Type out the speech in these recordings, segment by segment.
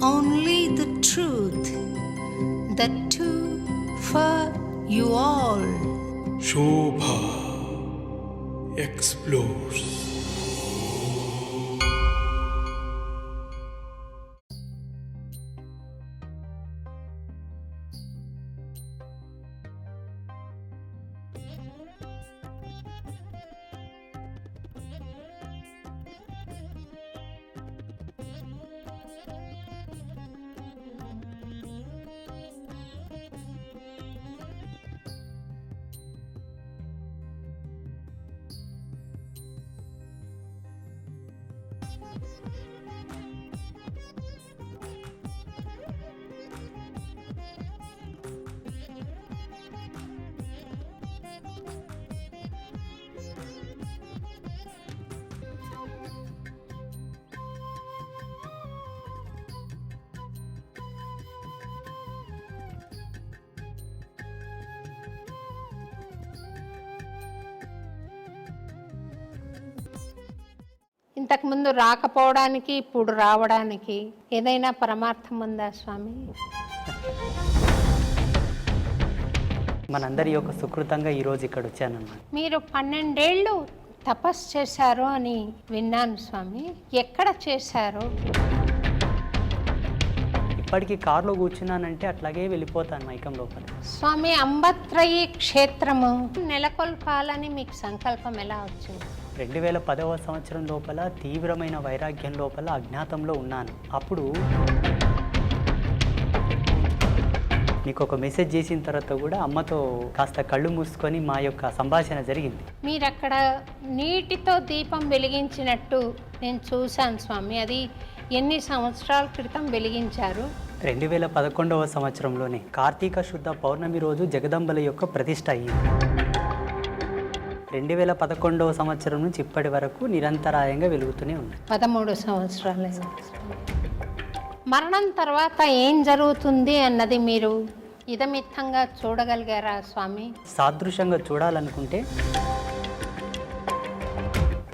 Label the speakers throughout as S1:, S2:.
S1: only the truth, that too for you all.
S2: Shobha explores.
S3: ఇంతకుముందు రాకపోవడానికి ఇప్పుడు రావడానికి ఏదైనా పరమార్థం ఉందా స్వామి?
S4: మనందరి యొక్క సుకృతంగా ఈరోజు ఇక్కడ వచ్చానన్నమాట.
S3: మీరు 12 ఏళ్ళు తపస్సు చేశారు అని విన్నాను స్వామి. ఎక్కడ చేశారు?
S4: ఇప్పటికీ కారులో కూర్చున్నానంటే అట్లాగే వెళ్ళిపోతాను మైకం లోపల.
S3: స్వామి, అంబత్రయి క్షేత్రము నెలకొల్పాలని మీకు సంకల్పం ఎలా వచ్చింది?
S4: 2010వ సంవత్సరం లోపల తీవ్రమైన వైరాగ్యం లోపల అజ్ఞాతంలో ఉన్నాను. అప్పుడు మీకు ఒక మెసేజ్ చేసిన తర్వాత కూడా అమ్మతో కాస్త కళ్ళు మూసుకొని మా యొక్క సంభాషణ జరిగింది.
S3: మీరు అక్కడ నీటితో దీపం వెలిగించినట్టు నేను చూశాను స్వామి. అది ఎన్ని సంవత్సరాల క్రితం వెలిగించారు?
S4: 2011వ సంవత్సరంలోనే కార్తీక శుద్ధ పౌర్ణమి రోజు జగదంబల యొక్క ప్రతిష్ట అయ్యింది. 2011వ సంవత్సరం నుంచి ఇప్పటి వరకు నిరంతరాయంగా వెలుగుతూనే ఉంది.
S3: 13 సంవత్సరాలు. మరణం తర్వాత ఏం జరుగుతుంది అన్నది మీరు ఇదమిత్తంగా చూడగలిగారా స్వామి?
S4: సాదృశ్యంగా చూడాలనుకుంటే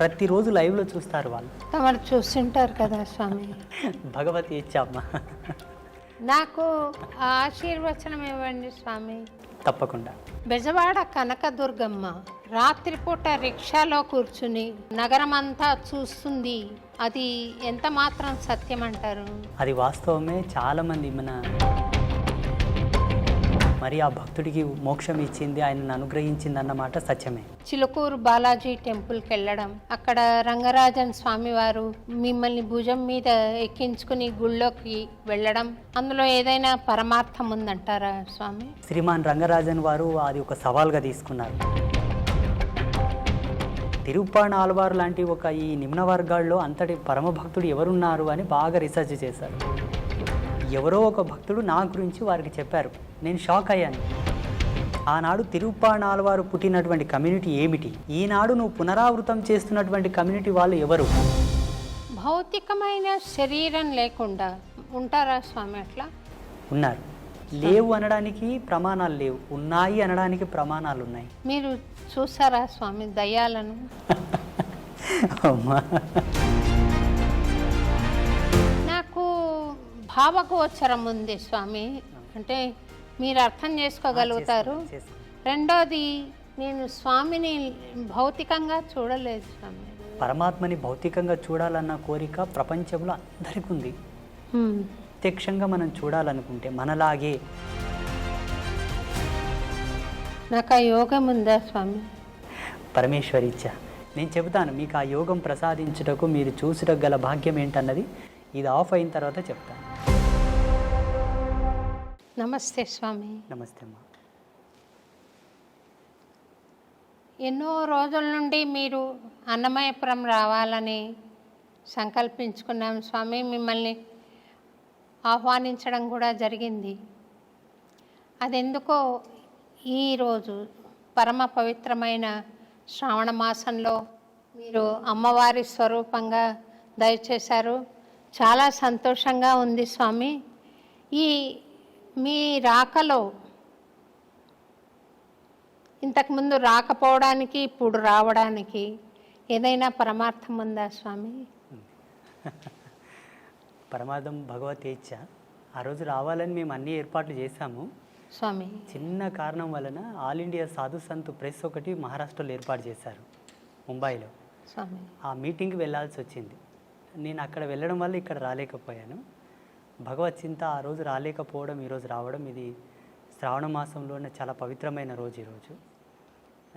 S4: ప్రతిరోజు లైవ్లో చూస్తారు వాళ్ళు.
S3: తమరు చూస్తుంటారు కదా స్వామి.
S4: భగవతి ఇచ్చామ్మ.
S3: నాకు ఆశీర్వచనం ఇవ్వండి స్వామి.
S4: తప్పకుండా.
S3: బెజవాడ కనకదుర్గమ్మ రాత్రిపూట రిక్షాలో కూర్చుని నగరమంతా చూస్తుంది. అది ఎంత మాత్రం సత్యం అంటారు?
S4: అది వాస్తవమే. చాలామంది మరి ఆ భక్తుడికి మోక్షం ఇచ్చింది, ఆయనను అనుగ్రహించింది అన్నమాట సత్యమే.
S3: చిలుకూరు బాలాజీ టెంపుల్కి వెళ్ళడం, అక్కడ రంగరాజన్ స్వామి వారు మిమ్మల్ని భుజం మీద ఎక్కించుకుని గుళ్ళోకి వెళ్ళడం, అందులో ఏదైనా పరమార్థం ఉందంటారా స్వామి?
S4: శ్రీమాన్ రంగరాజన్ వారు అది ఒక సవాల్గా తీసుకున్నారు. తిరుప్పాణ ఆల్వారు లాంటి ఒక ఈ నిమ్న వర్గాల్లో అంతటి పరమభక్తుడు ఎవరున్నారు అని బాగా రీసెర్చ్ చేశారు. ఎవరో ఒక భక్తుడు నా గురించి వారికి చెప్పారు. నేను షాక్ అయ్యాను. ఆనాడు తిరుప్పాణ ఆల్వారు పుట్టినటువంటి కమ్యూనిటీ ఏమిటి, ఈనాడు నువ్వు పునరావృతం చేస్తున్నటువంటి కమ్యూనిటీ వాళ్ళు ఎవరు?
S3: భౌతికమైన శరీరం లేకుండా ఉంటారా స్వామి? అట్లా
S4: ఉన్నారు. లేవు అనడానికి ప్రమాణాలు లేవు, ఉన్నాయి అనడానికి ప్రమాణాలు ఉన్నాయి.
S3: మీరు చూసారా స్వామి దయ్యాలను? నాకు భావగోచరం ఉంది స్వామి. అంటే మీరు అర్థం చేసుకోగలుగుతారు. రెండోది, నేను స్వామిని భౌతికంగా చూడలేదు స్వామి.
S4: పరమాత్మని భౌతికంగా చూడాలన్న కోరిక ప్రపంచంలో అందరికీ ఉంది. ప్రత్యక్షంగా మనం చూడాలనుకుంటే మనలాగే.
S3: నాకు ఆ యోగం ఉందా స్వామి?
S4: పరమేశ్వరి ఇచ్చా. నేను చెబుతాను మీకు ఆ యోగం ప్రసాదించుటకు మీరు చూసుటకు గల భాగ్యం ఏంటన్నది ఇది ఆఫ్ అయిన తర్వాత చెప్తాను.
S3: నమస్తే స్వామి.
S4: నమస్తే అమ్మా.
S3: ఎన్నో రోజుల నుండి మీరు అన్నమయపురం రావాలని సంకల్పించుకున్నాం స్వామి. మిమ్మల్ని ఆహ్వానించడం కూడా జరిగింది. అదెందుకో ఈరోజు పరమ పవిత్రమైన శ్రావణ మాసంలో మీరు అమ్మవారి స్వరూపంగా దయచేశారు. చాలా సంతోషంగా ఉంది స్వామి. ఈ మీ రాకలో ఇంతకుముందు రాకపోవడానికి ఇప్పుడు రావడానికి ఏదైనా పరమార్థం ఉందా స్వామి?
S4: ప్రమాదం భగవతేచ్ఛ. ఆ రోజు రావాలని మేము అన్ని ఏర్పాట్లు చేశాము.
S3: స్వామి.
S4: చిన్న కారణం వలన ఆల్ ఇండియా సాధు సంత్ ప్రెస్ ఒకటి మహారాష్ట్రలో ఏర్పాటు చేశారు, ముంబైలో.
S3: స్వామి.
S4: ఆ మీటింగ్కి వెళ్ళాల్సి వచ్చింది. నేను అక్కడ వెళ్ళడం వల్ల ఇక్కడ రాలేకపోయాను. భగవత్ చింత ఆ రోజు రాలేకపోవడం, ఈరోజు రావడం, ఇది శ్రావణ మాసంలోనే చాలా పవిత్రమైన రోజు ఈరోజు.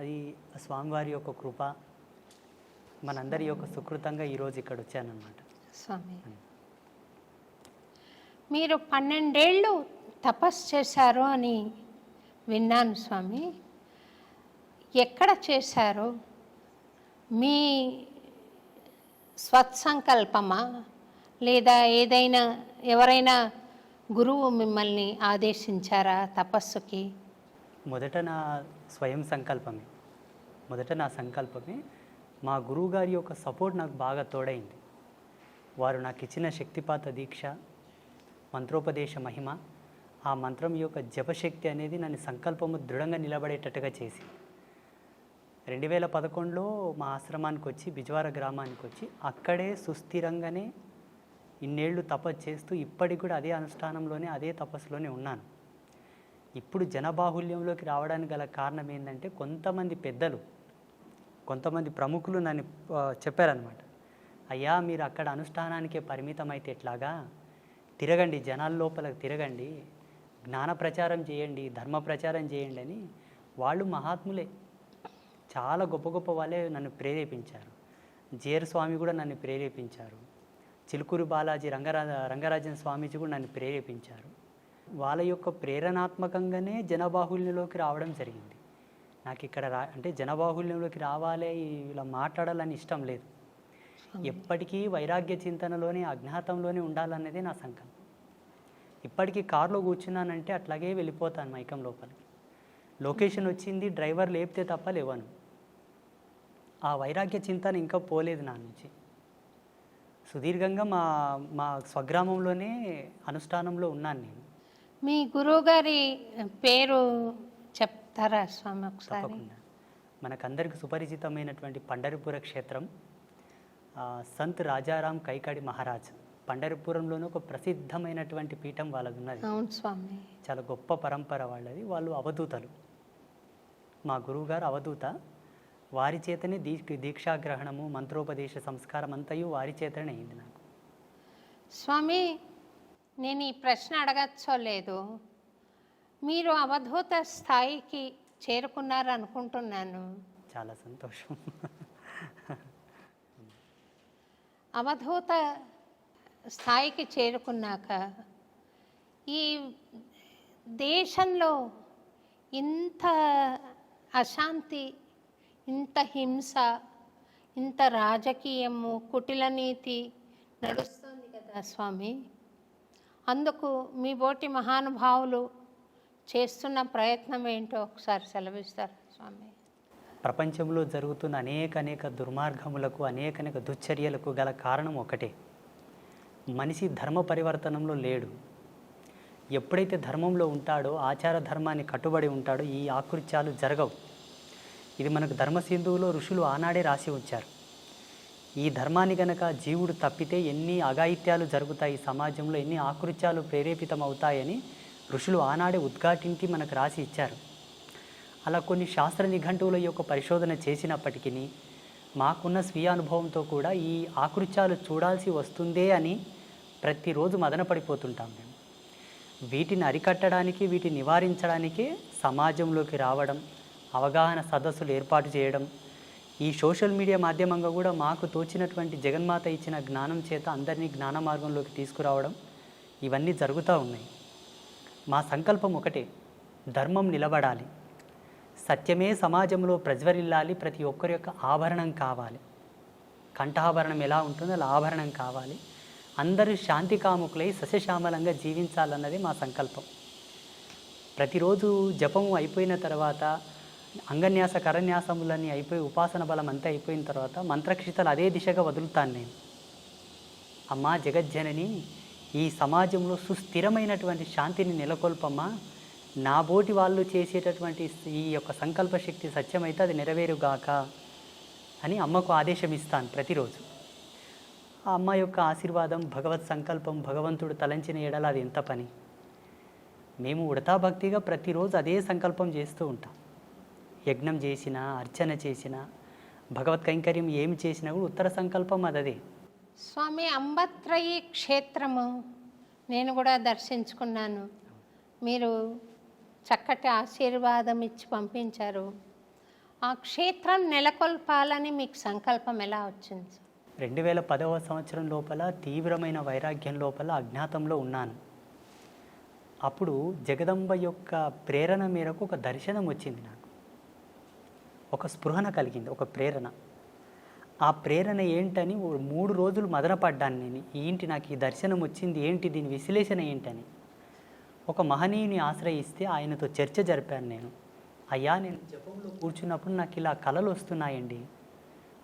S4: అది స్వామివారి యొక్క కృప, మనందరి యొక్క సుకృతంగా ఈరోజు ఇక్కడ వచ్చానన్నమాట.
S3: స్వామి, మీరు 12 ఏళ్ళు తపస్సు చేశారు అని విన్నాను స్వామి. ఎక్కడ చేశారు? మీ స్వత్సంకల్పమా, లేదా ఏదైనా ఎవరైనా గురువు మిమ్మల్ని ఆదేశించారా తపస్సుకి?
S4: మొదట నా స్వయం సంకల్పమే, నా సంకల్పమే. మా గురువుగారి యొక్క సపోర్ట్ నాకు బాగా తోడైంది. వారు నాకు ఇచ్చిన శక్తిపాత దీక్ష, మంత్రోపదేశ మహిమ, ఆ మంత్రం యొక్క జపశక్తి అనేది నన్ను సంకల్పము దృఢంగా నిలబడేటట్టుగా చేసి 2011లో మా ఆశ్రమానికి వచ్చి, బిజ్వార గ్రామానికి వచ్చి, అక్కడే సుస్థిరంగానే ఇన్నేళ్ళు తపస్సు చేస్తూ ఇప్పటికి కూడా అదే అనుష్ఠానంలోనే, అదే తపస్సులోనే ఉన్నాను. ఇప్పుడు జనబాహుల్యంలోకి రావడానికి గల కారణం ఏంటంటే, కొంతమంది పెద్దలు, కొంతమంది ప్రముఖులు నన్ను చెప్పారనమాట. అయ్యా, మీరు అక్కడ అనుష్ఠానానికే పరిమితం అయితే ఎట్లాగా, తిరగండి, జనాల లోపలికి తిరగండి, జ్ఞాన ప్రచారం చేయండి, ధర్మ ప్రచారం చేయండి అని. వాళ్ళు మహాత్ములే, చాలా గొప్ప గొప్ప వాళ్ళే నన్ను ప్రేరేపించారు. జేర్ స్వామి కూడా నన్ను ప్రేరేపించారు. చిలుకూరు బాలాజీ రంగరాజన్ స్వామీజీ కూడా నన్ను ప్రేరేపించారు. వాళ్ళ యొక్క ప్రేరణాత్మకంగానే జనబాహుల్యంలోకి రావడం జరిగింది. నాకు ఇక్కడ అంటే జనబాహుల్యంలోకి రావాలి, ఇలా మాట్లాడాలని ఇష్టం లేదు. ఎప్పటికీ వైరాగ్య చింతనలోనే, అజ్ఞాతంలోనే ఉండాలనేది నా సంకల్పం. ఇప్పటికీ కారులో కూర్చున్నానంటే అట్లాగే వెళ్ళిపోతాను మైకం లోపలికి. లొకేషన్ వచ్చింది, డ్రైవర్ లేపితే తప్ప లేవను. ఆ వైరాగ్య చింతన ఇంకా పోలేదు నా నుంచి. సుదీర్ఘంగా మా స్వగ్రామంలోనే అనుష్ఠానంలో ఉన్నాను నేను.
S3: మీ గురువుగారి పేరు చెప్తారా స్వామి ఒకసారి?
S4: తప్పకుండా. మనకందరికి సుపరిచితమైనటువంటి పండరిపుర క్షేత్రం, సంత్ రాజారాం కైకాడి మహారాజ్. పండరిపురంలోనే ఒక ప్రసిద్ధమైనటువంటి పీఠం వాళ్ళది ఉన్నది.
S3: అవును స్వామి.
S4: చాలా గొప్ప పరంపర వాళ్ళది. వాళ్ళు అవధూతలు. మా గురువుగారు అవధూత. వారి చేతనే దీక్షాగ్రహణము, మంత్రోపదేశ సంస్కారం అంతయు వారి చేతనే అయింది నాకు.
S3: స్వామి, నేను ఈ ప్రశ్న అడగచ్చో లేదు, మీరు అవధూత స్థాయికి చేరుకున్నారు అనుకుంటున్నాను.
S4: చాలా సంతోషం.
S3: అవధూత స్థాయికి చేరుకున్నాక ఈ దేశంలో ఇంత అశాంతి, ఇంత హింస, ఇంత రాజకీయము, కుటిల నీతి నడుస్తుంది కదా స్వామి. అందుకు మీ బోటి మహానుభావులు చేస్తున్న ప్రయత్నం ఏంటో ఒకసారి సెలవిస్తారు స్వామి.
S4: ప్రపంచంలో జరుగుతున్న అనేక దుర్మార్గములకు, అనేక దుశ్చర్యలకు గల కారణం ఒకటే. మనిషి ధర్మ పరివర్తనంలో లేడు. ఎప్పుడైతే ధర్మంలో ఉంటాడో, ఆచార ధర్మాన్ని కట్టుబడి ఉంటాడో, ఈ ఆకృత్యాలు జరగవు. ఇది మనకు ధర్మసింధువులో ఋషులు ఆనాడే రాసి ఉంచారు. ఈ ధర్మాన్ని గనక జీవుడు తప్పితే ఎన్ని అఘాయిత్యాలు జరుగుతాయి సమాజంలో, ఎన్ని ఆకృత్యాలు ప్రేరేపితం అవుతాయని ఋషులు ఆనాడే ఉద్ఘాటించి మనకు రాసి ఇచ్చారు. అలా కొన్ని శాస్త్ర నిఘంటువుల యొక్క పరిశోధన చేసినప్పటికీ మాకున్న స్వీయ అనుభవంతో కూడా ఈ ఆకృత్యాలు చూడాల్సి వస్తుందే అని ప్రతిరోజు మదనపడిపోతుంటాం మేము. వీటిని అరికట్టడానికి, వీటిని నివారించడానికే సమాజంలోకి రావడం, అవగాహన సదస్సులు ఏర్పాటు చేయడం, ఈ సోషల్ మీడియా మాధ్యమంగా కూడా మాకు తోచినటువంటి జగన్మాత ఇచ్చిన జ్ఞానం చేత అందరినీ జ్ఞాన మార్గంలోకి తీసుకురావడం, ఇవన్నీ జరుగుతూ ఉన్నాయి. మా సంకల్పం ఒకటే, ధర్మం నిలబడాలి, సత్యమే సమాజంలో ప్రజ్వరిల్లాలి, ప్రతి ఒక్కరి యొక్క ఆభరణం కావాలి. కంఠాభరణం ఎలా ఉంటుందో అలా ఆభరణం కావాలి. అందరూ శాంతి కాముకులై సస్యశ్యామలంగా జీవించాలన్నది మా సంకల్పం. ప్రతిరోజు జపము అయిపోయిన తర్వాత, అంగన్యాస కరన్యాసములన్నీ అయిపోయి, ఉపాసన బలం అంతా అయిపోయిన తర్వాత మంత్రక్షితలు అదే దిశగా వదులుతాను నేను. అమ్మా జగజ్జనని, ఈ సమాజంలో సుస్థిరమైనటువంటి శాంతిని నెలకొల్పమ్మా, నా బోటి వాళ్ళు చేసేటటువంటి ఈ యొక్క సంకల్ప శక్తి సత్యమైతే అది నెరవేరుగాక అని అమ్మకు ఆదేశం ఇస్తాను ప్రతిరోజు. ఆ అమ్మ యొక్క ఆశీర్వాదం, భగవత్ సంకల్పం, భగవంతుడు తలంచిన ఎడల అది ఎంత పని. మేము ఉడతా భక్తిగా ప్రతిరోజు అదే సంకల్పం చేస్తూ ఉంటాం. యజ్ఞం చేసినా, అర్చన చేసినా, భగవత్ కైంకర్యం ఏమి చేసినా కూడా ఉత్తర సంకల్పం అదే.
S3: స్వామి, అంబత్రయి క్షేత్రము నేను కూడా దర్శించుకున్నాను. మీరు చక్కటి ఆశీర్వాదం ఇచ్చి పంపించారు. ఆ క్షేత్రం నెలకొల్పాలని మీకు సంకల్పం ఎలా వచ్చింది?
S4: 2010వ సంవత్సరం లోపల తీవ్రమైన వైరాగ్యం లోపల అజ్ఞాతంలో ఉన్నాను. అప్పుడు జగదంబ యొక్క ప్రేరణ మేరకు ఒక దర్శనం వచ్చింది నాకు. ఒక స్పృహణ కలిగింది, ఒక ప్రేరణ. ఆ ప్రేరణ ఏంటని 3 రోజులు మదనపడ్డాను నేను. ఏంటి నాకు ఈ దర్శనం వచ్చింది, ఏంటి దీని విశ్లేషణ ఏంటని. ఒక మహనీయుని ఆశ్రయిస్తే ఆయనతో చర్చ జరిపాను నేను. అయ్యా, నేను జపంలో కూర్చున్నప్పుడు నాకు ఇలా కళలు వస్తున్నాయండి,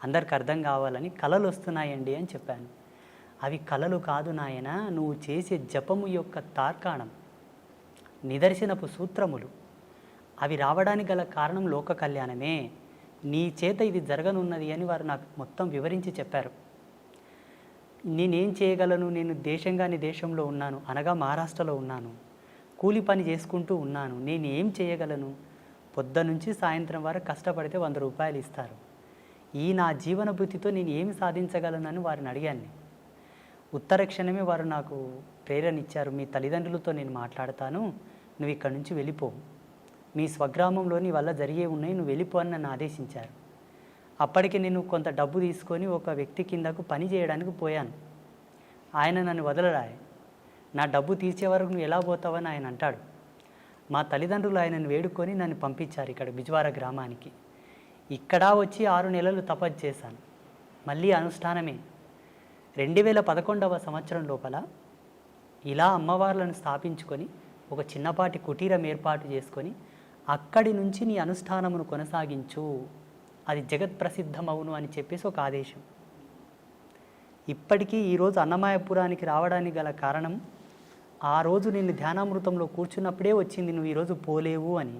S4: అందరికి అర్థం కావాలని కళలు వస్తున్నాయండి అని చెప్పాను. అవి కళలు కాదు నాయన, నువ్వు చేసే జపము యొక్క తార్కాణం, నిదర్శనపు సూత్రములు. అవి రావడానికి గల కారణం లోక కళ్యాణమే. నీ చేత ఇది జరగనున్నది అని వారు నాకు మొత్తం వివరించి చెప్పారు. నేనేం చేయగలను? నేను దేశంగాని దేశంలో ఉన్నాను, అనగా మహారాష్ట్రలో ఉన్నాను. కూలి పని చేసుకుంటూ ఉన్నాను. నేను ఏం చేయగలను? పొద్దునుంచి సాయంత్రం వరకు కష్టపడితే 100 రూపాయలు ఇస్తారు. ఈ నా జీవన భృతితో నేను ఏమి సాధించగలనని వారిని అడిగాను. ఉత్తర క్షణమే వారు నాకు ప్రేరణ ఇచ్చారు. మీ తల్లిదండ్రులతో నేను మాట్లాడతాను, నువ్వు ఇక్కడి నుంచి వెళ్ళిపో, మీ స్వగ్రామంలో నీ వల్ల జరిగే ఉన్నాయి, నువ్వు వెళ్ళిపో అని నన్ను ఆదేశించారు. అప్పటికి నేను కొంత డబ్బు తీసుకొని ఒక వ్యక్తి కిందకు పని చేయడానికి పోయాను. ఆయన నన్ను వదలరాయి. నా డబ్బు తీర్చే వరకు నువ్వు ఎలా పోతావని ఆయన అంటాడు. మా తల్లిదండ్రులు ఆయనను వేడుకొని నన్ను పంపించారు ఇక్కడ బిజ్వార గ్రామానికి. ఇక్కడ వచ్చి 6 నెలలు తపస్సు చేశాను. మళ్ళీ అనుష్ఠానమే. 2011వ సంవత్సరం లోపల ఇలా అమ్మవార్లను స్థాపించుకొని ఒక చిన్నపాటి కుటీరం ఏర్పాటు చేసుకొని అక్కడి నుంచి నీ అనుష్ఠానమును కొనసాగించు, అది జగత్ ప్రసిద్ధమవును అని చెప్పేసి ఒక ఆదేశం. ఇప్పటికీ ఈరోజు అన్నమాయపురానికి రావడానికి గల కారణం, ఆ రోజు నిన్ను ధ్యానామృతంలో కూర్చున్నప్పుడే వచ్చింది, నువ్వు ఈరోజు పోలేవు అని.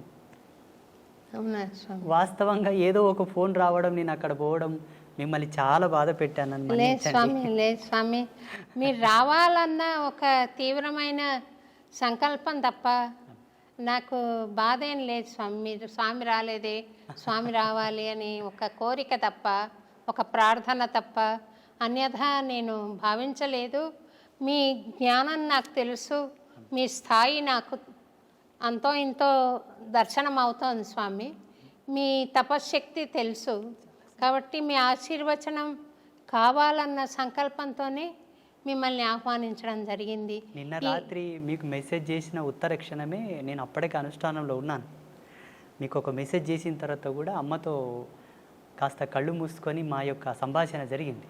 S4: వాస్తవంగా ఏదో ఒక ఫోన్ రావడం, నేను అక్కడ పోవడం, మిమ్మల్ని చాలా బాధ పెట్టాను.
S3: లేదు స్వామి, లేదు స్వామి, మీరు రావాలన్న ఒక తీవ్రమైన సంకల్పం తప్ప నాకు బాధ ఏం లేదు స్వామి. మీరు స్వామి రాలేదే, స్వామి రావాలి అని ఒక కోరిక తప్ప, ఒక ప్రార్థన తప్ప అన్యథా నేను భావించలేదు. మీ జ్ఞానం నాకు తెలుసు, మీ స్థాయి నాకు అంతో ఇంతో దర్శనం అవుతోంది స్వామి. మీ తపశ్శక్తి తెలుసు కాబట్టి మీ ఆశీర్వచనం కావాలన్న సంకల్పంతోనే మిమ్మల్ని ఆహ్వానించడం జరిగింది.
S4: నిన్న రాత్రి మీకు మెసేజ్ చేసిన ఉత్తర క్షణమే నేను అప్పటికే అనుష్ఠానంలో ఉన్నాను. మీకు ఒక మెసేజ్ చేసిన తర్వాత కూడా అమ్మతో కాస్త కళ్ళు మూసుకొని మా యొక్క సంభాషణ జరిగింది.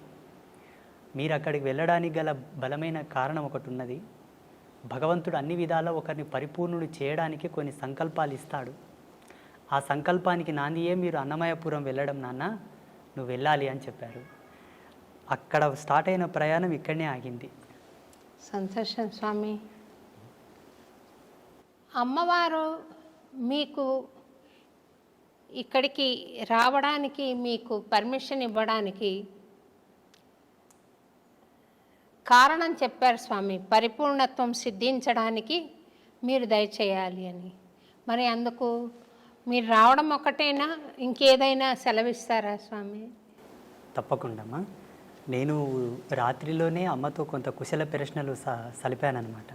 S4: మీరు అక్కడికి వెళ్ళడానికి గల బలమైన కారణం ఒకటి ఉన్నది. భగవంతుడు అన్ని విధాలా ఒకరిని పరిపూర్ణుడు చేయడానికి కొన్ని సంకల్పాలు ఇస్తాడు. ఆ సంకల్పానికి నాందియే మీరు అన్నమయపురం వెళ్ళడం నాన్న, నువ్వు వెళ్ళాలి అని చెప్పారు. అక్కడ స్టార్ట్ అయిన ప్రయాణం ఇక్కడనే ఆగింది.
S3: సంతోషం స్వామి. అమ్మవారు మీకు ఇక్కడికి రావడానికి మీకు పర్మిషన్ ఇవ్వడానికి కారణం చెప్పారు స్వామి. పరిపూర్ణత్వం సిద్ధించడానికి మీరు దయచేయాలి అని. మరి అందుకు మీరు రావడం ఒకటేనా, ఇంకేదైనా సెలవిస్తారా స్వామి?
S4: తప్పకుండా. నేను రాత్రిలోనే అమ్మతో కొంత కుశల ప్రశ్నలు సలిపానమాట.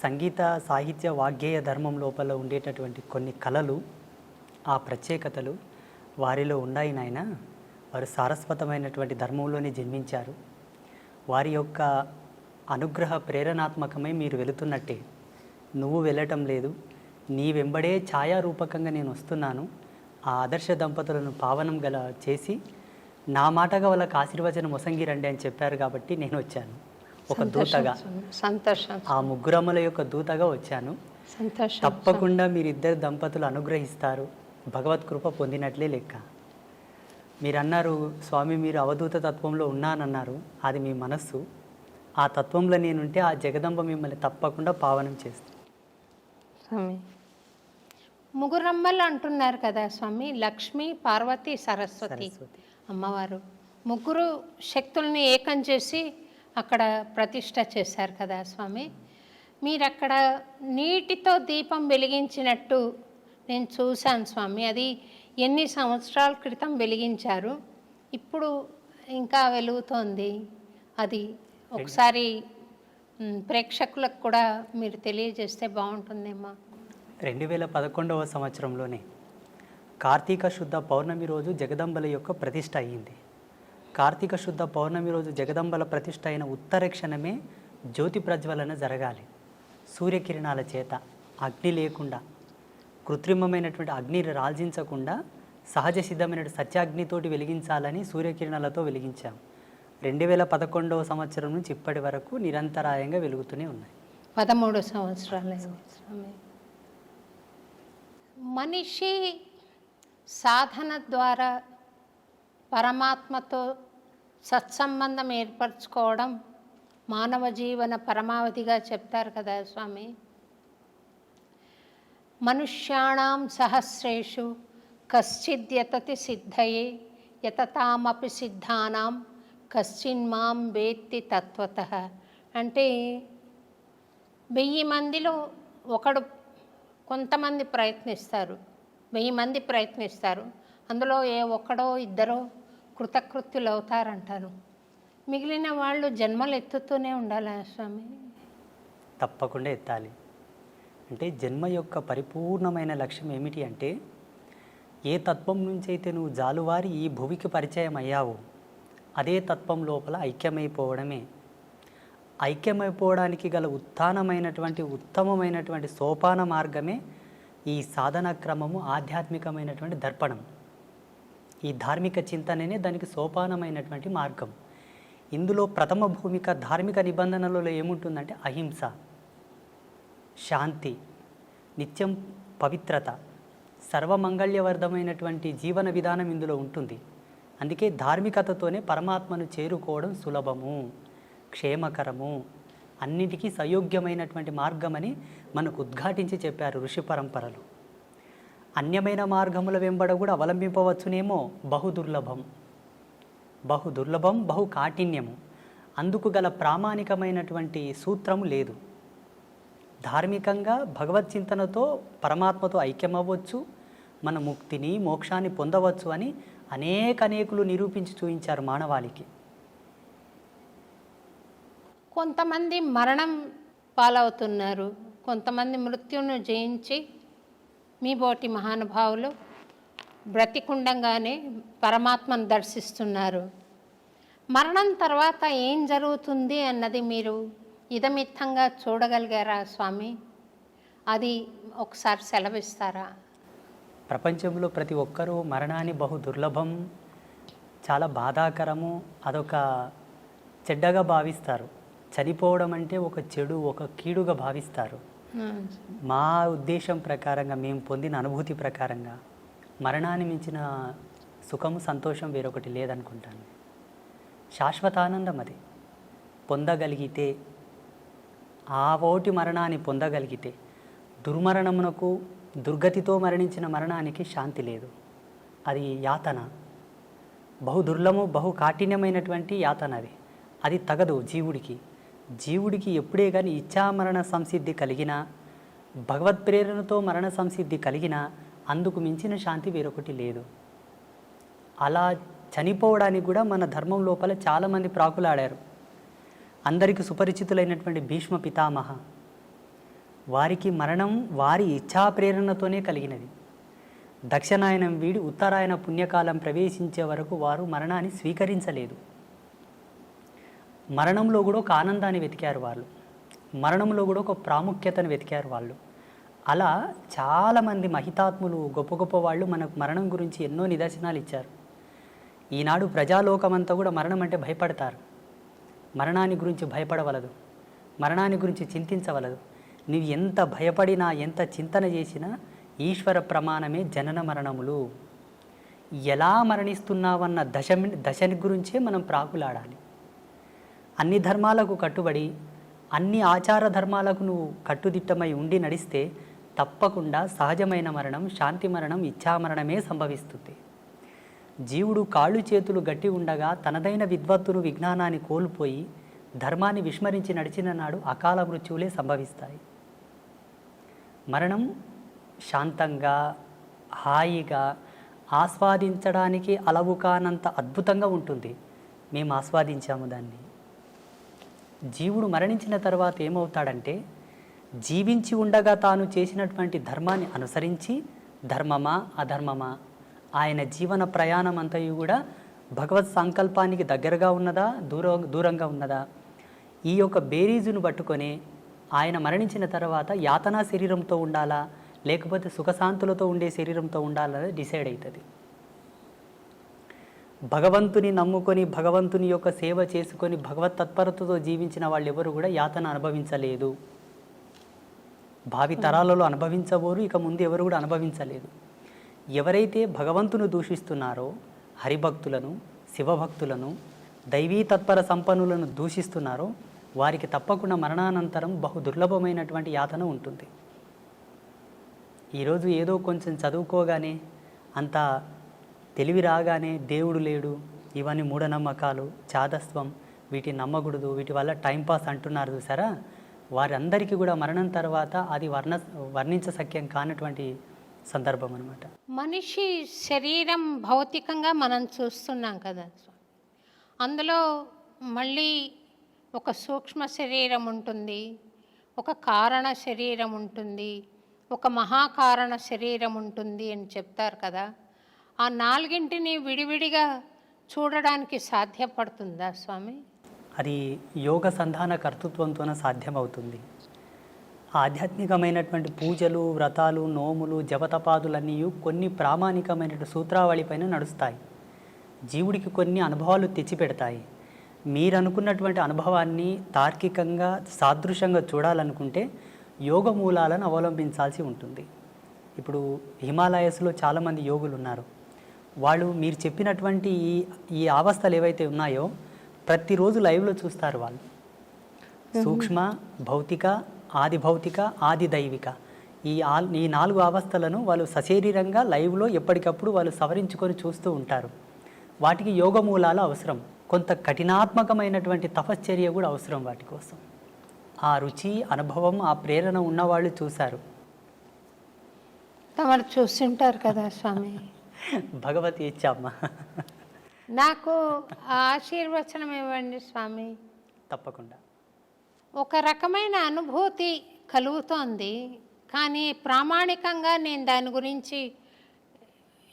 S4: సంగీత, సాహిత్య, వాగ్గేయ ధర్మం లోపల ఉండేటటువంటి కొన్ని కళలు, ఆ ప్రత్యేకతలు వారిలో ఉన్నాయి నాయన. వారు సారస్వతమైనటువంటి ధర్మంలోనే జన్మించారు. వారి యొక్క అనుగ్రహ ప్రేరణాత్మకమై మీరు వెళుతున్నట్టే. నువ్వు వెళ్ళటం లేదు, నీ వెంబడే ఛాయారూపకంగా నేను వస్తున్నాను. ఆ ఆదర్శ దంపతులను పావనం గల చేసి నా మాటగా వాళ్ళకి ఆశీర్వచనం మొసంగి రండి అని చెప్పారు కాబట్టి నేను వచ్చాను ఒక దూతగా.
S3: సంతోషం.
S4: ఆ ముగ్గురమ్మల యొక్క దూతగా వచ్చాను.
S3: సంతోషం.
S4: తప్పకుండా మీరిద్దరు దంపతులు అనుగ్రహిస్తారు, భగవత్ కృప పొందినట్లే లెక్క. మీరు అన్నారు స్వామి, మీరు అవధూత తత్వంలో ఉన్నానన్నారు. అది మీ మనస్సు. ఆ తత్వంలో నేనుంటే ఆ జగదంబ మిమ్మల్ని తప్పకుండా పావనం చేస్తుంది
S3: స్వామి. ముగ్గురమ్మలు అంటున్నారు కదా స్వామి, లక్ష్మి, పార్వతి, సరస్వతి అమ్మవారు. ముగ్గురు శక్తుల్ని ఏకం చేసి అక్కడ ప్రతిష్ట చేశారు కదా స్వామి. మీరు అక్కడ నీటితో దీపం వెలిగించినట్టు నేను చూశాను స్వామి. అది ఎన్ని సంవత్సరాల క్రితం వెలిగించారు, ఇప్పుడు ఇంకా వెలుగుతోంది. అది ఒకసారి ప్రేక్షకులకు కూడా మీరు తెలియజేస్తే బాగుంటుందేమో.
S4: 2011వ సంవత్సరంలోనే కార్తీక శుద్ధ పౌర్ణమి రోజు జగదంబల యొక్క ప్రతిష్ట అయ్యింది. కార్తీక శుద్ధ పౌర్ణమి రోజు జగదంబల ప్రతిష్ట అయిన ఉత్తర క్షణమే జ్యోతి ప్రజ్వలన జరగాలి. సూర్యకిరణాల చేత, అగ్ని లేకుండా, కృత్రిమమైనటువంటి అగ్నిని రాల్జించకుండా సహజ సిద్ధమైన సత్యాగ్నితోటి వెలిగించాలని సూర్యకిరణాలతో వెలిగించాం. 2011వ సంవత్సరం నుంచి ఇప్పటి వరకు నిరంతరాయంగా వెలుగుతూనే ఉన్నాయి.
S3: 13 సంవత్సరాలు. మనిషి సాధన ద్వారా పరమాత్మతో సత్సంబంధం ఏర్పరచుకోవడం మానవ జీవన పరమావధిగా చెప్తారు కదా స్వామి. మనుష్యాణం సహస్రేషు కశ్చిద్యతతి సిద్ధయే యతతామపి సిద్ధానాం కశ్చిన్మాం వేత్తి తత్వతః. అంటే 1000 మందిలో ఒకడు, కొంతమంది ప్రయత్నిస్తారు, 1000 మంది ప్రయత్నిస్తారు, అందులో ఒక్కడో ఇద్దరో కృతకృత్యులు అవుతారంటారు. మిగిలిన వాళ్ళు జన్మలు ఎత్తుతూనే ఉండాలి స్వామి.
S4: తప్పకుండా ఎత్తాలి. అంటే జన్మ యొక్క పరిపూర్ణమైన లక్ష్యం ఏమిటి అంటే, ఏ తత్వం నుంచి అయితే నువ్వు జాలువారి ఈ భువికి పరిచయం అయ్యావో అదే తత్వం లోపల ఐక్యమైపోవడమే. ఐక్యమైపోవడానికి గల ఉత్తమమైనటువంటి సోపాన మార్గమే ఈ సాధన క్రమము, ఆధ్యాత్మికమైనటువంటి దర్పణం. ఈ ధార్మిక చింతననే దానికి సోపానమైనటువంటి మార్గం. ఇందులో ప్రథమ భూమిక ధార్మిక నిబంధనలలో ఏముంటుందంటే అహింస, శాంతి, నిత్యం పవిత్రత, సర్వమంగళ్యవర్ధమైనటువంటి జీవన విధానం ఇందులో ఉంటుంది. అందుకే ధార్మికతతోనే పరమాత్మను చేరుకోవడం సులభము, క్షేమకరము, అన్నిటికీ సయోగ్యమైనటువంటి మార్గమని మనకు ఉద్ఘాటించి చెప్పారు ఋషి పరంపరలు. అన్యమైన మార్గముల వెంబడ కూడా అవలంబింపవచ్చునేమో, బహుదుర్లభం, బహు కాఠిన్యము. అందుకు గల ప్రామాణికమైనటువంటి సూత్రము లేదు. ధార్మికంగా భగవత్ చింతనతో పరమాత్మతో ఐక్యమవ్వచ్చు, మన ముక్తిని, మోక్షాన్ని పొందవచ్చు అని అనేకులు నిరూపించి చూపించారు మానవాళికి.
S3: కొంతమంది మరణం పాలవుతున్నారు, కొంతమంది మృత్యును జయించి మీ బోటి మహానుభావులు బ్రతికుండంగానే పరమాత్మను దర్శిస్తున్నారు. మరణం తర్వాత ఏం జరుగుతుంది అన్నది మీరు ఇదమిత్తంగా చూడగలిగారా స్వామి? అది ఒకసారి సెలవిస్తారా?
S4: ప్రపంచంలో ప్రతి ఒక్కరూ మరణాన్ని బహు దుర్లభం, చాలా బాధాకరము, అదొక చెడ్డగా భావిస్తారు. చనిపోవడం అంటే ఒక చెడు, ఒక కీడుగా భావిస్తారు. మా ఉద్దేశం ప్రకారంగా, మేము పొందిన అనుభూతి ప్రకారంగా మరణాన్ని మించిన సుఖము, సంతోషం వేరొకటి లేదనుకుంటాను. శాశ్వతానందం అది పొందగలిగితే, ఆ ఓటి మరణాన్ని పొందగలిగితే, దుర్మరణమునకు, దుర్గతితో మరణించిన మరణానికి శాంతి లేదు. అది యాతన, బహు కాఠిన్యమైనటువంటి యాతన. అది తగదు జీవుడికి. జీవుడికి ఎప్పుడే కానీ ఇచ్ఛామరణ సంసిద్ధి కలిగినా, భగవత్ ప్రేరణతో మరణ సంసిద్ధి కలిగినా అందుకు మించిన శాంతి వేరొకటి లేదు. అలా చనిపోవడానికి కూడా మన ధర్మం లోపల చాలామంది ప్రాకులాడారు. అందరికీ సుపరిచితులైనటువంటి భీష్మ పితామహ, వారికి మరణం వారి ఇచ్ఛా ప్రేరణతోనే కలిగినది. దక్షిణాయనం వీడి ఉత్తరాయణ పుణ్యకాలం ప్రవేశించే వరకు వారు మరణాన్ని స్వీకరించలేదు. మరణంలో కూడా ఒక ఆనందాన్ని వెతికారు వాళ్ళు, మరణంలో కూడా ఒక ప్రాముఖ్యతను వెతికారు వాళ్ళు. అలా చాలామంది మహితాత్ములు, గొప్ప గొప్ప వాళ్ళు మనకు మరణం గురించి ఎన్నో నిదర్శనాలు ఇచ్చారు. ఈనాడు ప్రజాలోకమంతా కూడా మరణం అంటే భయపడతారు. మరణాన్ని గురించి భయపడవలదు, మరణాన్ని గురించి చింతించవలదు. నీవు ఎంత భయపడినా, ఎంత చింతన చేసినా ఈశ్వర ప్రమాణమే జనన మరణములు. ఎలా మరణిస్తున్నావన్న దశని గురించే మనం ప్రాకులాడాలి. అన్ని ధర్మాలకు కట్టుబడి, అన్ని ఆచార ధర్మాలకు నువ్వు కట్టుదిట్టమై ఉండి నడిస్తే తప్పకుండా సహజమైన మరణం, శాంతి మరణం, ఇచ్ఛామరణమే సంభవిస్తుంది. జీవుడు కాళ్ళు చేతులు గట్టి ఉండగా తనదైన విద్వత్తును విజ్ఞానాన్ని కోల్పోయి ధర్మాన్ని విస్మరించి నడిచిన నాడు అకాల మృత్యువులే సంభవిస్తాయి. మరణం శాంతంగా హాయిగా ఆస్వాదించడానికి అలవు కానంత అద్భుతంగా ఉంటుంది. మేము ఆస్వాదించాము దాన్ని. జీవుడు మరణించిన తర్వాత ఏమవుతాడంటే జీవించి ఉండగా తాను చేసినటువంటి ధర్మాన్ని అనుసరించి ధర్మమా అధర్మమా ఆయన జీవన ప్రయాణం అంతయు కూడా భగవత్ సంకల్పానికి దగ్గరగా ఉన్నదా దూరంగా ఉన్నదా ఈ యొక్క బేరీజును పట్టుకొని ఆయన మరణించిన తర్వాత యాతనా శరీరంతో ఉండాలా లేకపోతే సుఖశాంతులతో ఉండే శరీరంతో ఉండాలని డిసైడ్ అవుతుంది. భగవంతుని నమ్ముకొని భగవంతుని యొక్క సేవ చేసుకొని భగవత్ తత్పరతతో జీవించిన వాళ్ళు ఎవరు కూడా యాతన అనుభవించలేదు. భావి తరాలలో అనుభవించబోరు, ఇక ముందు ఎవరు కూడా అనుభవించలేదు. ఎవరైతే భగవంతుని దూషిస్తున్నారో హరిభక్తులను శివభక్తులను దైవీ తత్పర సంపన్నులను దూషిస్తున్నారో వారికి తప్పకుండా మరణానంతరం బహు దుర్లభమైనటువంటి యాతన ఉంటుంది. ఈరోజు ఏదో కొంచెం చదువుకోగానే అంత తెలివి రాగానే దేవుడు లేడు, ఇవన్నీ మూఢనమ్మకాలు చాదస్వం, వీటిని నమ్మకూడదు, వీటి వల్ల టైంపాస్ అంటున్నారు చూసారా, వారందరికీ కూడా మరణం తర్వాత అది వర్ణించశక్యం కానటువంటి సందర్భం అన్నమాట.
S3: మనిషి శరీరం భౌతికంగా మనం చూస్తున్నాం కదా, అందులో మళ్ళీ ఒక సూక్ష్మ శరీరం ఉంటుంది, ఒక కారణ శరీరం ఉంటుంది, ఒక మహాకారణ శరీరం ఉంటుంది అని చెప్తారు కదా. ఆ నాలుగింటిని విడివిడిగా చూడడానికి సాధ్యపడుతుందా స్వామి?
S4: అది యోగ సంధాన కర్తృత్వంతోనే సాధ్యమవుతుంది. ఆధ్యాత్మికమైనటువంటి పూజలు వ్రతాలు నోములు జపతపాదులన్నీ కొన్ని ప్రామాణికమైన సూత్రావళి పైన నడుస్తాయి. జీవుడికి కొన్ని అనుభవాలు తెచ్చిపెడతాయి. మీరు అనుకున్నటువంటి అనుభవాన్ని తార్కికంగా సాదృశ్యంగా చూడాలనుకుంటే యోగ మూలాలను అవలంబించాల్సి ఉంటుంది. ఇప్పుడు హిమాలయస్లో చాలామంది యోగులు ఉన్నారు. వాళ్ళు మీరు చెప్పినటువంటి ఈ అవస్థలు ఏవైతే ఉన్నాయో ప్రతిరోజు లైవ్లో చూస్తారు. వాళ్ళు సూక్ష్మ భౌతిక ఆది భౌతిక ఆది దైవిక ఈ 4 అవస్థలను వాళ్ళు సశరీరంగా లైవ్లో ఎప్పటికప్పుడు వాళ్ళు సవరించుకొని చూస్తూ ఉంటారు. వాటికి యోగ మూలాలు అవసరం, కొంత కఠినాత్మకమైనటువంటి తపశ్చర్య కూడా అవసరం వాటి కోసం. ఆ రుచి అనుభవం ఆ ప్రేరణ ఉన్నవాళ్ళు చూశారు.
S3: తమరు చూస్తుంటారు కదా స్వామి.
S4: భగవతి ఇచ్చామ్మ.
S3: నాకు ఆశీర్వచనం ఇవ్వండి స్వామి.
S4: తప్పకుండా.
S3: ఒక రకమైన అనుభూతి కలుగుతోంది, కానీ ప్రామాణికంగా నేను దాని గురించి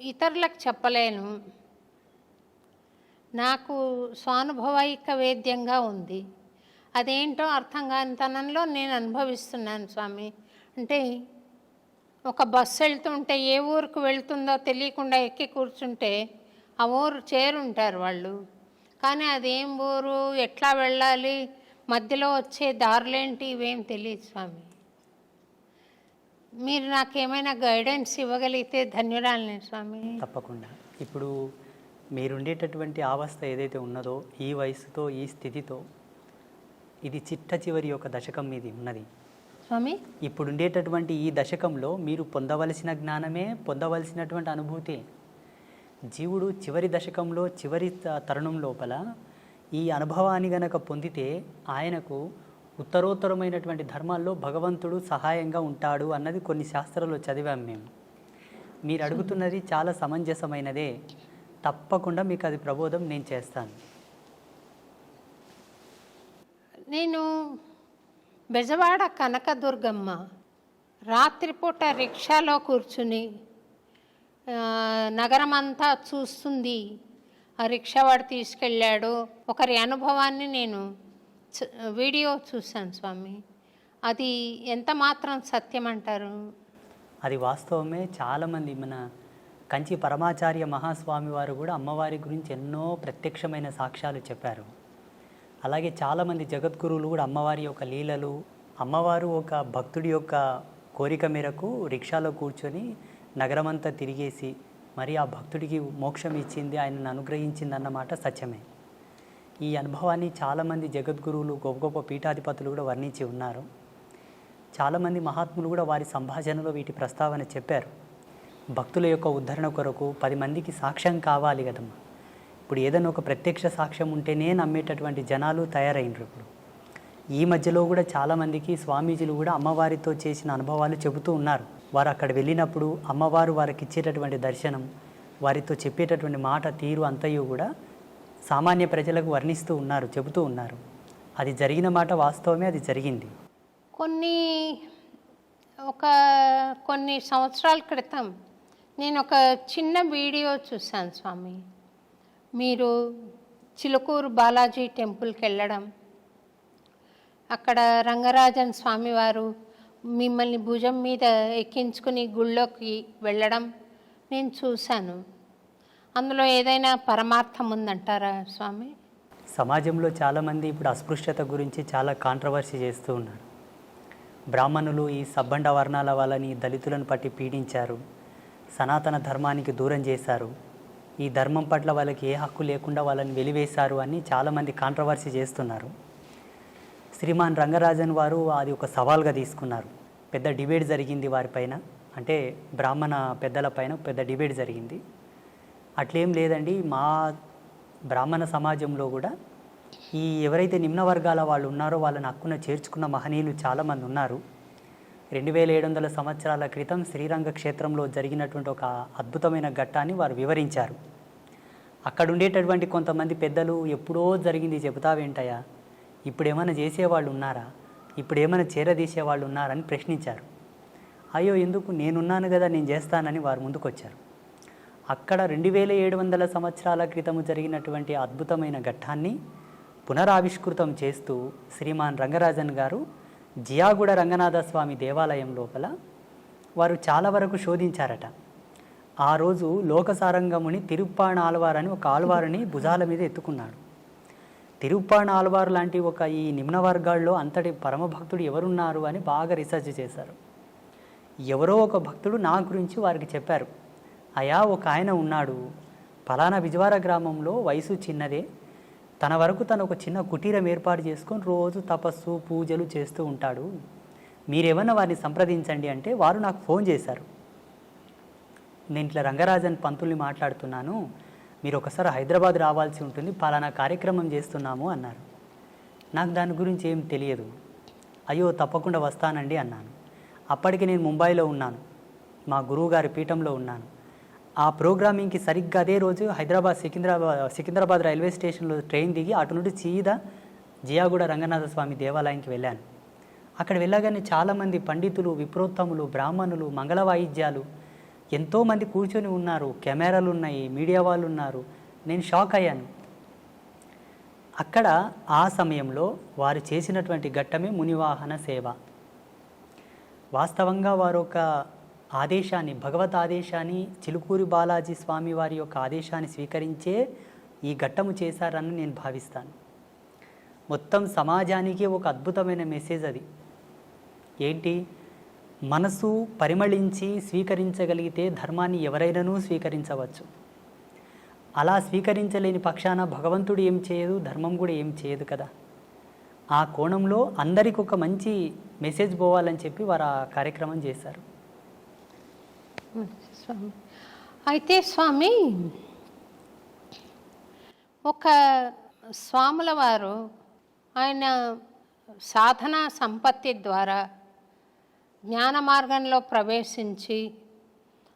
S3: ఇతరులకు చెప్పలేను. నాకు స్వానుభవైక వేద్యంగా ఉంది. అదేంటో అర్థం కాని తనంలో నేను అనుభవిస్తున్నాను స్వామి. అంటే ఒక బస్సు వెళ్తుంటే ఏ ఊరికి వెళ్తుందో తెలియకుండా ఎక్కి కూర్చుంటే ఆ ఊరు చేరుంటారు వాళ్ళు, కానీ అదేం ఊరు, ఎట్లా వెళ్ళాలి, మధ్యలో వచ్చే దారులేంటి, ఇవేం తెలియదు స్వామి. మీరు నాకేమైనా గైడెన్స్ ఇవ్వగలిగితే ధన్యురాలని స్వామి.
S4: తప్పకుండా. ఇప్పుడు మీరుండేటటువంటి అవస్థ ఏదైతే ఉన్నదో ఈ వయసుతో ఈ స్థితితో ఇది చిట్ట చివరి యొక్క దశకం మీది ఉన్నది
S3: స్వామి.
S4: ఇప్పుడు ఉండేటటువంటి ఈ దశకంలో మీరు పొందవలసిన జ్ఞానమే పొందవలసినటువంటి అనుభూతి. జీవుడు చివరి దశకంలో చివరి తరుణం లోపల ఈ అనుభవాన్ని గనక పొందితే ఆయనకు ఉత్తరోత్తరమైనటువంటి ధర్మాల్లో భగవంతుడు సహాయంగా ఉంటాడు అన్నది కొన్ని శాస్త్రాల్లో చదివాం మేము. మీరు అడుగుతున్నది చాలా సమంజసమైనదే. తప్పకుండా మీకు అది ప్రబోధం నేను చేస్తాను.
S3: నేను బెజవాడ కనకదుర్గమ్మ రాత్రిపూట రిక్షాలో కూర్చుని నగరం అంతా చూస్తుంది. ఆ రిక్షావాడు తీసుకెళ్ళాడు. ఒకరి అనుభవాన్ని నేను వీడియో చూశాను స్వామి. అది ఎంత మాత్రం సత్యం అంటారు?
S4: అది వాస్తవమే. చాలామంది మన కంచి పరమాచార్య మహాస్వామి వారు కూడా అమ్మవారి గురించి ఎన్నో ప్రత్యక్షమైన సాక్ష్యాలు చెప్పారు. అలాగే చాలామంది జగద్గురువులు కూడా అమ్మవారి యొక్క లీలలు, అమ్మవారు ఒక భక్తుడి యొక్క కోరిక మేరకు రిక్షాలో కూర్చొని నగరమంతా తిరిగేసి మరి ఆ భక్తుడికి మోక్షం ఇచ్చింది, ఆయనను అనుగ్రహించింది అన్నమాట సత్యమే. ఈ అనుభవాన్ని చాలామంది జగద్గురువులు గొప్ప గొప్ప పీఠాధిపతులు కూడా వర్ణించి ఉన్నారు. చాలామంది మహాత్ములు కూడా వారి సంభాషణలో వీటి ప్రస్తావన చెప్పారు. భక్తుల యొక్క ఉద్ధరణ కొరకు 10 మందికి సాక్ష్యం కావాలి కదమ్మా. ఇప్పుడు ఏదైనా ఒక ప్రత్యక్ష సాక్ష్యం ఉంటేనే నమ్మేటటువంటి జనాలు తయారైనరు. ఇప్పుడు ఈ మధ్యలో కూడా చాలామందికి స్వామీజీలు కూడా అమ్మవారితో చేసిన అనుభవాలు చెబుతూ ఉన్నారు. వారు అక్కడ వెళ్ళినప్పుడు అమ్మవారు వారికి ఇచ్చేటటువంటి దర్శనం, వారితో చెప్పేటటువంటి మాట తీరు అంతయు కూడా సామాన్య ప్రజలకు వర్ణిస్తూ ఉన్నారు, చెబుతూ ఉన్నారు. అది జరిగిన మాట వాస్తవమే, అది జరిగింది.
S3: కొన్ని సంవత్సరాల క్రితం నేను ఒక చిన్న వీడియో చూశాను స్వామి. మీరు చిలుకూరు బాలాజీ టెంపుల్కి వెళ్ళడం, అక్కడ రంగరాజన్ స్వామివారు మిమ్మల్ని భుజం మీద ఎక్కించుకుని గుళ్ళోకి వెళ్ళడం నేను చూశాను. అందులో ఏదైనా పరమార్థం ఉందంటారా స్వామి?
S4: సమాజంలో చాలామంది ఇప్పుడు అస్పృశ్యత గురించి చాలా కాంట్రవర్సీ చేస్తూ ఉన్నారు. బ్రాహ్మణులు ఈ సబ్బండ వర్ణాల వాళ్ళని, దళితులను పట్టి పీడించారు, సనాతన ధర్మానికి దూరం చేశారు, ఈ ధర్మం పట్ల వాళ్ళకి ఏ హక్కు లేకుండా వాళ్ళని వెలివేశారు అని చాలామంది కాంట్రవర్సీ చేస్తున్నారు. శ్రీమాన్ రంగరాజన్ వారు అది ఒక సవాల్గా తీసుకున్నారు. పెద్ద డిబేట్ జరిగింది వారిపైన, అంటే బ్రాహ్మణ పెద్దల పైన పెద్ద డిబేట్ జరిగింది. అట్లేం లేదండి, మా బ్రాహ్మణ సమాజంలో కూడా ఈ ఎవరైతే నిమ్న వర్గాల వాళ్ళు ఉన్నారో వాళ్ళని హక్కున చేర్చుకున్న మహనీయులు చాలామంది ఉన్నారు. 2700 సంవత్సరాల క్రితం శ్రీరంగ క్షేత్రంలో జరిగినటువంటి ఒక అద్భుతమైన ఘట్టాన్ని వారు వివరించారు. అక్కడ ఉండేటటువంటి కొంతమంది పెద్దలు ఎప్పుడో జరిగింది చెబుతావేంటయ్యా, ఇప్పుడు ఏమైనా చేసేవాళ్ళు ఉన్నారా, ఇప్పుడు ఏమైనా చేరదీసేవాళ్ళు ఉన్నారని ప్రశ్నించారు. అయ్యో ఎందుకు, నేనున్నాను కదా, నేను చేస్తానని వారు ముందుకొచ్చారు. అక్కడ 2700 సంవత్సరాల క్రితము జరిగినటువంటి అద్భుతమైన ఘట్టాన్ని పునరావిష్కృతం చేస్తూ శ్రీమాన్ రంగరాజన్ గారు జియాగూడ రంగనాథ స్వామి దేవాలయం లోపల వారు చాలా వరకు శోధించారట. ఆ రోజు లోకసారంగముని తిరుప్పాణ ఆల్వార్ అని ఒక ఆల్వారుని భుజాల మీద ఎత్తుకున్నాడు. తిరుప్పాణ ఆల్వార్ లాంటి ఒక ఈ నిమ్న వర్గాల్లో అంతటి పరమభక్తుడు ఎవరున్నారు అని బాగా రీసెర్చ్ చేశారు. ఎవరో ఒక భక్తుడు నా గురించి వారికి చెప్పారు, అయా ఒక ఆయన ఉన్నాడు, ఫలానా విజవార గ్రామంలో, వయసు చిన్నదే, తన వరకు తను ఒక చిన్న కుటీరం ఏర్పాటు చేసుకొని రోజు తపస్సు పూజలు చేస్తూ ఉంటాడు, మీరేమన్నా వారిని సంప్రదించండి అంటే వారు నాకు ఫోన్ చేశారు. నేను ఇట్లా రంగరాజన్ పంతుల్ని మాట్లాడుతున్నాను, మీరు ఒకసారి హైదరాబాద్ రావాల్సి ఉంటుంది, పలానా కార్యక్రమం చేస్తున్నాము అన్నారు. నాకు దాని గురించి ఏం తెలియదు. అయ్యో తప్పకుండా వస్తానండి అన్నాను. అప్పటికి నేను ముంబైలో ఉన్నాను, మా గురువుగారి పీఠంలో ఉన్నాను. ఆ ప్రోగ్రామింగ్కి సరిగ్గా అదే రోజు సికింద్రాబాద్ రైల్వే స్టేషన్లో ట్రైన్ దిగి అటు నుండి సీదా జియాగూడ రంగనాథ స్వామి దేవాలయానికి వెళ్ళాను. అక్కడ వెళ్ళగానే చాలామంది పండితులు, విప్రోత్తములు, బ్రాహ్మణులు, మంగళ వాయిద్యాలు ఎంతోమంది కూర్చొని ఉన్నారు, కెమెరాలు ఉన్నాయి, మీడియా వాళ్ళు ఉన్నారు. నేను షాక్ అయ్యాను. అక్కడ ఆ సమయంలో వారు చేసినటువంటి ఘట్టమే మునివాహన సేవ. వాస్తవంగా వారు ఒక ఆదేశాన్ని, భగవత్ ఆదేశాన్ని, చిలుకూరి బాలాజీ స్వామి వారి యొక్క ఆదేశాన్ని స్వీకరించే ఈ ఘట్టము చేశారని నేను భావిస్తాను. మొత్తం సమాజానికి ఒక అద్భుతమైన మెసేజ్ అది. ఏంటి, మనసు పరిమళించి స్వీకరించగలిగితే ధర్మాన్ని ఎవరైనానూ స్వీకరించవచ్చు. అలా స్వీకరించలేని పక్షాన భగవంతుడు ఏం చేయదు, ధర్మం కూడా ఏం చేయదు కదా. ఆ కోణంలో అందరికీ ఒక మంచి మెసేజ్ పోవాలని చెప్పి వారు ఆ కార్యక్రమం చేశారు.
S3: స్వామి, అయితే స్వామి, ఒక స్వాముల వారు ఆయన సాధనా సంపత్తి ద్వారా జ్ఞాన మార్గంలో ప్రవేశించి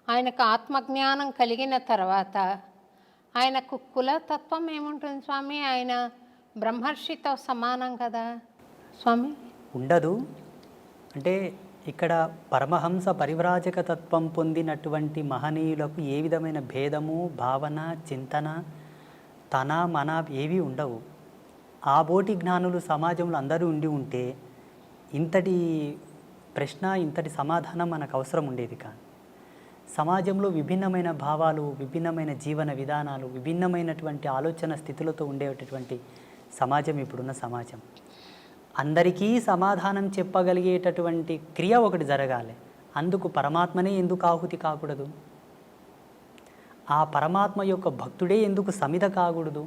S3: ఆయనకు ఆత్మజ్ఞానం కలిగిన తర్వాత ఆయనకు కులతత్వం ఏముంటుంది స్వామి? ఆయన బ్రహ్మర్షితో సమానం కదా స్వామి?
S4: ఉండదు. అంటే ఇక్కడ పరమహంస పరివ్రాజక తత్వం పొందినటువంటి మహనీయులకు ఏ విధమైన భేదము, భావన, చింతన, తన మన ఏవి ఉండవు. ఆ బోటి జ్ఞానులు సమాజంలో అందరూ ఉండి ఉంటే ఇంతటి ప్రశ్న, ఇంతటి సమాధానం మనకు అవసరం ఉండేది కాదు. సమాజంలో విభిన్నమైన భావాలు, విభిన్నమైన జీవన విధానాలు, విభిన్నమైనటువంటి ఆలోచన స్థితులతో ఉండేటటువంటి సమాజం ఇప్పుడున్న సమాజం. అందరికీ సమాధానం చెప్పగలిగేటటువంటి క్రియ ఒకటి జరగాలి. అందుకు పరమాత్మనే ఎందుకు ఆహుతి కాకూడదు? ఆ పరమాత్మ యొక్క భక్తుడే ఎందుకు సమిధ కాకూడదు?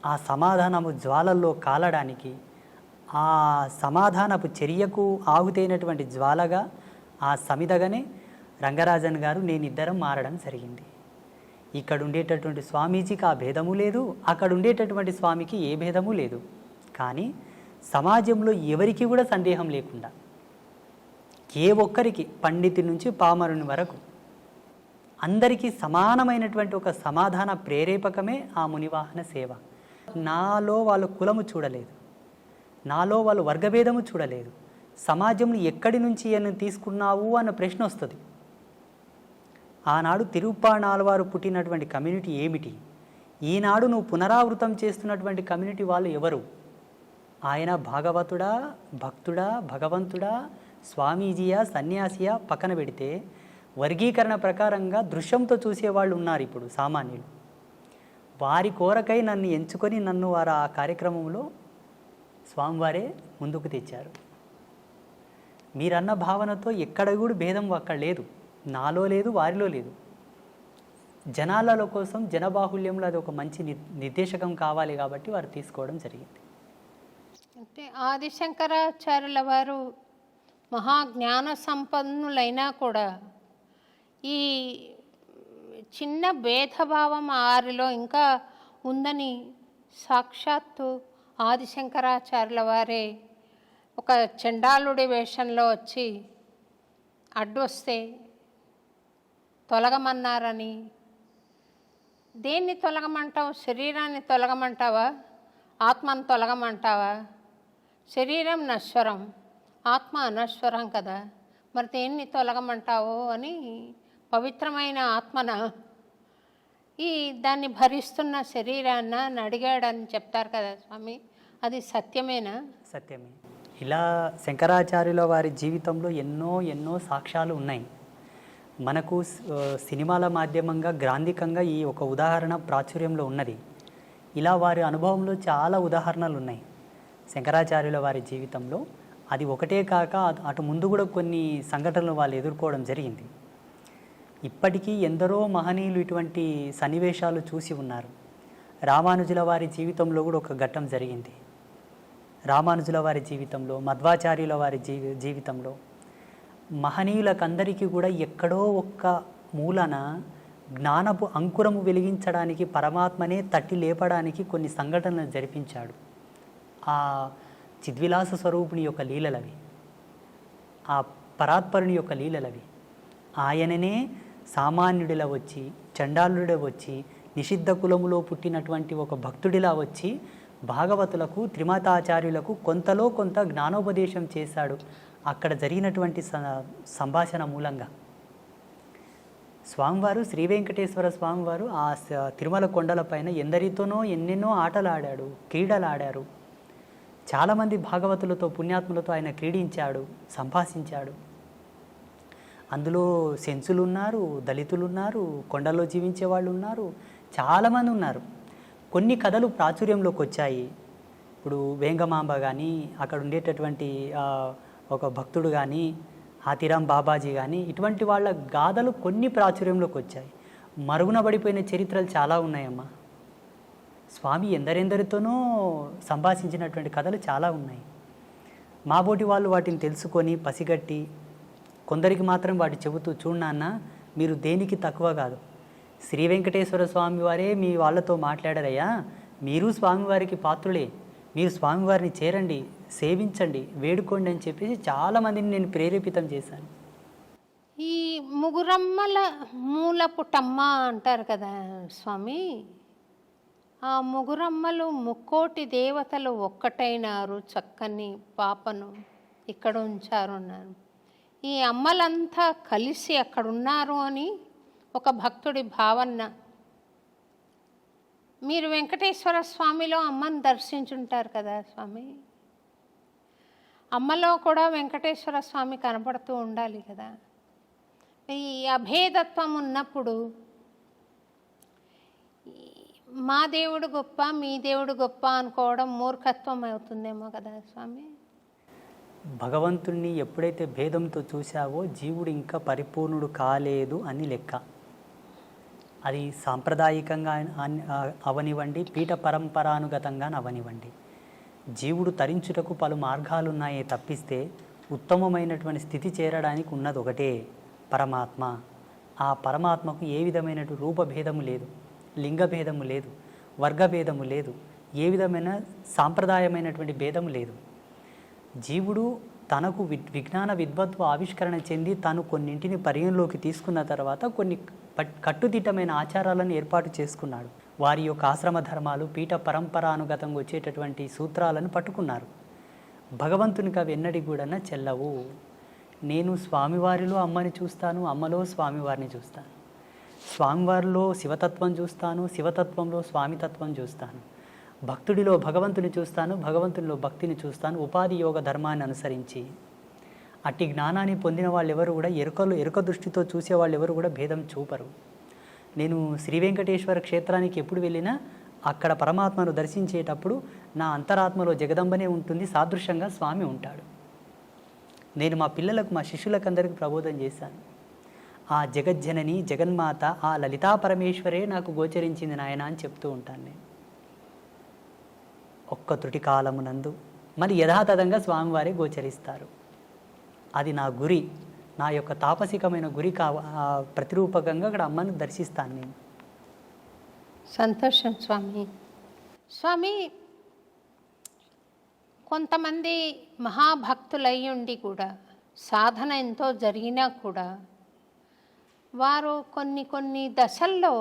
S4: ఆ సమాధానము జ్వాలల్లో కాలడానికి, ఆ సమాధానపు చర్యకు ఆహుతైనటువంటి జ్వాలగా, ఆ సమిధగానే రంగరాజన్ గారు నేనిద్దరం మారడం జరిగింది. ఇక్కడ ఉండేటటువంటి స్వామీజీకి ఆ భేదము లేదు, అక్కడ ఉండేటటువంటి స్వామికి ఏ భేదము లేదు. కానీ సమాజంలో ఎవరికి కూడా సందేహం లేకుండా ఏ ఒక్కరికి, పండితుడి నుంచి పామరుని వరకు అందరికీ సమానమైనటువంటి ఒక సమాధాన ప్రేరేపకమే ఆ మునివాహన సేవ. నాలో వాళ్ళు కులము చూడలేదు, నాలో వాళ్ళు వర్గభేదము చూడలేదు. సమాజంలో ఎక్కడి నుంచి అని తీసుకున్నావు అన్న ప్రశ్న వస్తుంది. ఆనాడు తిరుప్పాణాళ్వారు పుట్టినటువంటి కమ్యూనిటీ ఏమిటి, ఈనాడు నువ్వు పునరావృతం చేస్తున్నటువంటి కమ్యూనిటీ వాళ్ళు ఎవరు? ఆయన భాగవతుడా, భక్తుడా, భగవంతుడా, స్వామీజీయా, సన్యాసియా పక్కన పెడితే వర్గీకరణ ప్రకారంగా దృశ్యంతో చూసేవాళ్ళు ఉన్నారు ఇప్పుడు సామాన్యులు. వారి కోరకై నన్ను ఎంచుకొని నన్ను వారు ఆ కార్యక్రమంలో స్వామివారే ముందుకు తెచ్చారు. మీరన్న భావనతో ఎక్కడ కూడా భేదం అక్కడ లేదు, నాలో లేదు, వారిలో లేదు. జనాలలో కోసం జనబాహుల్యంలో అది ఒక మంచి నిర్దేశకం కావాలి కాబట్టి వారు తీసుకోవడం జరిగింది.
S3: అంటే ఆదిశంకరాచార్యుల వారు మహాజ్ఞాన సంపన్నులైనా కూడా ఈ చిన్న భేదభావం వారిలో ఇంకా ఉందని సాక్షాత్తు ఆదిశంకరాచార్యుల వారే ఒక చండాలుడి వేషంలో వచ్చి అడ్డొస్తే తొలగమన్నారని. దేన్ని తొలగమంటావు? శరీరాన్ని తొలగమంటావా? ఆత్మను తొలగమంటావా? శరీరం నశ్వరం, ఆత్మ అనశ్వరం కదా, మరి దేన్ని తొలగమంటావో అని పవిత్రమైన ఆత్మన దాన్ని భరిస్తున్న శరీరాన్న అని అడిగాడని చెప్తారు కదా స్వామి, అది సత్యమేనా?
S4: సత్యమే. ఇలా శంకరాచార్యుల వారి జీవితంలో ఎన్నో సాక్ష్యాలు ఉన్నాయి. మనకు సినిమాల మాధ్యమంగా గ్రాంధికంగా ఈ ఒక ఉదాహరణ ప్రాచుర్యంలో ఉన్నది. ఇలా వారి అనుభవంలో చాలా ఉదాహరణలు ఉన్నాయి శంకరాచార్యుల వారి జీవితంలో. అది ఒకటే కాక అటు ముందు కూడా కొన్ని సంఘటనలు వాళ్ళు ఎదుర్కోవడం జరిగింది. ఇప్పటికీ ఎందరో మహనీయులు ఇటువంటి సన్నివేశాలు చూసి ఉన్నారు. రామానుజుల వారి జీవితంలో కూడా ఒక ఘట్టం జరిగింది. రామానుజుల వారి జీవితంలో, మధ్వాచార్యుల వారి జీవితంలో మహనీయులకందరికీ కూడా ఎక్కడో ఒక్క మూలన జ్ఞానపు అంకురము వెలిగించడానికి, పరమాత్మనే తట్టి లేపడానికి కొన్ని సంఘటనలు జరిపించాడు. ఆ చిద్విలాస స్వరూపుని యొక్క లీలలవి, ఆ పరాత్పరుని యొక్క లీలలవి. ఆయననే సామాన్యుడిలా వచ్చి, చండాలుడిలా వచ్చి, నిషిద్ధ కులములో పుట్టినటువంటి ఒక భక్తుడిలా వచ్చి భాగవతులకు, త్రిమతాచార్యులకు కొంతలో కొంత జ్ఞానోపదేశం చేశాడు అక్కడ జరిగినటువంటి సంభాషణ మూలంగా. స్వామివారు, శ్రీ వెంకటేశ్వర స్వామివారు ఆ తిరుమల కొండలపైన ఎందరితోనో ఎన్నెన్నో ఆటలాడాడు, క్రీడలాడారు. చాలామంది భాగవతులతో, పుణ్యాత్ములతో ఆయన క్రీడించాడు, సంభాషించాడు. అందులో సెన్సులు ఉన్నారు, దళితులు ఉన్నారు, కొండల్లో జీవించే వాళ్ళు ఉన్నారు, చాలామంది ఉన్నారు. కొన్ని కథలు ప్రాచుర్యంలోకి వచ్చాయి. ఇప్పుడు వేంగమాంబ కానీ, అక్కడ ఉండేటటువంటి ఒక భక్తుడు కానీ, హాతీరాం బాబాజీ కానీ, ఇటువంటి వాళ్ళ గాథలు కొన్ని ప్రాచుర్యంలోకి వచ్చాయి. మరుగున పడిపోయిన చరిత్రలు చాలా ఉన్నాయమ్మా. స్వామి ఎందరెందరితోనో సంభాషించినటువంటి కథలు చాలా ఉన్నాయి. మాబోటి వాళ్ళు వాటిని తెలుసుకొని పసిగట్టి కొందరికి మాత్రం వాటి చెబుతూ, చూడన్నా మీరు దేనికి తక్కువ కాదు, శ్రీ వెంకటేశ్వర స్వామి వారే మీ వాళ్ళతో మాట్లాడారయ్యా, మీరు స్వామివారికి పాత్రులే, మీరు స్వామివారిని చేరండి, సేవించండి, వేడుకోండి అని చెప్పేసి చాలామందిని నేను ప్రేరేపితం చేశాను.
S3: ఈ ముగురమ్మల మూల పుట్టమ్మ అంటారు కదా స్వామి, ఆ ముగురమ్మలు ముక్కోటి దేవతలు ఒక్కటైనారు, చక్కని పాపను ఇక్కడ ఉంచారు అన్నారు. ఈ అమ్మలంతా కలిసి అక్కడ ఉన్నారు అని ఒక భక్తుడి భావన. మీరు వెంకటేశ్వర స్వామిలో అమ్మని దర్శించుంటారు కదా స్వామి, అమ్మలో కూడా వెంకటేశ్వర స్వామి కనపడుతూ ఉండాలి కదా. ఈ అభేదత్వం ఉన్నప్పుడు మా దేవుడు గొప్ప, మీ దేవుడు గొప్ప అనుకోవడం మూర్ఖత్వం అవుతుందేమో కదా స్వామి.
S4: భగవంతుణ్ణి ఎప్పుడైతే భేదంతో చూశావో జీవుడు ఇంకా పరిపూర్ణుడు కాలేదు అని లెక్క. అది సాంప్రదాయికంగా అవనివ్వండి, పీఠ పరంపరానుగతంగా అవనివ్వండి, జీవుడు తరించుటకు పలు మార్గాలున్నాయే తప్పిస్తే ఉత్తమమైనటువంటి స్థితి చేరడానికి ఉన్నది ఒకటే, పరమాత్మ. ఆ పరమాత్మకు ఏ విధమైన రూపభేదము లేదు, లింగభేదము లేదు, వర్గభేదము లేదు, ఏ విధమైన సాంప్రదాయమైనటువంటి భేదము లేదు. జీవుడు తనకు విజ్ఞాన విద్వత్వ ఆవిష్కరణ చెంది తాను కొన్నింటిని పరిగణలోకి తీసుకున్న తర్వాత కొన్ని కట్టుదిట్టమైన ఆచారాలను ఏర్పాటు చేసుకున్నాడు. వారి యొక్క ఆశ్రమ ధర్మాలు, పీఠ పరంపరానుగతంగా వచ్చేటటువంటి సూత్రాలను పట్టుకున్నారు. భగవంతునికి అవి ఎన్నడి కూడా చెల్లవు. నేను స్వామివారిలో అమ్మని చూస్తాను, అమ్మలో స్వామివారిని చూస్తాను, స్వామివారిలో శివతత్వం చూస్తాను, శివతత్వంలో స్వామితత్వం చూస్తాను, భక్తుడిలో భగవంతుని చూస్తాను, భగవంతునిలో భక్తిని చూస్తాను, ఉపాధి యోగ ధర్మాన్ని అనుసరించి. అట్టి జ్ఞానాన్ని పొందిన వాళ్ళు ఎవరు కూడా ఎరుక దృష్టితో చూసే వాళ్ళు ఎవరు కూడా భేదం చూపరు. నేను శ్రీ వెంకటేశ్వర క్షేత్రానికి ఎప్పుడు వెళ్ళినా అక్కడ పరమాత్మను దర్శించేటప్పుడు నా అంతరాత్మలో జగదంబనే ఉంటుంది, సాదృశ్యంగా స్వామి ఉంటాడు. నేను మా పిల్లలకు, మా శిష్యులకు అందరికీ ప్రబోధం చేశాను. ఆ జగజ్జనని జగన్మాత ఆ లలితా పరమేశ్వరే నాకు గోచరించింది నాయన అని చెప్తూ ఉంటాను నేను. ఒక్క త్రుటి కాలమునందు మరి యథాతథంగా స్వామివారే గోచరిస్తారు. అది నా గురి, నా యొక్క తాపసికమైన గురి ప్రతిరూపకంగా అక్కడ అమ్మని దర్శిస్తాను నేను.
S3: సంతోషం స్వామి. స్వామి, కొంతమంది మహాభక్తులై ఉండి కూడా సాధన ఎంతో జరిగినా కూడా వారు కొన్ని దశల్లో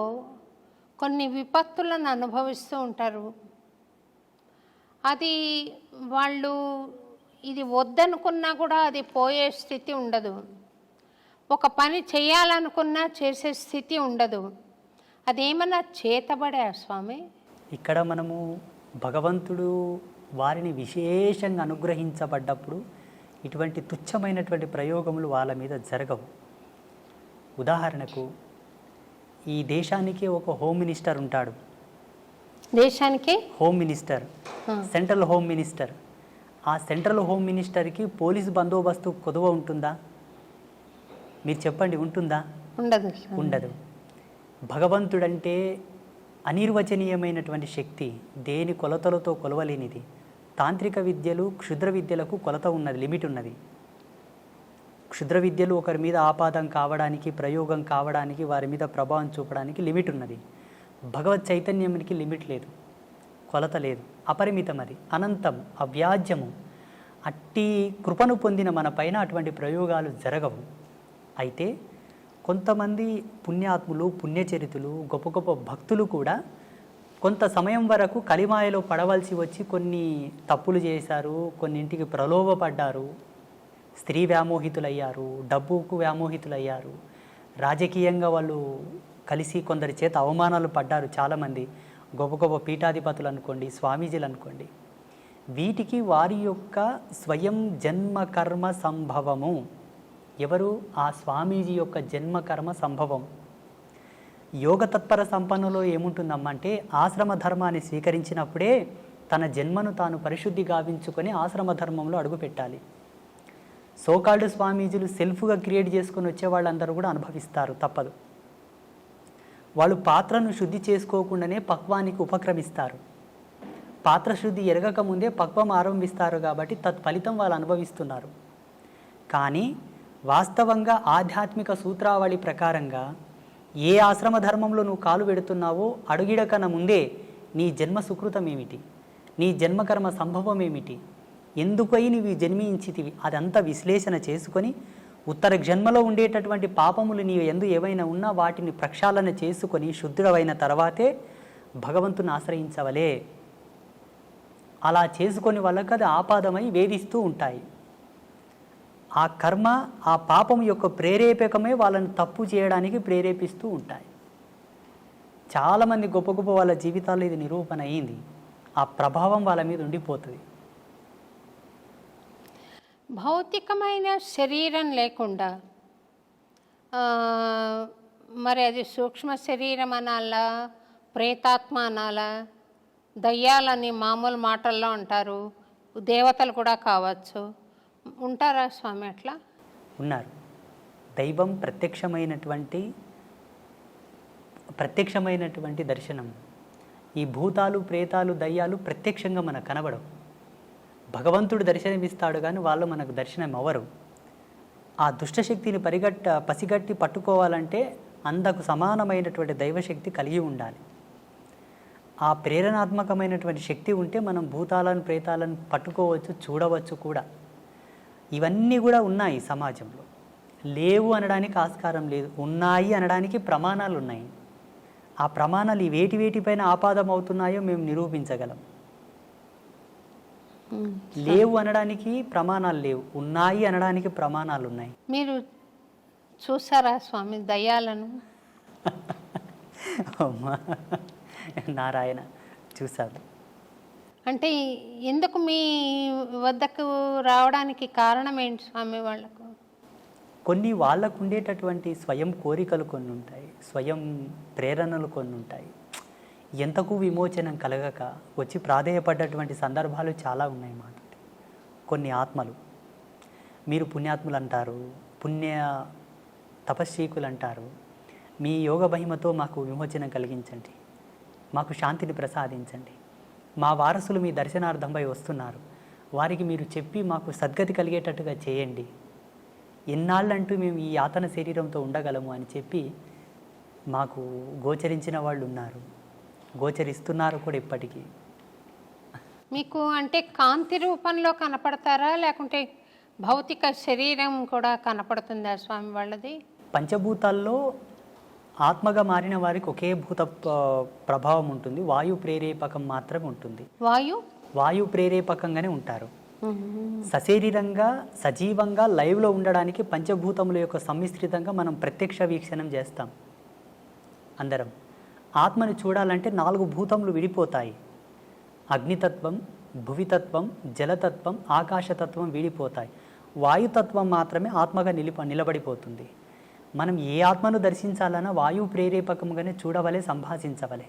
S3: కొన్ని విపత్తులను అనుభవిస్తూ ఉంటారు. అది వాళ్ళు ఇది వద్దనుకున్నా కూడా అది పోయే స్థితి ఉండదు. ఒక పని చేయాలనుకున్నా చేసే స్థితి ఉండదు. అదేమన్నా చేతబడా స్వామి?
S4: ఇక్కడ మనము భగవంతుడు వారిని విశేషంగా అనుగ్రహించబడ్డప్పుడు ఇటువంటి తుచ్చమైనటువంటి ప్రయోగములు వాళ్ళ మీద జరగవు. ఉదాహరణకు ఈ దేశానికి ఒక హోమ్ మినిస్టర్ ఉంటాడు.
S3: దేశానికి
S4: home minister, central home minister. ఆ సెంట్రల్ హోమ్ మినిస్టర్కి పోలీసు బందోబస్తు కొదువ ఉంటుందా? మీరు చెప్పండి, ఉంటుందా?
S3: ఉండదు.
S4: ఉండదు. భగవంతుడంటే అనిర్వచనీయమైనటువంటి శక్తి, దేని కొలతలతో కొలవలేనిది. తాంత్రిక విద్యలు, క్షుద్ర విద్యలకు కొలత ఉన్నది, లిమిట్ ఉన్నది. క్షుద్ర విద్యలు ఒకరి మీద ఆపాదం కావడానికి, ప్రయోగం కావడానికి, వారి మీద ప్రభావం చూపడానికి లిమిట్ ఉన్నది. భగవత్ చైతన్యానికి లిమిట్ లేదు, కొలత లేదు, అపరిమితం, అది అనంతం, అవ్యాజ్యము. అట్టి కృపను పొందిన మన పైన అటువంటి ప్రయోగాలు జరగవు. అయితే కొంతమంది పుణ్యాత్ములు, పుణ్యచరితులు, గొప్ప గొప్ప భక్తులు కూడా కొంత సమయం వరకు కలిమాయలో పడవలసి వచ్చి కొన్ని తప్పులు చేశారు, కొన్నింటికి ప్రలోభపడ్డారు, స్త్రీ వ్యామోహితులయ్యారు, డబ్బుకు వ్యామోహితులయ్యారు, రాజకీయంగా వాళ్ళు కలిసి కొందరి చేత అవమానాలు పడ్డారు. చాలామంది గొప్ప గొప్ప పీఠాధిపతులు అనుకోండి, స్వామీజీలు అనుకోండి. వీటికి వారి యొక్క స్వయం జన్మకర్మ సంభవము. ఎవరు? ఆ స్వామీజీ యొక్క జన్మకర్మ సంభవం. యోగ తత్పర సంపన్నులో ఏముంటుందమ్మంటే ఆశ్రమ ధర్మాన్ని స్వీకరించినప్పుడే తన జన్మను తాను పరిశుద్ధి గావించుకొని ఆశ్రమ ధర్మంలో అడుగుపెట్టాలి. సోకాల్డ్ స్వామీజీలు సెల్ఫ్గా క్రియేట్ చేసుకొని వచ్చే వాళ్ళందరూ కూడా అనుభవిస్తారు, తప్పదు. వాళ్ళు పాత్రను శుద్ధి చేసుకోకుండానే పక్వానికి ఉపక్రమిస్తారు. పాత్ర శుద్ధి ఎరగక ముందే పక్వం ఆరంభిస్తారు కాబట్టి తత్ఫలితం వాళ్ళు అనుభవిస్తున్నారు. కానీ వాస్తవంగా ఆధ్యాత్మిక సూత్రావళి ప్రకారంగా ఏ ఆశ్రమ ధర్మంలో నువ్వు కాలు పెడుతున్నావో అడుగిడకన ముందే నీ జన్మ సుకృతం ఏమిటి, నీ జన్మకర్మ సంభవం ఏమిటి, ఎందుకై నీవు జన్మించితివి, అదంతా విశ్లేషణ చేసుకొని ఉత్తర జన్మలో ఉండేటటువంటి పాపములు నీ ఎందు ఏవైనా ఉన్నా వాటిని ప్రక్షాళన చేసుకొని శుద్ధుడవైన తర్వాతే భగవంతుని ఆశ్రయించవలే. అలా చేసుకొని వాళ్ళకి అది ఆపాదమై వేధిస్తూ ఉంటాయి. ఆ కర్మ, ఆ పాపం యొక్క ప్రేరేపకమే వాళ్ళని తప్పు చేయడానికి ప్రేరేపిస్తూ ఉంటాయి. చాలామంది గొప్ప గొప్ప వాళ్ళ జీవితాల్లో ఇది నిరూపణ అయింది. ఆ ప్రభావం వాళ్ళ మీద ఉండిపోతుంది.
S3: భౌతికమైన శరీరం లేకుండా మరి అది సూక్ష్మ శరీరం అనాలా, ప్రేతాత్మ అనాలా, దయ్యాలని మామూలు మాటల్లో అంటారు, దేవతలు కూడా కావచ్చు. ఉంటారా స్వామి అట్లా?
S4: ఉన్నారు. దైవం ప్రత్యక్షమైనటువంటి దర్శనం. ఈ భూతాలు, ప్రేతాలు, దయ్యాలు ప్రత్యక్షంగా మనకు కనబడవు. భగవంతుడు దర్శనమిస్తాడు కానీ వాళ్ళు మనకు దర్శనం అవ్వరు. ఆ దుష్టశక్తిని పసిగట్టి పట్టుకోవాలంటే అంతకు సమానమైనటువంటి దైవశక్తి కలిగి ఉండాలి. ఆ ప్రేరణాత్మకమైనటువంటి శక్తి ఉంటే మనం భూతాలను ప్రేతాలను పట్టుకోవచ్చు, చూడవచ్చు కూడా. ఇవన్నీ కూడా ఉన్నాయి సమాజంలో. లేవు అనడానికి ఆస్కారం లేదు, ఉన్నాయి అనడానికి ప్రమాణాలు ఉన్నాయి. ఆ ప్రమాణాలు వేటిపైన ఆపాదం అవుతున్నాయో మేము నిరూపించగలం. లేవు అనడానికి ప్రమాణాలు లేవు, ఉన్నాయి అనడానికి ప్రమాణాలు ఉన్నాయి.
S3: మీరు చూసారా స్వామి దయ్యాలను?
S4: అమ్మా నారాయణ, చూశాను.
S3: అంటే ఎందుకు మీ వద్దకు రావడానికి కారణం ఏంటి స్వామి? వాళ్ళకు
S4: కొన్ని వాళ్ళకు ఉండేటటువంటి స్వయం కోరికలు కొన్ని ఉంటాయి, స్వయం ప్రేరణలు కొన్ని ఉంటాయి. ఎంతకు విమోచనం కలగక వచ్చి ప్రాధేయపడ్డటువంటి సందర్భాలు చాలా ఉన్నాయి మాట. కొన్ని ఆత్మలు, మీరు పుణ్యాత్ములు అంటారు, పుణ్య తపస్వీకులు అంటారు, మీ యోగ మహిమతో మాకు విమోచనం కలిగించండి, మాకు శాంతిని ప్రసాదించండి, మా వారసులు మీ దర్శనార్థంపై వస్తున్నారు, వారికి మీరు చెప్పి మాకు సద్గతి కలిగేటట్టుగా చేయండి, ఎన్నాళ్ళంటూ మేము ఈ యాతన శరీరంతో ఉండగలము అని చెప్పి మాకు గోచరించిన వాళ్ళు ఉన్నారు, గోచరిస్తున్నారు కూడా ఇప్పటికీ.
S3: మీకు అంటే కాంతి రూపంలో కనపడతారా, లేకుంటే భౌతిక శరీరం కూడా కనపడుతుందా స్వామి వాళ్ళది?
S4: పంచభూతాల్లో ఆత్మగా మారిన వారికి ఒకే భూత ప్రభావం ఉంటుంది, వాయు ప్రేరేపకం మాత్రమే ఉంటుంది. వాయు ప్రేరేపకంగానే ఉంటారు. సశరీరంగా సజీవంగా లైవ్లో ఉండడానికి పంచభూతముల యొక్క సమ్మిశ్రితంగా మనం ప్రత్యక్ష వీక్షణం చేస్తాం అందరం. ఆత్మని చూడాలంటే 4 భూతములు విడిపోతాయి. అగ్నితత్వం, భువితత్వం, జలతత్వం, ఆకాశతత్వం విడిపోతాయి. వాయుతత్వం మాత్రమే ఆత్మగా నిలబడిపోతుంది. మనం ఏ ఆత్మను దర్శించాలన్నా వాయు ప్రేరేపకంగానే చూడవలే, సంభాషించవలే.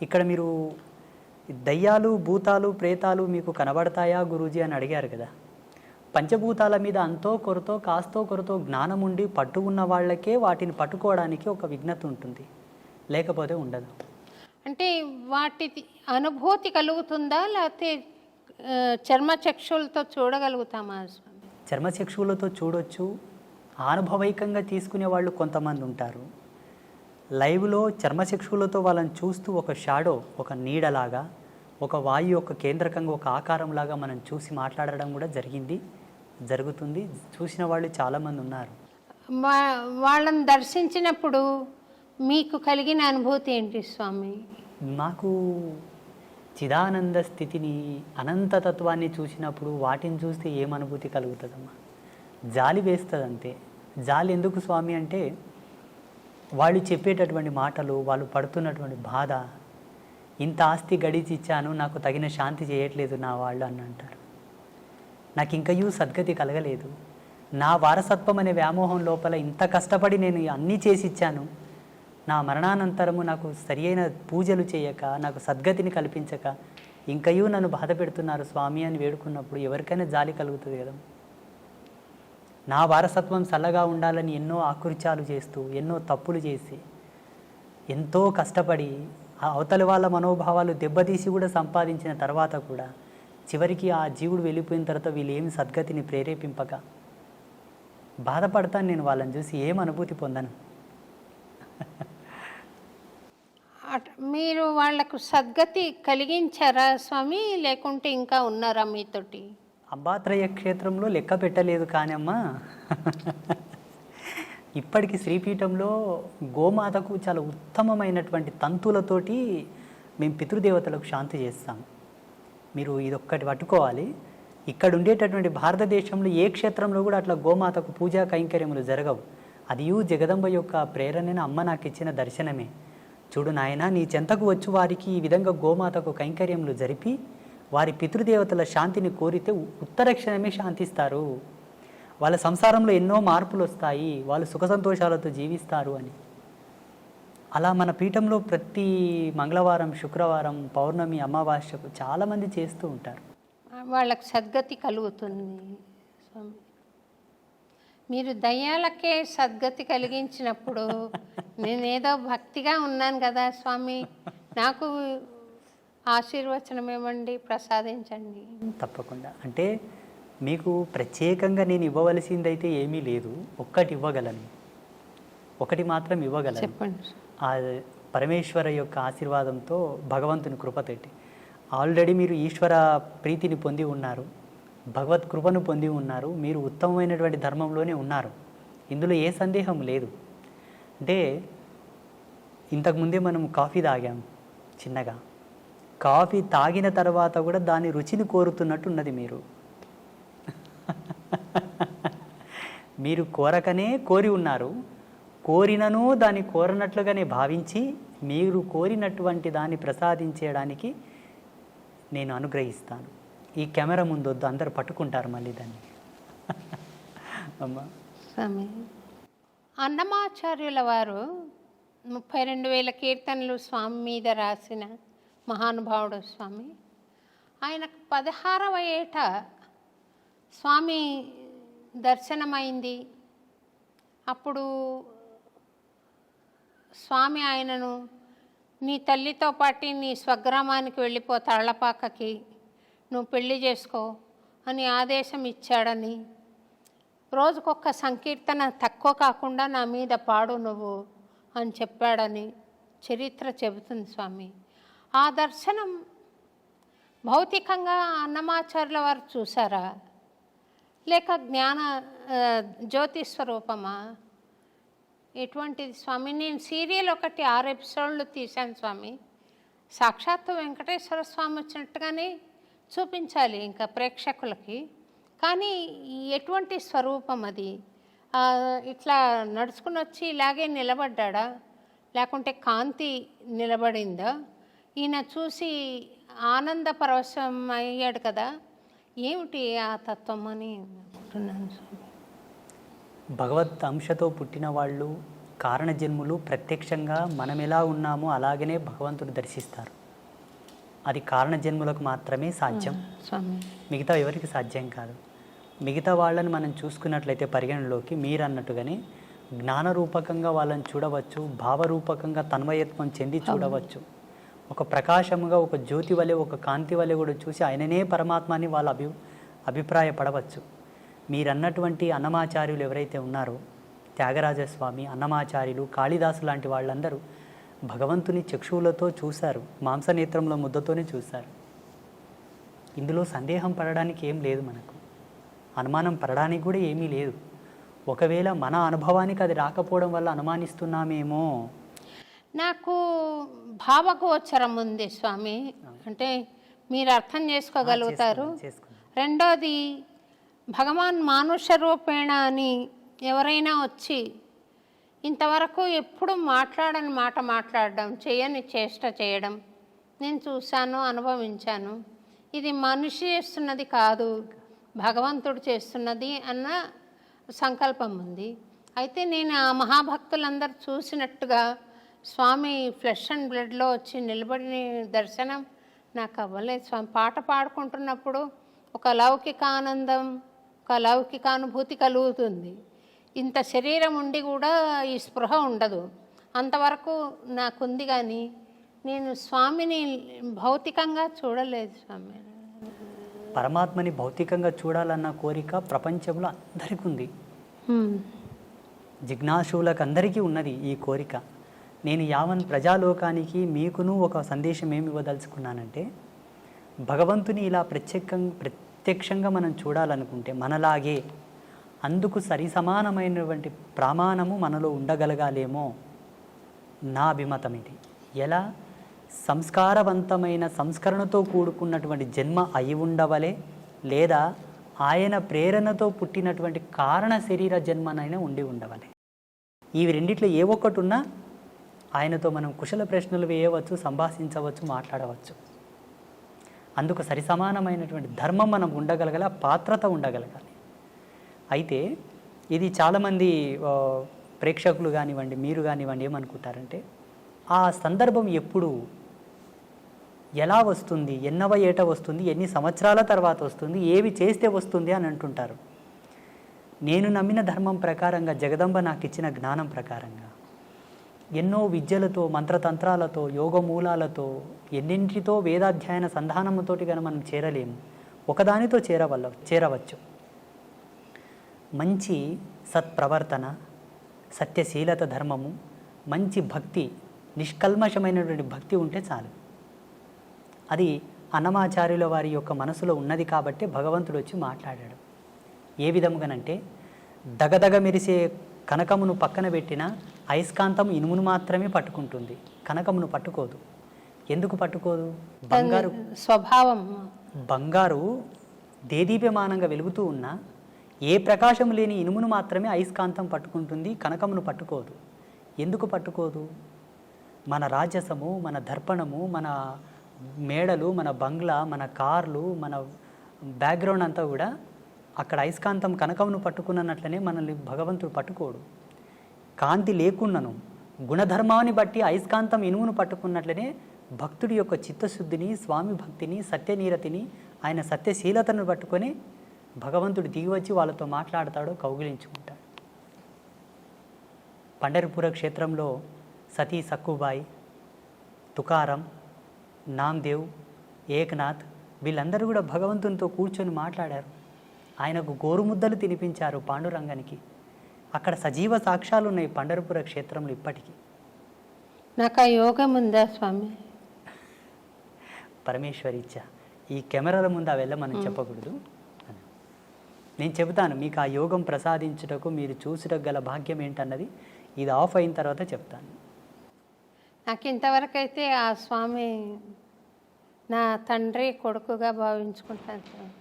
S4: ఇక్కడ మీరు దయ్యాలు, భూతాలు, ప్రేతాలు మీకు కనబడతాయా గురూజీ అని అడిగారు కదా. పంచభూతాల మీద అంతో కొరతో కాస్తో కొరతో జ్ఞానం ఉండి పట్టు ఉన్న వాళ్ళకే వాటిని పట్టుకోవడానికి ఒక విఘ్నత ఉంటుంది, లేకపోతే ఉండదు.
S3: అంటే వాటి అనుభూతి కలుగుతుందా, లేకపోతే చర్మచక్షులతో చూడగలుగుతామా?
S4: చర్మచక్షులతో చూడొచ్చు, అనుభవైకంగా తీసుకునే వాళ్ళు కొంతమంది ఉంటారు. లైవ్లో చర్మచక్షులతో వాళ్ళని చూస్తూ ఒక షాడో, ఒక నీడలాగా, ఒక వాయు యొక్క కేంద్రకంగా ఒక ఆకారంలాగా మనం చూసి మాట్లాడడం కూడా జరుగుతుంది. చూసిన వాళ్ళు చాలామంది ఉన్నారు.
S3: వాళ్ళని దర్శించినప్పుడు మీకు కలిగిన అనుభూతి ఏంటి స్వామి?
S4: నాకు చిదానంద స్థితిని, అనంతతత్వాన్ని చూసినప్పుడు వాటిని చూస్తే ఏమనుభూతి కలుగుతుందమ్మా? జాలి వేస్తుంది అంతే. జాలి ఎందుకు స్వామి అంటే, వాళ్ళు చెప్పేటటువంటి మాటలు, వాళ్ళు పడుతున్నటువంటి బాధ, ఇంత ఆస్తి గడిచి ఇచ్చాను, నాకు తగిన శాంతి చేయట్లేదు నా వాళ్ళు అని అంటారు. నాకు ఇంకయూ సద్గతి కలగలేదు, నా వారసత్వం అనే వ్యామోహం లోపల ఇంత కష్టపడి నేను అన్నీ చేసి ఇచ్చాను, నా మరణానంతరము నాకు సరి అయిన పూజలు చేయక, నాకు సద్గతిని కల్పించక ఇంకయూ నన్ను బాధ పెడుతున్నారు స్వామి అని వేడుకున్నప్పుడు ఎవరికైనా జాలి కలుగుతుంది కదా. నా వారసత్వం చల్లగా ఉండాలని ఎన్నో ఆకృత్యాలు చేస్తూ, ఎన్నో తప్పులు చేసి, ఎంతో కష్టపడి అవతలి వాళ్ళ మనోభావాలు దెబ్బతీసి కూడా సంపాదించిన తర్వాత కూడా చివరికి ఆ జీవుడు వెళ్ళిపోయిన తర్వాత వీళ్ళు ఏమి సద్గతిని ప్రేరేపింపక బాధపడతాను నేను. వాళ్ళని చూసి ఏం అనుభూతి పొందను.
S3: మీరు వాళ్లకు సద్గతి కలిగించారా స్వామి, లేకుంటే ఇంకా ఉన్నారా మీతోటి?
S4: అంబాత్రయ క్షేత్రంలో లెక్క పెట్టలేదు కానీ అమ్మా, ఇప్పటికి శ్రీపీఠంలో గోమాతకు చాలా ఉత్తమమైనటువంటి తంతులతోటి మేము పితృదేవతలకు శాంతి చేస్తాం. మీరు ఇదొక్కటి పట్టుకోవాలి. ఇక్కడ ఉండేటటువంటి భారతదేశంలో ఏ క్షేత్రంలో కూడా అట్లా గోమాతకు పూజా కైంకర్యములు జరగవు. అది జగదంబ యొక్క ప్రేరణని అమ్మ నాకు ఇచ్చిన దర్శనమే. చూడు నాయన, నీ చెంతకు వచ్చి వారికి ఈ విధంగా గోమాతకు కైంకర్యములు జరిపి వారి పితృదేవతల శాంతిని కోరితే ఉత్తర క్షణమే శాంతిస్తారు, వాళ్ళ సంసారంలో ఎన్నో మార్పులు వస్తాయి, వాళ్ళు సుఖ సంతోషాలతో జీవిస్తారు అని. అలా మన పీఠంలో ప్రతి మంగళవారం, శుక్రవారం, పౌర్ణమి, అమావాస్యకు చాలామంది చేస్తూ ఉంటారు.
S3: వాళ్ళకి సద్గతి కలుగుతుంది స్వామి. మీరు దయ్యాలకే సద్గతి కలిగించినప్పుడు నేనేదో భక్తిగా ఉన్నాను కదా స్వామి, నాకు ఆశీర్వచనం ఇవ్వండి, ప్రసాదించండి.
S4: తప్పకుండా. అంటే మీకు ప్రత్యేకంగా నేను ఇవ్వవలసిందైతే ఏమీ లేదు. ఒక్కటి ఇవ్వగలను, ఒకటి మాత్రం ఇవ్వగలను.
S3: చెప్పండి.
S4: ఆ పరమేశ్వర యొక్క ఆశీర్వాదంతో, భగవంతుని కృపతోటి ఆల్రెడీ మీరు ఈశ్వర ప్రీతిని పొంది ఉన్నారు, భగవత్ కృపను పొంది ఉన్నారు, మీరు ఉత్తమమైనటువంటి ధర్మంలోనే ఉన్నారు. ఇందులో ఏ సందేహం లేదు. అంటే ఇంతకుముందే మనం కాఫీ తాగాం చిన్నగా. కాఫీ తాగిన తర్వాత కూడా దాని రుచిని కోరుతున్నట్టు ఉన్నది మీరు. మీరు కోరకనే కోరి ఉన్నారు. కోరినను దాన్ని కోరనట్లుగానే భావించి మీరు కోరినటువంటి దాన్ని ప్రసాదించడానికి నేను అనుగ్రహిస్తాను. ఈ కెమెరా ముందొద్దు, అందరు పట్టుకుంటారు మళ్ళీ దాన్ని. అమ్మా
S3: స్వామి, అన్నమాచార్యుల వారు 32,000 కీర్తనలు స్వామి మీద రాసిన మహానుభావుడు స్వామి. ఆయనకు 16వ ఏట స్వామి దర్శనమైంది. అప్పుడు స్వామి ఆయనను, నీ తల్లితో పాటు నీ స్వగ్రామానికి వెళ్ళిపో, తాళ్లపాకకి, నువ్వు పెళ్లి చేసుకో అని ఆదేశం ఇచ్చాడని, రోజుకొక సంకీర్తన తక్కువ కాకుండా నా మీద పాడు నువ్వు అని చెప్పాడని చరిత్ర చెబుతుంది స్వామి. ఆ దర్శనం భౌతికంగా అన్నమాచార్యుల వారు చూసారా, లేక జ్ఞాన జ్యోతి స్వరూపమా? ఎటువంటిది స్వామి? నేను సీరియల్ ఒకటి 6 ఎపిసోడ్లు తీశాను స్వామి. సాక్షాత్తు వెంకటేశ్వర స్వామి వచ్చినట్టుగానే చూపించాలి ఇంకా ప్రేక్షకులకి. కానీ ఎటువంటి స్వరూపం అది? ఇట్లా నడుచుకుని వచ్చి ఇలాగే నిలబడ్డా, లేకుంటే కాంతి నిలబడిందా? ఈయన చూసి ఆనంద పరవశం అయ్యాడు కదా, ఏమిటి ఆ తత్వం అని అనుకుంటున్నాను స్వామి.
S4: భగవత్ అంశతో పుట్టిన వాళ్ళు, కారణజన్ములు ప్రత్యక్షంగా మనం ఎలా ఉన్నామో అలాగనే భగవంతుడు దర్శిస్తారు. అది కారణజన్ములకు మాత్రమే సాధ్యం, మిగతా ఎవరికి సాధ్యం కాదు. మిగతా వాళ్ళని మనం చూసుకున్నట్లయితే పరిగణలోకి మీరు అన్నట్టుగానే జ్ఞానరూపకంగా వాళ్ళని చూడవచ్చు, భావరూపకంగా తన్మయత్వం చెంది చూడవచ్చు. ఒక ప్రకాశముగా, ఒక జ్యోతి వలె, ఒక కాంతి వలె కూడా చూసి ఆయననే పరమాత్మని వాళ్ళు అభిప్రాయపడవచ్చు. మీరన్నటువంటి అన్నమాచార్యులు ఎవరైతే ఉన్నారో, త్యాగరాజస్వామి, అన్నమాచార్యులు, కాళిదాసు లాంటి వాళ్ళందరూ భగవంతుని చక్షువులతో చూశారు, మాంసనేత్రంలో ముద్దతోనే చూశారు. ఇందులో సందేహం పడడానికి ఏం లేదు, మనకు అనుమానం పడడానికి కూడా ఏమీ లేదు. ఒకవేళ మన అనుభవానికి అది రాకపోవడం వల్ల అనుమానిస్తున్నామేమో.
S3: నాకు భావగోచరం ఉంది స్వామి, అంటే మీరు అర్థం చేసుకోగలుగుతారు. రెండోది, భగవాన్ మానుష రూపేణ అని ఎవరైనా వచ్చి ఇంతవరకు ఎప్పుడు మాట్లాడని మాట మాట్లాడడం, చేయని చేష్ట చేయడం నేను చూశాను, అనుభవించాను. ఇది మనిషి చేస్తున్నది కాదు, భగవంతుడు చేస్తున్నది అన్న సంకల్పం ఉంది. అయితే నేను ఆ మహాభక్తులందరూ చూసినట్టుగా స్వామి ఫ్లెష్ అండ్ బ్లడ్లో వచ్చి నిలబడిన దర్శనం నాకు అవ్వలేదు స్వామి. పాట పాడుకుంటున్నప్పుడు ఒక లౌకిక ఆనందం, ఒక లౌకిక అనుభూతి కలుగుతుంది. ఇంత శరీరం ఉండి కూడా ఈ స్పృహ ఉండదు. అంతవరకు నాకుంది, కానీ నేను స్వామిని భౌతికంగా చూడలేదు స్వామి.
S4: పరమాత్మని భౌతికంగా చూడాలన్న కోరిక ప్రపంచంలో అందరికీ ఉంది, జిజ్ఞాసులకు అందరికీ ఉన్నది ఈ కోరిక. నేను యావన్ ప్రజాలోకానికి మీకును ఒక సందేశం ఏమి ఇవ్వదలుచుకున్నానంటే, భగవంతుని ఇలా ప్రత్యక్షంగా మనం చూడాలనుకుంటే మనలాగే అందుకు సరిసమానమైనటువంటి ప్రమాణము మనలో ఉండగలగాలేమో నా అభిమతం ఇది. ఎలా? సంస్కారవంతమైన సంస్కరణతో కూడుకున్నటువంటి జన్మ అయి ఉండవలే, లేదా ఆయన ప్రేరణతో పుట్టినటువంటి కారణ శరీర జన్మనైనా ఉండి ఉండవలే. ఇవి రెండిట్లో ఏ ఒక్కటి ఉన్నా ఆయనతో మనం కుశల ప్రశ్నలు వేయవచ్చు, సంభాషించవచ్చు, మాట్లాడవచ్చు. అందుకు సరిసమానమైనటువంటి ధర్మం మనం ఉండగలగాలి, పాత్రత ఉండగలగాలి. అయితే ఇది చాలామంది ప్రేక్షకులు కానివ్వండి, మీరు కానివ్వండి, ఏమనుకుంటారంటే ఆ సందర్భం ఎప్పుడు, ఎలా వస్తుంది, ఎన్నవ ఏట వస్తుంది, ఎన్ని సంవత్సరాల తర్వాత వస్తుంది, ఏవి చేస్తే వస్తుంది అని అంటుంటారు. నేను నమ్మిన ధర్మం ప్రకారంగా, జగదంబ నాకు ఇచ్చిన జ్ఞానం ప్రకారంగా, ఎన్నో విద్యలతో, మంత్రతంత్రాలతో, యోగమూలాలతో, ఎన్నింటితో వేదాధ్యయన సంధానముతోటి కనుక మనం చేరలేము. ఒకదానితో చేరవచ్చు. మంచి సత్ప్రవర్తన, సత్యశీలత, ధర్మము, మంచి భక్తి, నిష్కల్మషమైనటువంటి భక్తి ఉంటే చాలు. అది అన్నమాచార్యుల వారి యొక్క మనసులో ఉన్నది కాబట్టి భగవంతుడు వచ్చి మాట్లాడాడు. ఏ విధముగానంటే దగదగ మెరిసే కనకమును పక్కన పెట్టిన అయస్కాంతం ఇనుమును మాత్రమే పట్టుకుంటుంది, కనకమును పట్టుకోదు. ఎందుకు పట్టుకోదు? బంగారు
S3: స్వభావం.
S4: బంగారు దేదీప్యమానంగా వెలుగుతూ ఉన్న ఏ ప్రకాశం లేని ఇనుమును మాత్రమే అయస్కాంతం పట్టుకుంటుంది, కనకమును పట్టుకోదు. ఎందుకు పట్టుకోదు? మన రాజసము, మన దర్పణము, మన మేడలు, మన బంగ్లా, మన కార్లు, మన బ్యాక్గ్రౌండ్ అంతా కూడా అక్కడ అయస్కాంతం కనకమును పట్టుకున్నట్లనే మనల్ని భగవంతుడు పట్టుకోడు. కాంతి లేకున్నను గుణధర్మాన్ని బట్టి అయస్కాంతం ఇనుమును పట్టుకున్నట్లనే భక్తుడి యొక్క చిత్తశుద్ధిని, స్వామి భక్తిని, సత్యనీరతిని, ఆయన సత్యశీలతను పట్టుకొని భగవంతుడు దిగివచ్చి వాళ్ళతో మాట్లాడతాడు, కౌగిలించుకుంటాడు. పండరిపుర క్షేత్రంలో సతీ సక్కుబాయి, తుకారం, నామ్దేవ్, ఏక్నాథ్ వీళ్ళందరూ కూడా భగవంతునితో కూర్చొని మాట్లాడారు. ఆయనకు గోరుముద్దలు తినిపించారు పాండురంగానికి. అక్కడ సజీవ సాక్ష్యాలు ఉన్నాయి పండరిపుర క్షేత్రంలో ఇప్పటికీ.
S3: నాకు ఆ యోగం ఉందా స్వామి?
S4: పరమేశ్వరి ఇచ్చా. ఈ కెమెరాల ముందు ఆ వెళ్ళమని చెప్పకూడదు. నేను చెబుతాను మీకు ఆ యోగం ప్రసాదించుటకు మీరు చూసుటకు గల భాగ్యం ఏంటన్నది ఇది ఆఫ్ అయిన తర్వాత చెప్తాను.
S3: నాకు ఇంతవరకు అయితే ఆ స్వామి నా తండ్రి కొడుకుగా భావించుకుంటాను స్వామి.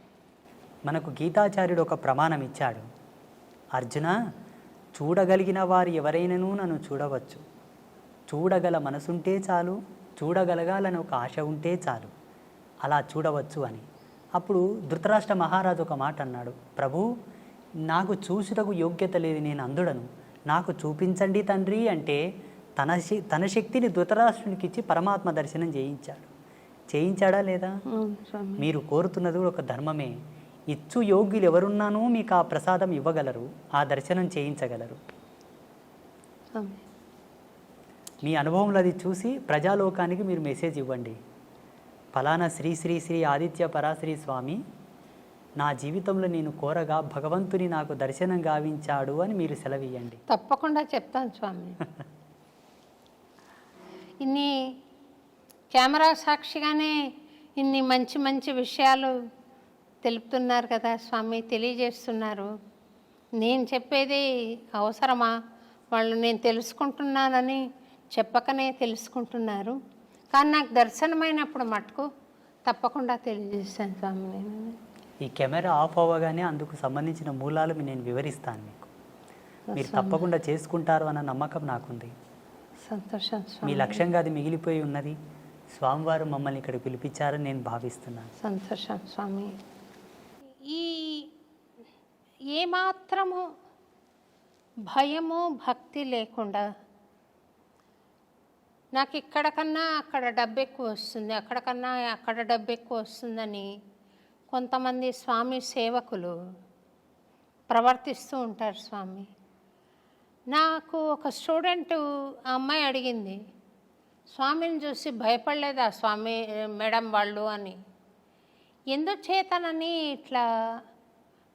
S4: మనకు గీతాచార్యుడు ఒక ప్రమాణం ఇచ్చాడు. అర్జున, చూడగలిగిన వారు ఎవరైనాను నన్ను చూడవచ్చు, చూడగల మనసుంటే చాలు, చూడగలగాలని ఒక ఆశ ఉంటే చాలు, అలా చూడవచ్చు అని. అప్పుడు ధృతరాష్ట్ర మహారాజు ఒక మాట అన్నాడు, ప్రభు నాకు చూసుటకు యోగ్యత లేదు, నేను అందుడను, నాకు చూపించండి తండ్రి అంటే తన శక్తిని ధృతరాష్ట్రునికి ఇచ్చి పరమాత్మ దర్శనం చేయించాడా లేదా? మీరు కోరుతున్నది ఒక ధర్మమే. ఇచ్చు యోగ్యులు ఎవరున్నానో మీకు ఆ ప్రసాదం ఇవ్వగలరు, ఆ దర్శనం చేయించగలరు. మీ అనుభవంలో అది చూసి ప్రజాలోకానికి మీరు మెసేజ్ ఇవ్వండి. ఫలానా శ్రీ శ్రీ శ్రీ ఆదిత్య పరాశ్రీ స్వామి నా జీవితంలో నేను కోరగా భగవంతుని నాకు దర్శనం గావించాడు అని మీరు సెలవియ్యండి.
S3: తప్పకుండా చెప్తాను స్వామి. ఇన్ని కెమెరా సాక్షిగానే ఇన్ని మంచి మంచి విషయాలు తెలుపుతున్నారు కదా స్వామి, తెలియజేస్తున్నారు. నేను చెప్పేది అవసరమా? వాళ్ళు నేను తెలుసుకుంటున్నానని చెప్పకనే తెలుసుకుంటున్నారు. కానీ నాకు దర్శనమైనప్పుడు మటుకు తప్పకుండా తెలియజేస్తాను స్వామి. నేను
S4: ఈ కెమెరా ఆఫ్ అవ్వగానే అందుకు సంబంధించిన మూలాలు నేను వివరిస్తాను మీకు. మీరు తప్పకుండా చేసుకుంటారు అన్న నమ్మకం నాకుంది.
S3: సంతోషం స్వామి.
S4: మీ లక్ష్యంగా అది మిగిలిపోయి ఉన్నది. స్వామివారు మమ్మల్ని ఇక్కడ పిలిపించారని నేను భావిస్తున్నాను.
S3: సంతోషం స్వామి. ఈ ఏమాత్రము భయము భక్తి లేకుండా నాకు ఇక్కడ కన్నా అక్కడ డబ్బు ఎక్కువ వస్తుంది, అక్కడ కన్నా అక్కడ డబ్బు ఎక్కువ వస్తుందని కొంతమంది స్వామి సేవకులు ప్రవర్తిస్తూ ఉంటారు స్వామి. నాకు ఒక స్టూడెంటు ఆ అమ్మాయి అడిగింది, స్వామిని చూసి భయపడలేదా స్వామి మేడం వాళ్ళు అని. ఎందుచేతనని ఇట్లా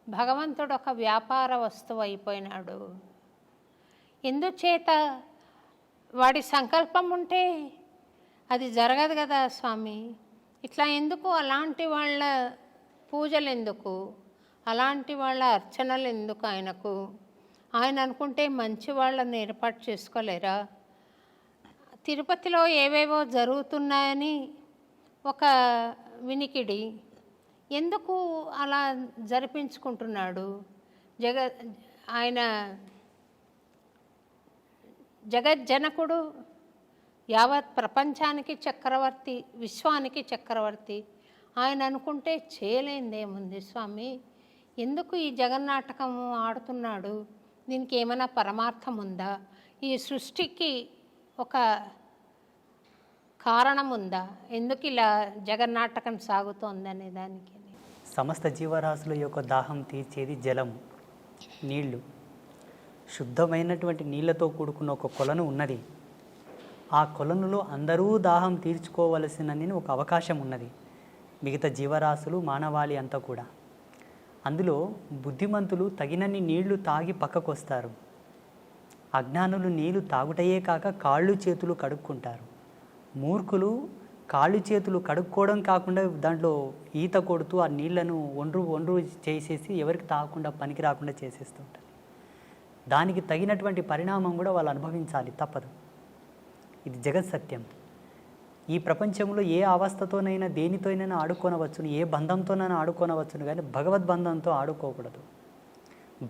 S3: భగవంతుడు ఒక వ్యాపార వస్తువు అయిపోయినాడు? ఎందుచేత? వాడి సంకల్పం ఉంటే అది జరగదు కదా స్వామి. ఇట్లా ఎందుకు? అలాంటి వాళ్ళ పూజలు ఎందుకు? అలాంటి వాళ్ళ అర్చనలు ఎందుకు ఆయనకు? ఆయన అనుకుంటే మంచి వాళ్ళని ఏర్పాటు చేసుకోలేరా? తిరుపతిలో ఏవేవో జరుగుతున్నాయని ఒక వినికిడి, ఎందుకు అలా జరిపించుకుంటున్నాడు? ఆయన జగజ్జనకుడు, యావత్ ప్రపంచానికి చక్రవర్తి, విశ్వానికి చక్రవర్తి. ఆయన అనుకుంటే చేయలేనిదేముంది స్వామి? ఎందుకు ఈ జగన్నాటకము ఆడుతున్నాడు? దీనికి ఏమైనా పరమార్థం ఉందా? ఈ సృష్టికి ఒక కారణం ఉందా? ఎందుకు ఇలా జగన్నాటకం సాగుతోంది అనే దానికి.
S4: సమస్త జీవరాశుల యొక్క దాహం తీర్చేది జలం, నీళ్లు. శుద్ధమైనటువంటి నీళ్లతో కూడుకున్న ఒక కొలను ఉన్నది. ఆ కొలనులో అందరూ దాహం తీర్చుకోవలసిన ఒక అవకాశం ఉన్నది. మిగతా జీవరాశులు, మానవాళి అంతా కూడా. అందులో బుద్ధిమంతులు తగినన్ని నీళ్లు తాగి పక్కకొస్తారు. అజ్ఞానులు నీళ్లు తాగుటయే కాక కాళ్ళు చేతులు కడుక్కుంటారు. మూర్ఖులు కాళ్ళు చేతులు కడుక్కోవడం కాకుండా దాంట్లో ఈత కొడుతూ ఆ నీళ్లను ఒండ్రు చేసేసి ఎవరికి తాగకుండా పనికి రాకుండా చేసేస్తుంటారు. దానికి తగినటువంటి పరిణామం కూడా వాళ్ళు అనుభవించాలి, తప్పదు. ఇది జగత్ సత్యం. ఈ ప్రపంచంలో ఏ అవస్థతోనైనా దేనితోనైనా ఆడుకోనవచ్చును, ఏ బంధంతోనైనా ఆడుకోనవచ్చును, కానీ భగవద్బంధంతో ఆడుకోకూడదు.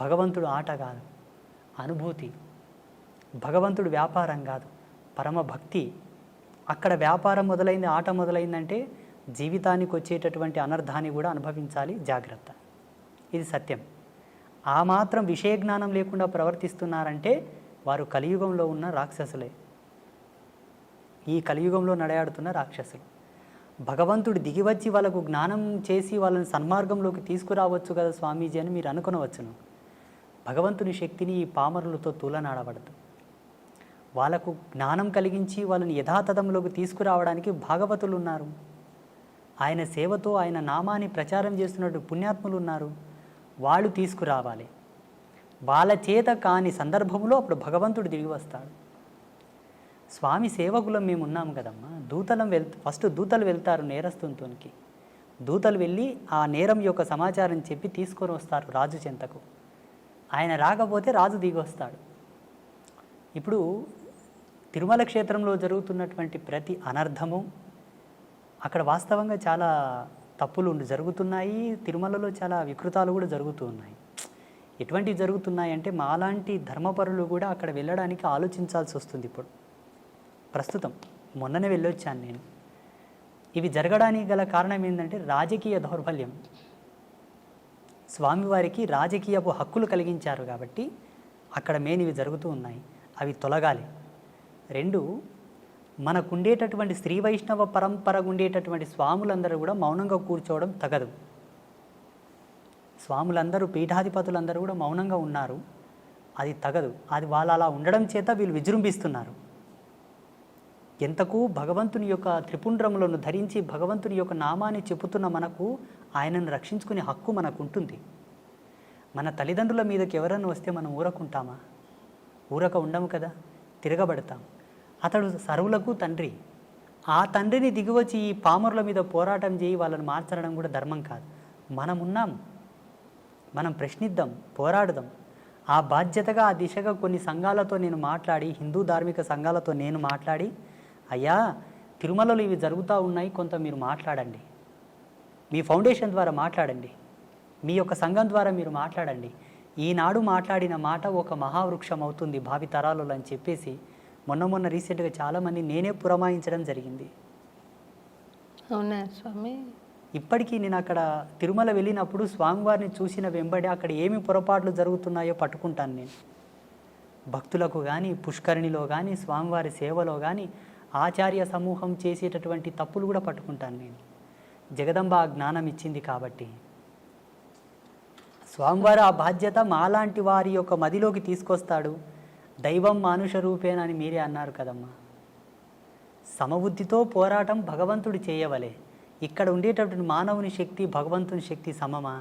S4: భగవంతుడు ఆట కాదు, అనుభూతి. భగవంతుడు వ్యాపారం కాదు, పరమ భక్తి. అక్కడ వ్యాపారం మొదలైంది, ఆట మొదలైందంటే జీవితానికి వచ్చేటటువంటి అనర్థాన్ని కూడా అనుభవించాలి. జాగ్రత్త, ఇది సత్యం. ఆ మాత్రం విషయ జ్ఞానం లేకుండా ప్రవర్తిస్తున్నారంటే వారు కలియుగంలో ఉన్న రాక్షసులే, ఈ కలియుగంలో నడయాడుతున్న రాక్షసులు. భగవంతుడు దిగివచ్చి వాళ్ళకు జ్ఞానం చేసి వాళ్ళని సన్మార్గంలోకి తీసుకురావచ్చు కదా స్వామీజీ అని మీరు అనుకునవచ్చును. భగవంతుని శక్తిని ఈ పామరులతో తులనాడబడదు. వాళ్ళకు జ్ఞానం కలిగించి వాళ్ళని యథాతథంలోకి తీసుకురావడానికి భాగవతులు ఉన్నారు. ఆయన సేవతో ఆయన నామాన్ని ప్రచారం చేస్తున్నట్టు పుణ్యాత్ములు ఉన్నారు. వాళ్ళు తీసుకురావాలి. వాళ్ళ చేత కాని సందర్భంలో అప్పుడు భగవంతుడు దిగి వస్తాడు. స్వామి సేవకులం మేము ఉన్నాం కదమ్మా. ఫస్ట్ దూతలు వెళ్తారు నేరస్తునికి. దూతలు వెళ్ళి ఆ నేరం యొక్క సమాచారం చెప్పి తీసుకొని వస్తారు రాజు చెంతకు. ఆయన రాకపోతే రాజు దిగి వస్తాడు. ఇప్పుడు తిరుమల క్షేత్రంలో జరుగుతున్నటువంటి ప్రతి అనర్థము అక్కడ వాస్తవంగా చాలా తప్పులు జరుగుతున్నాయి. తిరుమలలో చాలా వికృతాలు కూడా జరుగుతూ ఉన్నాయి. ఎటువంటివి జరుగుతున్నాయి అంటే మాలాంటి ధర్మపరులు కూడా అక్కడ వెళ్ళడానికి ఆలోచించాల్సి వస్తుంది. ఇప్పుడు ప్రస్తుతం మొన్ననే వెళ్ళొచ్చాను నేను. ఇవి జరగడానికి గల కారణం ఏంటంటే రాజకీయ దౌర్బల్యం. స్వామివారికి రాజకీయపు హక్కులు కలిగించారు కాబట్టి అక్కడ మెయిన్ ఇవి జరుగుతూ ఉన్నాయి. అవి తొలగాలి. 2, మనకుండేటటువంటి శ్రీ వైష్ణవ పరంపరకు ఉండేటటువంటి స్వాములందరూ కూడా మౌనంగా కూర్చోవడం తగదు. స్వాములందరూ పీఠాధిపతులందరూ కూడా మౌనంగా ఉన్నారు, అది తగదు. అది వాళ్ళు అలా ఉండడం చేత వీళ్ళు విజృంభిస్తున్నారు. ఎంతకు భగవంతుని యొక్క త్రిపుండ్రములను ధరించి భగవంతుని యొక్క నామాన్ని చెప్పుతున్న మనకు ఆయనను రక్షించుకునే హక్కు మనకు ఉంటుంది. మన తల్లిదండ్రుల మీదకి ఎవరన్నా వస్తే మనం ఊరకుంటామా? ఊరక ఉండము కదా, తిరగబడతాం. అతడు సర్వులకు తండ్రి. ఆ తండ్రిని దిగివచ్చి ఈ పామరుల మీద పోరాటం చేయి వాళ్ళని మార్చడం కూడా ధర్మం కాదు. మనం ఉన్నాం, మనం ప్రశ్నిద్దాం, పోరాడదాం. ఆ బాధ్యతగా ఆ దిశగా కొన్ని సంఘాలతో నేను మాట్లాడి, హిందూ ధార్మిక సంఘాలతో నేను మాట్లాడి, అయ్యా తిరుమలలో ఇవి జరుగుతూ ఉన్నాయి, కొంత మీరు మాట్లాడండి, మీ ఫౌండేషన్ ద్వారా మాట్లాడండి, మీ యొక్క సంఘం ద్వారా మీరు మాట్లాడండి. ఈనాడు మాట్లాడిన మాట ఒక మహావృక్షం అవుతుంది భావితరాలలో అని చెప్పేసి మొన్న రీసెంట్గా చాలామంది నేనే పురమాయించడం జరిగింది.
S3: అవునా స్వామి?
S4: ఇప్పటికీ నేను అక్కడ తిరుమల వెళ్ళినప్పుడు స్వామివారిని చూసిన వెంబడి అక్కడ ఏమి పొరపాట్లు జరుగుతున్నాయో పట్టుకుంటాను నేను. భక్తులకు కానీ, పుష్కరిణిలో కానీ, స్వామివారి సేవలో కానీ ఆచార్య సమూహం చేసేటటువంటి తప్పులు కూడా పట్టుకుంటాను నేను. జగదంబ ఆ జ్ఞానం ఇచ్చింది కాబట్టి స్వామివారు ఆ బాధ్యత మాలాంటి వారి యొక్క మదిలోకి తీసుకొస్తాడు. దైవం మానుష రూపేణ అని మీరే అన్నారు కదమ్మా. సమబుద్ధితో పోరాటం భగవంతుడు చేయవలే. ఇక్కడ ఉండేటటువంటి మానవుని శక్తి భగవంతుని శక్తి సమమా?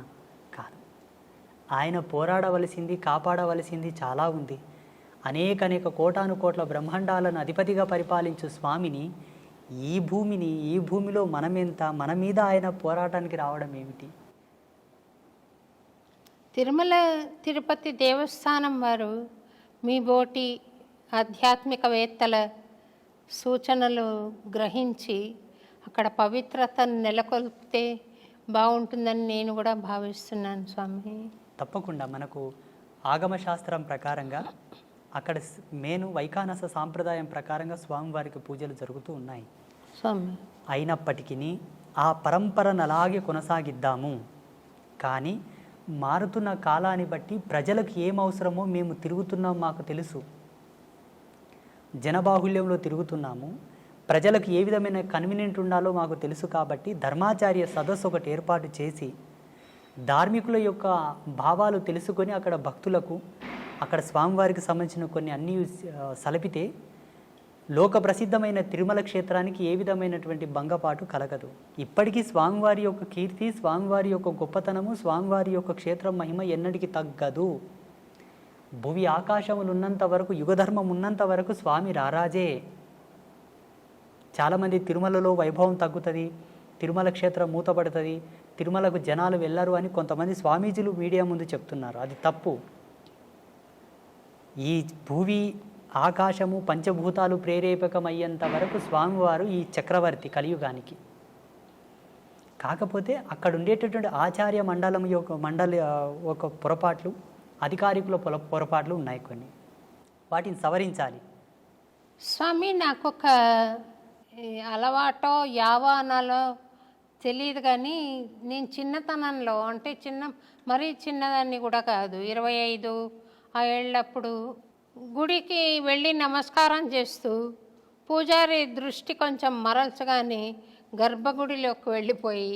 S4: కాదు. ఆయన పోరాడవలసింది, కాపాడవలసింది చాలా ఉంది. అనేక కోటానుకోట్ల బ్రహ్మాండాలను అధిపతిగా పరిపాలించు స్వామిని, ఈ భూమిలో మనమెంత, మన మీద ఆయన పోరాటానికి రావడం ఏమిటి?
S3: తిరుమల తిరుపతి దేవస్థానం వారు మీ బోటి ఆధ్యాత్మికవేత్తల సూచనలు గ్రహించి అక్కడ పవిత్రతను నెలకొల్పితే బాగుంటుందని నేను కూడా భావిస్తున్నాను స్వామి.
S4: తప్పకుండా మనకు ఆగమశాస్త్రం ప్రకారంగా అక్కడ మేను వైఖానస సాంప్రదాయం ప్రకారంగా స్వామివారికి పూజలు జరుగుతూ ఉన్నాయి
S3: స్వామి.
S4: అయినప్పటికీ ఆ పరంపరను అలాగే కొనసాగిద్దాము. కానీ మారుతున్న కాలాన్ని బట్టి ప్రజలకు ఏం అవసరమో మేము తిరుగుతున్నాం, మాకు తెలుసు. జనబాహుల్యంలో తిరుగుతున్నాము, ప్రజలకు ఏ విధమైన కన్వీనియంట్ ఉండాలో మాకు తెలుసు. కాబట్టి ధర్మాచార్య సదస్సు ఒకటి ఏర్పాటు చేసి ధార్మికుల యొక్క భావాలు తెలుసుకొని అక్కడ భక్తులకు, అక్కడ స్వామివారికి సంబంధించిన కొన్ని అన్నీ సలిపితే లోక ప్రసిద్ధమైన తిరుమల క్షేత్రానికి ఏ విధమైనటువంటి భంగపాటు కలగదు. ఇప్పటికీ స్వామివారి యొక్క కీర్తి, స్వామివారి యొక్క గొప్పతనము, స్వామివారి యొక్క క్షేత్రం మహిమ ఎన్నటికీ తగ్గదు. భువి ఆకాశములు ఉన్నంత వరకు, యుగధర్మం ఉన్నంత వరకు స్వామి రారాజే. చాలామంది తిరుమలలో వైభవం తగ్గుతుంది, తిరుమల క్షేత్రం మూతపడుతుంది, తిరుమలకు జనాలు వెళ్ళరు అని కొంతమంది స్వామీజీలు మీడియా ముందు చెప్తున్నారు. అది తప్పు. ఈ భూమి ఆకాశము పంచభూతాలు ప్రేరేపకమయ్యేంత వరకు స్వామివారు ఈ చక్రవర్తి కలియుగానికి. కాకపోతే అక్కడ ఉండేటటువంటి ఆచార్య మండలి ఒక పొరపాట్లు, అధికారికుల పొరపాట్లు ఉన్నాయి కొన్ని. వాటిని సవరించాలి.
S3: స్వామి, నాకొక అలవాటో యావానాలో తెలియదు, కానీ నేను చిన్నతనంలో, అంటే మరీ చిన్నదాన్ని కూడా కాదు, 25 ఆ ఏళ్ళప్పుడు గుడికి వెళ్ళి నమస్కారం చేస్తూ పూజారి దృష్టి కొంచెం మరల్చగానే గర్భగుడిలోకి వెళ్ళిపోయి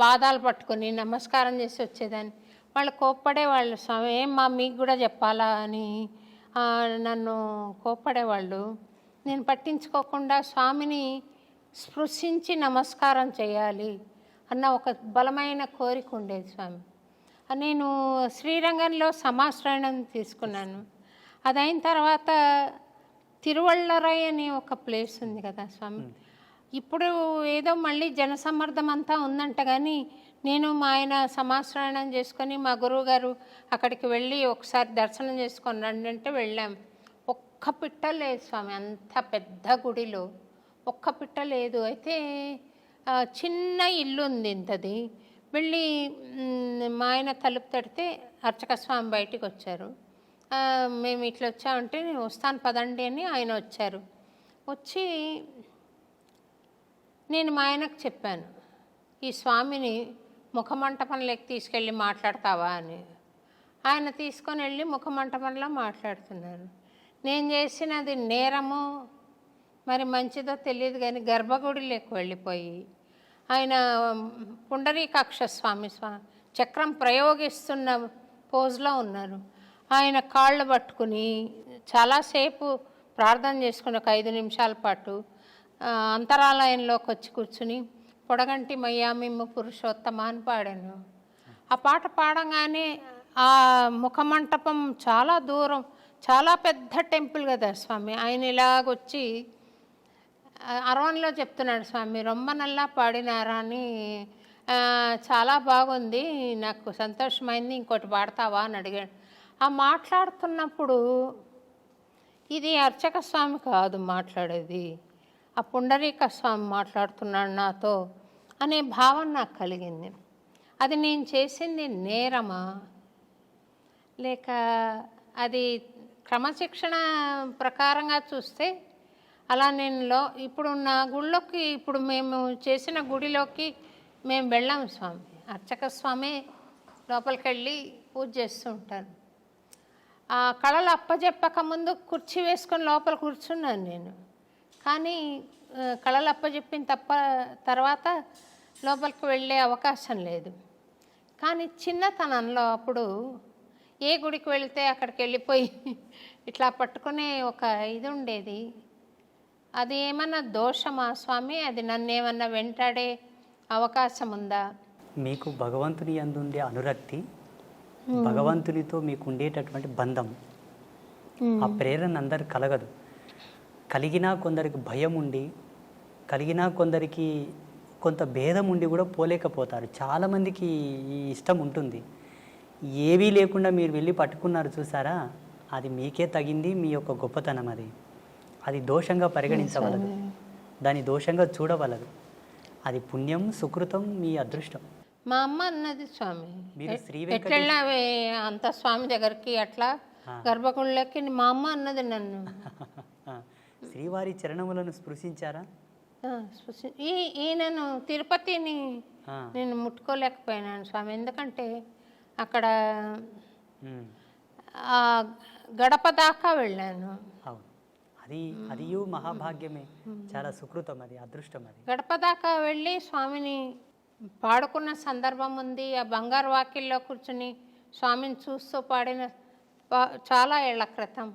S3: పాదాలు పట్టుకొని నమస్కారం చేసి వచ్చేదాన్ని. వాళ్ళు కోప్పడేవాళ్ళు, స్వామి ఏమ్మా మీకు కూడా చెప్పాలా అని నన్ను కోప్పడేవాళ్ళు. నేను పట్టించుకోకుండా స్వామిని స్పృశించి నమస్కారం చేయాలి అన్న ఒక బలమైన కోరిక ఉండేది స్వామి. నేను శ్రీరంగంలో సమాశ్రయణం తీసుకున్నాను. అదైన తర్వాత తిరువళ్ళరై అనే ఒక ప్లేస్ ఉంది కదా స్వామి, ఇప్పుడు ఏదో మళ్ళీ జనసమ్మర్దం అంతా ఉందంట, కానీ నేను మా ఆయన సమాశ్రయణం చేసుకొని మా గురువు గారు అక్కడికి వెళ్ళి ఒకసారి దర్శనం చేసుకొని రండి అంటే వెళ్ళాం. ఒక్క పిట్ట లేదు స్వామి, అంత పెద్ద గుడిలో ఒక్క పిట్ట లేదు. అయితే చిన్న ఇల్లు ఉంది ఇంతది. వెళ్ళి మా ఆయన తలుపు తడితే అర్చక స్వామి బయటికి వచ్చారు. మేము ఇట్లా వచ్చామంటే నేను వస్తాను పదండి అని ఆయన వచ్చారు. వచ్చి నేను మా ఆయనకు చెప్పాను, ఈ స్వామిని ముఖమంటపంలోకి తీసుకెళ్ళి మాట్లాడతావా అని. ఆయన తీసుకొని వెళ్ళి ముఖమంటపంలో మాట్లాడుతున్నారు. నేను చేసినది నేరమో మరి మంచిదో తెలియదు, కానీ గర్భగుడిలోకి వెళ్ళిపోయి ఆయన పుండరీకాక్ష స్వామి చక్రం ప్రయోగిస్తున్న పోజ్లో ఉన్నారు. ఆయన కాళ్ళు పట్టుకుని చాలాసేపు ప్రార్థన చేసుకుని ఒక 5 నిమిషాల పాటు అంతరాలయంలోకి వచ్చి కూర్చుని పొడగంటి మయ్యామిమ్మ పురుషోత్తమ అని పాడాను. ఆ పాట పాడంగానే ఆ ముఖమంటపం చాలా దూరం, చాలా పెద్ద టెంపుల్ కదా స్వామి. ఆయన ఇలాగొచ్చి అరవన్లో చెప్తున్నాడు, స్వామి రొమ్మ నల్లా పాడినారా అని, చాలా బాగుంది, నాకు సంతోషమైంది, ఇంకోటి పాడతావా అని అడిగాడు. ఆ మాట్లాడుతున్నప్పుడు ఇది అర్చక స్వామి కాదు మాట్లాడేది, ఆ పుండరీక స్వామి మాట్లాడుతున్నాడు నాతో అనే భావన నాకు కలిగింది. అది నేను చేసింది నేరమా, లేక అది క్రమశిక్షణ ప్రకారంగా చూస్తే అలా నేను ఇప్పుడు నా గుళ్ళోకి, ఇప్పుడు మేము చేసిన గుడిలోకి మేము వెళ్ళాము స్వామి, అర్చక స్వామి లోపలికి వెళ్ళి పూజ చేస్తూ ఉంటాను. ఆ కళలు అప్పచెప్పక ముందు కుర్చీ వేసుకొని లోపల కూర్చున్నాను నేను, కానీ కళలు అప్పచెప్పిన తర్వాత లోపలికి వెళ్ళే అవకాశం లేదు. కానీ చిన్నతనంలో అప్పుడు ఏ గుడికి వెళితే అక్కడికి వెళ్ళిపోయి ఇట్లా పట్టుకునే ఒక ఇది ఉండేది. అది ఏమన్నా దోషమా స్వామి? అది నన్ను ఏమన్నా వెంటాడే అవకాశం ఉందా?
S4: మీకు భగవంతుని యందు ఉండే అనురక్తి, భగవంతునితో మీకు ఉండేటటువంటి బంధం, ఆ ప్రేరణ అందరు కలగదు. కలిగినా కొందరికి భయం ఉండి, కలిగినా కొందరికి కొంత భేదం ఉండి కూడా పోలేకపోతారు. చాలామందికి ఈ ఇష్టం ఉంటుంది. ఏవీ లేకుండా మీరు వెళ్ళి పట్టుకున్నారు చూసారా, అది మీకే తగింది, మీ యొక్క గొప్పతనం. అది దోషంగా పరిగణించవలదు, దాన్ని దోషంగా చూడవలదు. అది పుణ్యం, సుకృతం, మీ అదృష్టం.
S3: మా అమ్మ అన్నది స్వామి,
S4: మీరు
S3: ఎట్లెళ్ళావే అంత స్వామి దగ్గరికి అట్లా గర్భగుళ్ళకి, మా అమ్మ అన్నది నన్ను.
S4: శ్రీవారి చరణములను స్పృశించారా?
S3: ఈయనను తిరుపతిని నేను ముట్టుకోలేకపోయినాను స్వామి, ఎందుకంటే అక్కడ గడప దాకా వెళ్ళాను.
S4: అది మహాభాగ్యమే, చాలా సుకృతం, అది అదృష్టం. అది
S3: గడప దాకా వెళ్ళి స్వామిని పాడుకున్న సందర్భం ఉంది. ఆ బంగారు వాకిల్లో కూర్చుని స్వామిని చూస్తూ పాడిన చాలా ఏళ్ల క్రితం.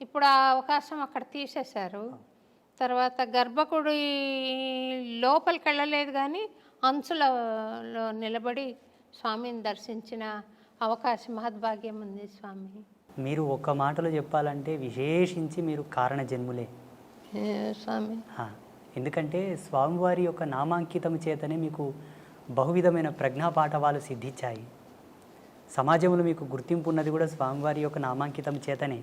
S3: ఇప్పుడు ఆ అవకాశం అక్కడ తీసేశారు. తర్వాత గర్భగుడి లోపలికి వెళ్ళలేదు, కానీ అంచులలో నిలబడి స్వామిని దర్శించిన అవకాశం మహద్భాగ్యం ఉంది స్వామి.
S4: మీరు ఒక్క మాటలో చెప్పాలంటే విశేషించి మీరు కారణ జన్ములే
S3: స్వామి.
S4: ఎందుకంటే స్వామివారి యొక్క నామాంకితం చేతనే మీకు బహువిధమైన ప్రజ్ఞాపాఠవాలు సిద్ధించాయి. సమాజంలో మీకు గుర్తింపు ఉన్నది కూడా స్వామివారి యొక్క నామాంకితం చేతనే.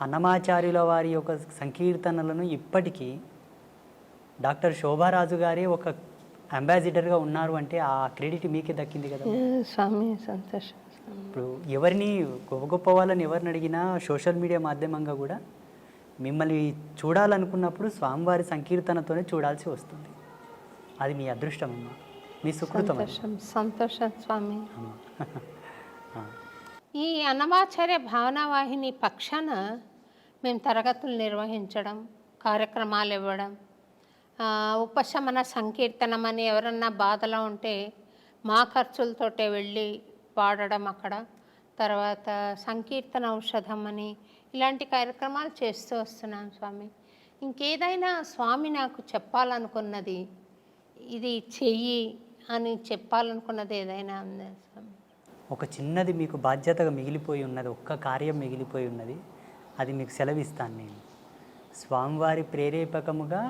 S4: అన్నమాచార్యుల వారి యొక్క సంకీర్తనలను ఇప్పటికీ డాక్టర్ శోభారాజు గారే ఒక అంబాసిడర్గా ఉన్నారు అంటే ఆ క్రెడిట్ మీకే దక్కింది కదా
S3: స్వామి. సంతోషం.
S4: ఇప్పుడు ఎవరిని గొప్ప గొప్ప వాళ్ళని ఎవరిని అడిగినా సోషల్ మీడియా మాధ్యమంగా కూడా మిమ్మల్ని చూడాలనుకున్నప్పుడు స్వామివారి సంకీర్తనతోనే చూడాల్సి వస్తుంది. అది మీ అదృష్టం అమ్మా, మీ సుకృతం.
S3: సంతోషం స్వామి. ఈ అన్నమాచార్య భావనావాహిని పక్షాన మేము తరగతులు నిర్వహించడం, కార్యక్రమాలు ఇవ్వడం, ఉపశమన సంకీర్తనం అని ఎవరన్నా బాధలో ఉంటే మా ఖర్చులతోటే వెళ్ళి పాడడం అక్కడ. తర్వాత సంకీర్తన ఔషధం అని ఇలాంటి కార్యక్రమాలు చేస్తూ వస్తున్నాను స్వామి. ఇంకేదైనా స్వామి నాకు చెప్పాలనుకున్నది, ఇది చెయ్యి అని చెప్పాలనుకున్నది ఏదైనా ఉందా స్వామి?
S4: ఒక చిన్నది మీకు బాధ్యతగా మిగిలిపోయి ఉన్నది, ఒక్క కార్యం మిగిలిపోయి ఉన్నది. అది మీకు సెలవిస్తాను నేను. స్వామివారి ప్రేరేపకముగా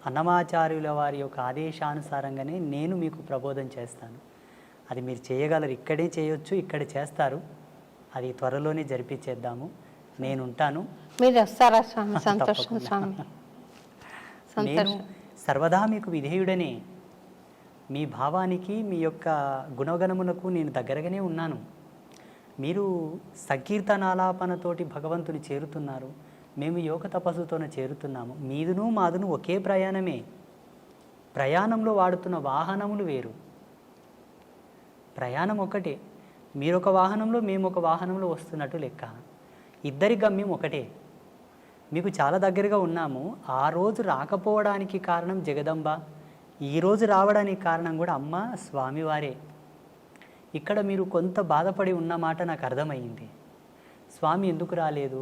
S4: అన్నమాచార్యుల వారి యొక్క ఆదేశానుసారంగానే నేను మీకు ప్రబోధం చేస్తాను. అది మీరు చేయగలరు, ఇక్కడే చేయొచ్చు, ఇక్కడ చేస్తారు. అది త్వరలోనే జరిపించేద్దాము. నేను ఉంటాను.
S3: మీరు వస్తారా స్వామి? సంతోషం స్వామి.
S4: నేను సర్వదా మీకు విధేయుడనే. మీ భావానికి, మీ యొక్క గుణగణములకు నేను దగ్గరగానే ఉన్నాను. మీరు సంకీర్తనాలాపనతోటి భగవంతుని చేరుతున్నారు, మేము యోగ తపస్సుతోనే చేరుతున్నాము. మీదును మాదును ఒకే ప్రయాణమే. ప్రయాణంలో వాడుతున్న వాహనములు వేరు, ప్రయాణం ఒకటే. మీరొక వాహనంలో, మేము ఒక వాహనంలో వస్తున్నట్టు లెక్క. ఇద్దరి గమ్యం ఒకటే. మీకు చాలా దగ్గరగా ఉన్నాము. ఆ రోజు రాకపోవడానికి కారణం జగదంబ, ఈరోజు రావడానికి కారణం కూడా అమ్మ స్వామివారే. ఇక్కడ మీరు కొంత బాధపడి ఉన్నమాట నాకు అర్థమయ్యింది. స్వామి ఎందుకు రాలేదు,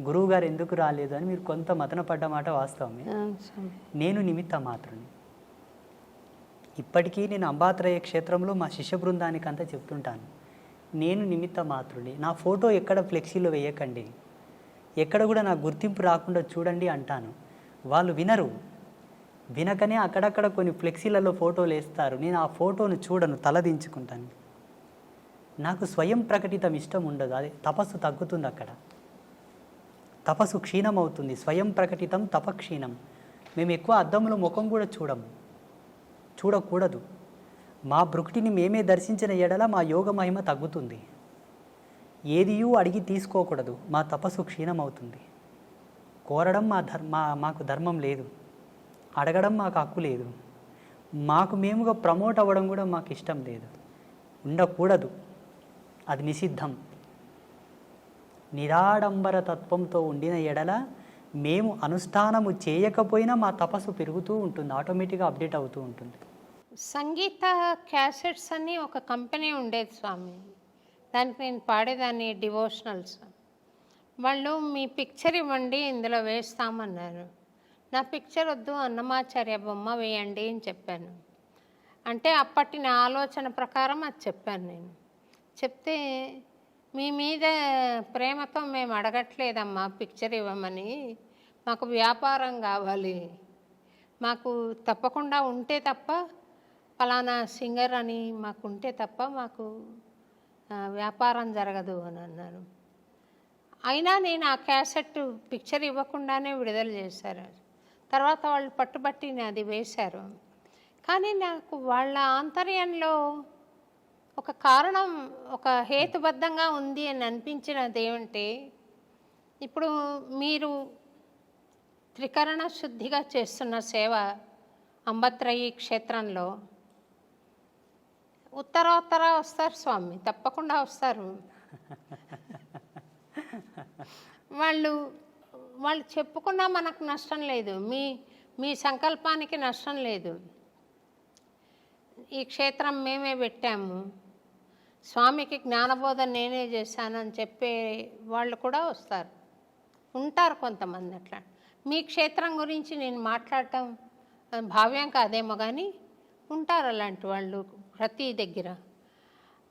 S4: గురువుగారు ఎందుకు రాలేదు అని మీరు కొంత మతన పడ్డమాట వాస్తవమే. నేను నిమిత్త మాత్రుని. ఇప్పటికీ నేను అంబాత్రయ క్షేత్రంలో మా శిష్య బృందానికి అంతా చెప్తుంటాను, నేను నిమిత్త మాత్రుని. నా ఫోటో ఎక్కడ ఫ్లెక్సీలో వేయకండి, ఎక్కడ కూడా నా గుర్తింపు రాకుండా చూడండి అంటాను. వాళ్ళు వినరు. వినకనే అక్కడక్కడ కొన్ని ఫ్లెక్సీలలో ఫోటోలు వేస్తారు. నేను ఆ ఫోటోను చూడను, తలదించుకుంటాను. నాకు స్వయం ప్రకటితం ఇష్టం ఉండదు. అదే తపస్సు తగ్గుతుంది, అక్కడ తపస్సు క్షీణం అవుతుంది. స్వయం ప్రకటితం తపక్షీణం. మేము ఎక్కువ అద్దంలో ముఖం కూడా చూడకూడదు. మా భృకుటిని మేమే దర్శించిన ఎడల మా యోగ మహిమ తగ్గుతుంది. ఏదియూ అడిగి తీసుకోకూడదు, మా తపస్సు క్షీణం అవుతుంది. కోరడం మాకు ధర్మం లేదు, అడగడం మాకు హక్కు లేదు. మాకు మేముగా ప్రమోట్ అవ్వడం కూడా మాకు ఇష్టం లేదు, ఉండకూడదు. అది నిషిద్ధం. నిరాడంబర తత్వంతో ఉండిన ఎడల మేము అనుష్ఠానము చేయకపోయినా మా తపస్సు పెరుగుతూ ఉంటుంది, ఆటోమేటిక్గా అప్డేట్ అవుతూ ఉంటుంది.
S3: సంగీత క్యాసెట్స్ అని ఒక కంపెనీ ఉండేది స్వామి, దానికి నేను పాడేదాన్ని డివోషనల్స్. వాళ్ళు మీ పిక్చర్ ఇవ్వండి, ఇందులో వేస్తామన్నారు. నా పిక్చర్ వద్దు, అన్నమాచార్య బొమ్మ వేయండి అని చెప్పాను. అంటే అప్పటి నా ఆలోచన ప్రకారం అది చెప్పాను నేను. చెప్తే మీ మీద ప్రేమతో మేము అడగట్లేదమ్మా పిక్చర్ ఇవ్వమని, మాకు వ్యాపారం కావాలి, మాకు తప్పకుండా ఉంటే తప్ప ఫలానా సింగర్ అని మాకు ఉంటే తప్ప మాకు వ్యాపారం జరగదు అని అన్నారు. అయినా నేను ఆ క్యాసెట్ పిక్చర్ ఇవ్వకుండానే విడుదల చేశారు. తర్వాత వాళ్ళు పట్టుబట్టి అది వేశారు. కానీ నాకు వాళ్ళ ఆంతర్యంలో ఒక కారణం, ఒక హేతుబద్ధంగా ఉంది అని అనిపించినది ఏమంటే, ఇప్పుడు మీరు త్రికరణ శుద్ధిగా చేస్తున్న సేవ అంబత్రయి క్షేత్రంలో ఉత్తరోత్తర వస్తారు స్వామి, తప్పకుండా వస్తారు. వాళ్ళు చెప్పుకున్నా మనకు నష్టం లేదు, మీ సంకల్పానికి నష్టం లేదు. ఈ క్షేత్రం మేమే పెట్టాము, స్వామికి జ్ఞానబోధన నేనే చేశాను అని చెప్పే వాళ్ళు కూడా వస్తారు. ఉంటారు కొంతమంది అట్లా. మీ క్షేత్రం గురించి నేను మాట్లాడటం భావ్యం కాదేమో కానీ ఉంటారు అలాంటి వాళ్ళు ప్రతి దగ్గర.